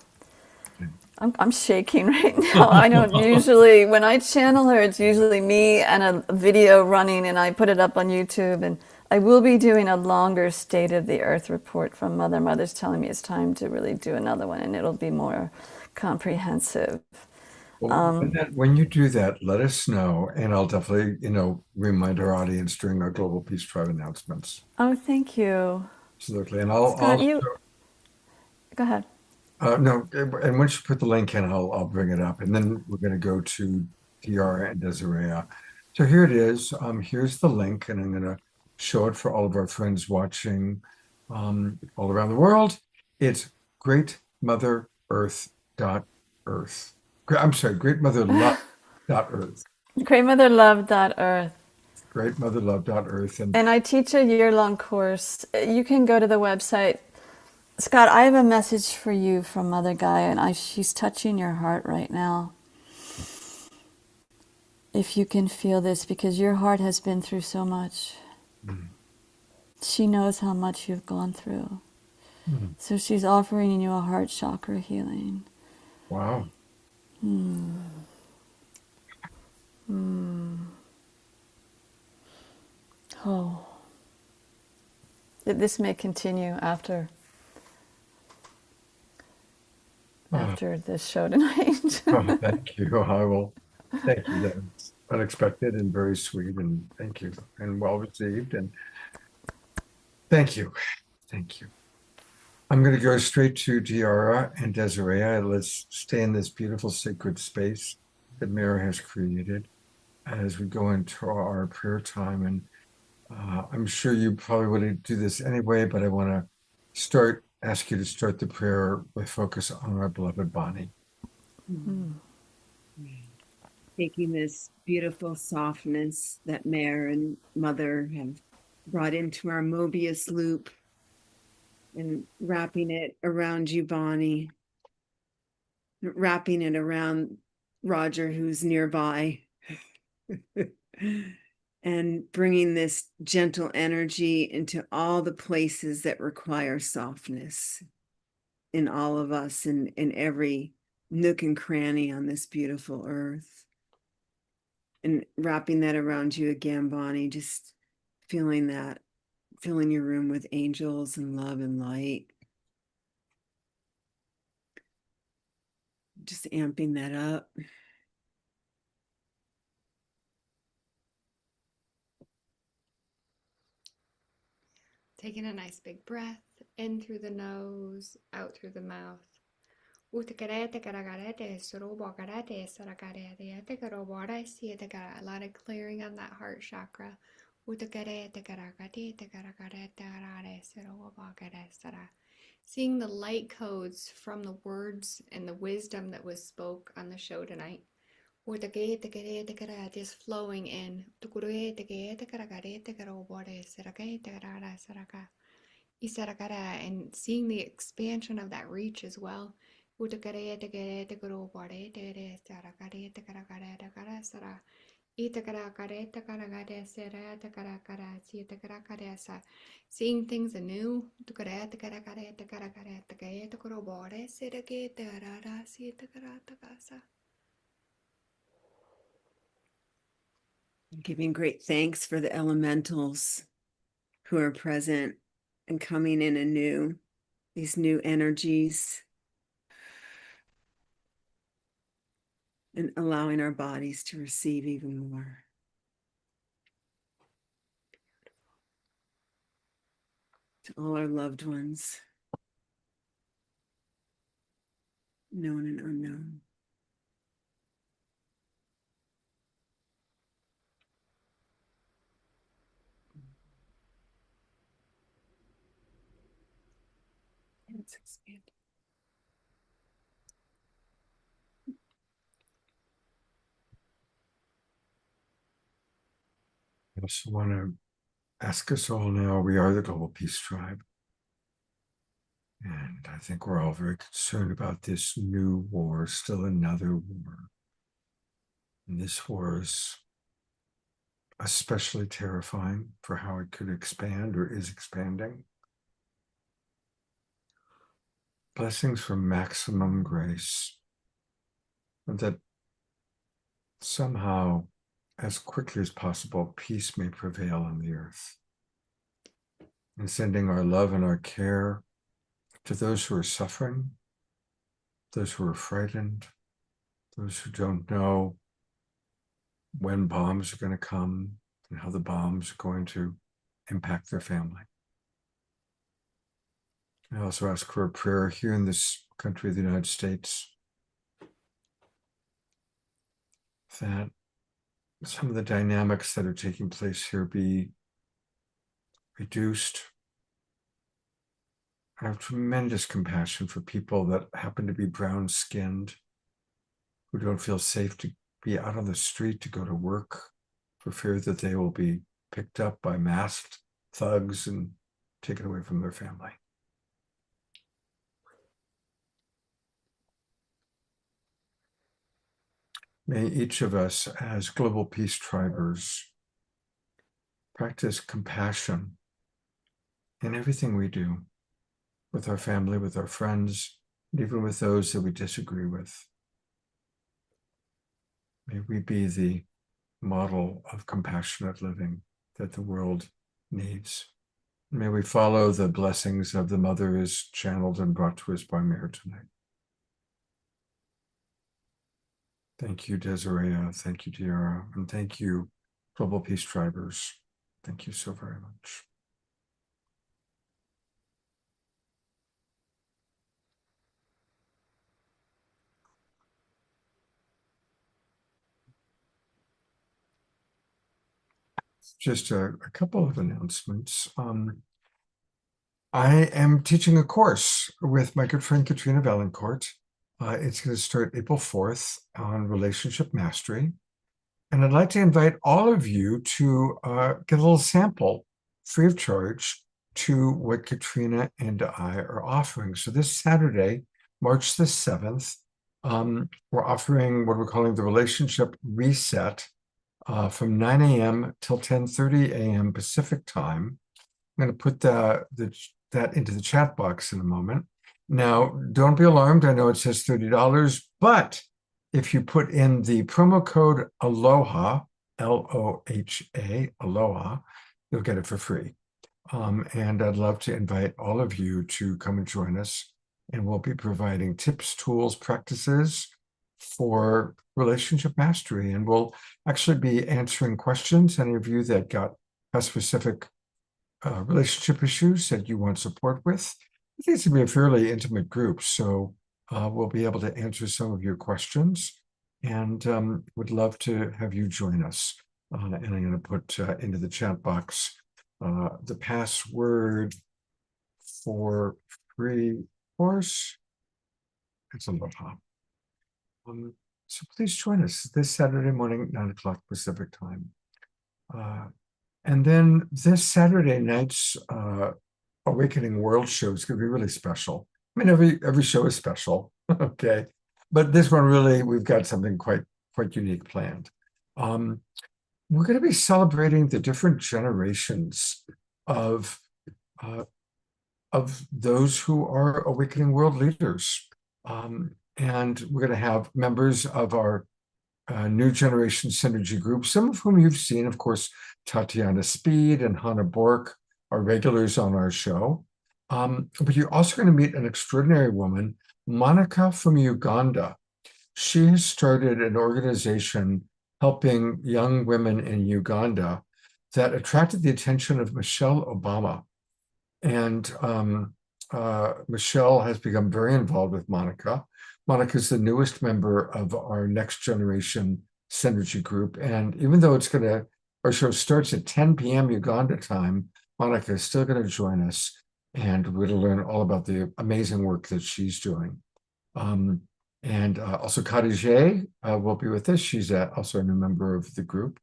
I'm shaking right now. I don't usually, when I channel her, it's usually me and a video running, and I put it up on YouTube. And I will be doing a longer State of the Earth report from Mother. Mother's telling me it's time to really do another one, and it'll be more comprehensive. Well, when you do that, let us know, and I'll definitely, remind our audience during our Global Peace Tribe announcements. Oh, thank you. Absolutely. And I'll Scott, go ahead. No, and once you put the link in, I'll bring it up, and then we're going to go to Tiara and Desiree. So here it is. Here's the link, and I'm going to show it for all of our friends watching all around the world. It's greatmotherearth.earth. I'm sorry, greatmotherlove.earth. Greatmotherlove.earth. Greatmotherlove.earth. And I teach a year-long course. You can go to the website. Scott, I have a message for you from Mother Gaia, and she's touching your heart right now. If you can feel this, because your heart has been through so much. She knows how much you've gone through. So she's offering you a heart chakra healing. Wow. Oh. This may continue after this show tonight. Thank you. I will. Thank you. That's unexpected and very sweet, and thank you, and well received, and thank you. Thank you. I'm going to go straight to Tiara and Desiree. Let's stay in this beautiful sacred space that Mara has created as we go into our prayer time. And I'm sure you probably would do this anyway, but I want to ask you to start the prayer with focus on our beloved Bonnie. Taking this beautiful softness that Mare and Mother have brought into our Mobius loop and wrapping it around you, Bonnie, wrapping it around Roger, who's nearby, and bringing this gentle energy into all the places that require softness in all of us and in every nook and cranny on this beautiful earth. And wrapping that around you again, Bonnie, just feeling your room with angels and love and light. Just amping that up. Taking a nice big breath in through the nose, out through the mouth. A lot of clearing on that heart chakra. Seeing the light codes from the words and the wisdom that was spoke on the show tonight. just flowing in. And seeing the expansion of that reach as well. Seeing things anew. Giving great thanks for the elementals who are present and coming in anew, these new energies, and allowing our bodies to receive even more. To all our loved ones, known and unknown. Let's expand. I also want to ask us all now, we are the Global Peace Tribe. And I think we're all very concerned about this new war, still another war. And this war is especially terrifying for how it could expand or is expanding. Blessings for maximum grace, and that somehow, as quickly as possible, peace may prevail on the earth. And sending our love and our care to those who are suffering, those who are frightened, those who don't know when bombs are going to come and how the bombs are going to impact their family. I also ask for a prayer here in this country of the United States that some of the dynamics that are taking place here be reduced. I have tremendous compassion for people that happen to be brown-skinned, who don't feel safe to be out on the street to go to work for fear that they will be picked up by masked thugs and taken away from their family. May each of us as Global Peace Tribers practice compassion in everything we do, with our family, with our friends, and even with those that we disagree with. May we be the model of compassionate living that the world needs. May we follow the blessings of the Mother as channeled and brought to us by Mayor tonight. Thank you, Desiree. Thank you, Tiara. And thank you, Global Peace Tribers. Thank you so very much. Just a couple of announcements. I am teaching a course with my good friend Katrina Valancourt. It's going to start April 4th on relationship mastery. And I'd like to invite all of you to get a little sample free of charge to what Katrina and I are offering. So this Saturday, March the 7th, we're offering what we're calling the Relationship Reset from 9 a.m. till 10:30 a.m. Pacific time. I'm going to put that into the chat box in a moment. Now, don't be alarmed. I know it says $30, but if you put in the promo code ALOHA, L-O-H-A, ALOHA, you'll get it for free. And I'd love to invite all of you to come and join us. And we'll be providing tips, tools, practices for relationship mastery. And we'll actually be answering questions, any of you that have specific relationship issues that you want support with. I think it's going to be a fairly intimate group, so we'll be able to answer some of your questions, and would love to have you join us. And I'm going to put into the chat box the password for free course. It's Aloha. So please join us this Saturday morning, 9 o'clock Pacific time. And then this Saturday night's Awakening World show is going to be really special. I mean, every show is special, okay? But this one really, we've got something quite unique planned. We're going to be celebrating the different generations of those who are Awakening World leaders. And we're going to have members of our New Generation Synergy group, some of whom you've seen, of course, Tatiana Speed and Hannah Bork are regulars on our show. But you're also going to meet an extraordinary woman, Monica from Uganda. She has started an organization helping young women in Uganda that attracted the attention of Michelle Obama. And Michelle has become very involved with Monica. Monica is the newest member of our Next Generation Synergy group. And even though our show starts at 10 p.m. Uganda time, Monica is still going to join us. And we're going to learn all about the amazing work that she's doing. And also Khadijah will be with us. She's also a new member of the group.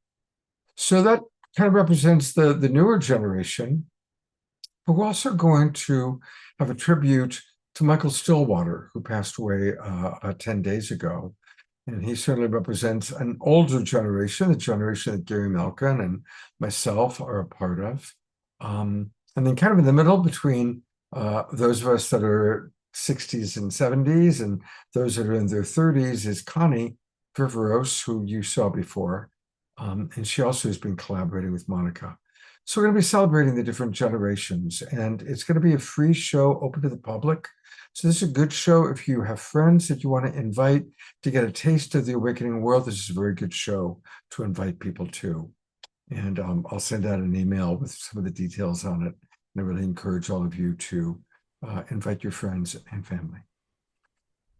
So that kind of represents the newer generation. But we're also going to have a tribute to Michael Stillwater, who passed away about 10 days ago. And he certainly represents an older generation, the generation that Gary Malkin and myself are a part of. And then kind of in the middle between those of us that are 60s and 70s and those that are in their 30s is Connie Viveros, who you saw before. And she also has been collaborating with Monica. So we're going to be celebrating the different generations, and it's going to be a free show open to the public. So this is a good show if you have friends that you want to invite to get a taste of the Awakening World. This is a very good show to invite people to. And I'll send out an email with some of the details on it. And I really encourage all of you to invite your friends and family.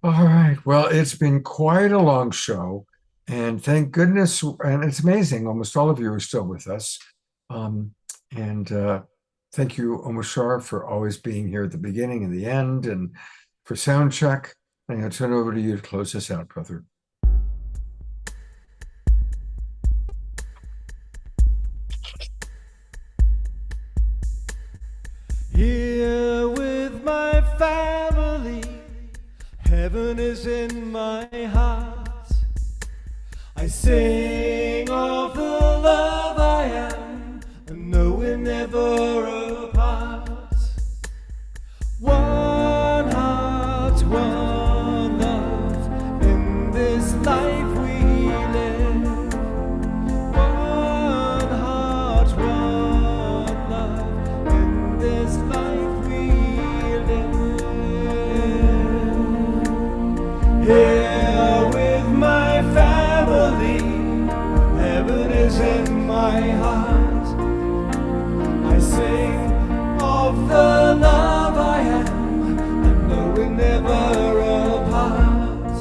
All right. Well, it's been quite a long show. And thank goodness, and it's amazing, almost all of you are still with us. Thank you, Omashar, for always being here at the beginning and the end, and for sound check. I'm going to turn it over to you to close this out, brother. Here with my family, heaven is in my heart. I sing of the love I am, and know we're never apart. One heart, one love, in this life we live. One heart, one love, in this life we live. Here with my family, heaven is in my heart. I sing of the love I am, and know we're never apart.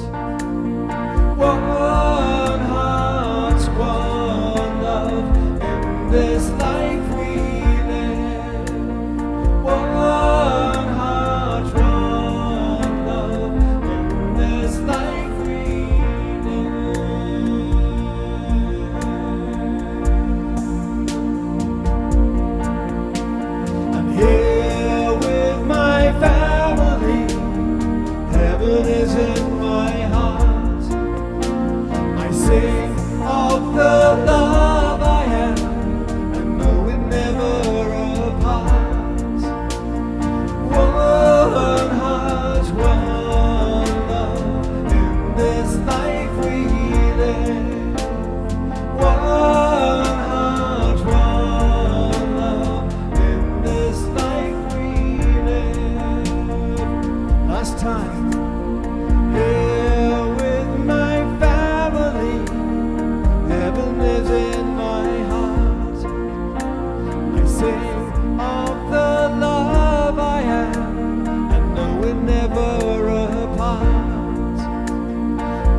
One heart, one love, in this life we live. One heart, one love, in this life we live. I'm here with my family, heaven is in my heart. I sing of the love I am, and know we're never apart. One heart, one love, in this life we live. One heart, one love, in this life we live. Last time, here with my family, heaven is in my heart. I sing of the love I am, and know we're never apart.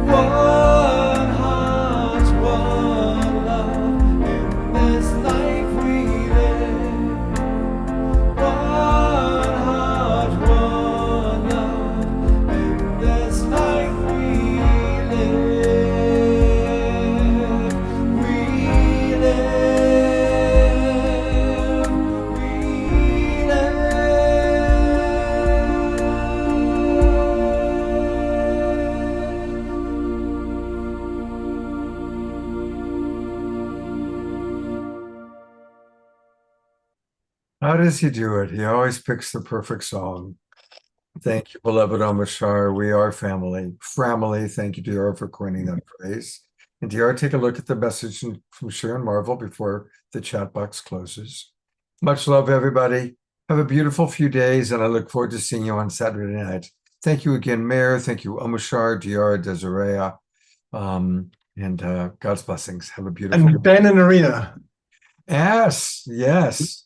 One heart, one love, in this life we live. One heart, one love, in this life we live. How does he do it? He always picks the perfect song. Thank you, beloved Omashar. We are family. Family. Thank you, DR, for coining that phrase. And DR, take a look at the message from Sharon Marvel before the chat box closes. Much love, everybody. Have a beautiful few days, and I look forward to seeing you on Saturday night. Thank you again, Mayor. Thank you, Omashar, DR, Desiree. And God's blessings. Have a beautiful And Ben and Arena. Yes, yes.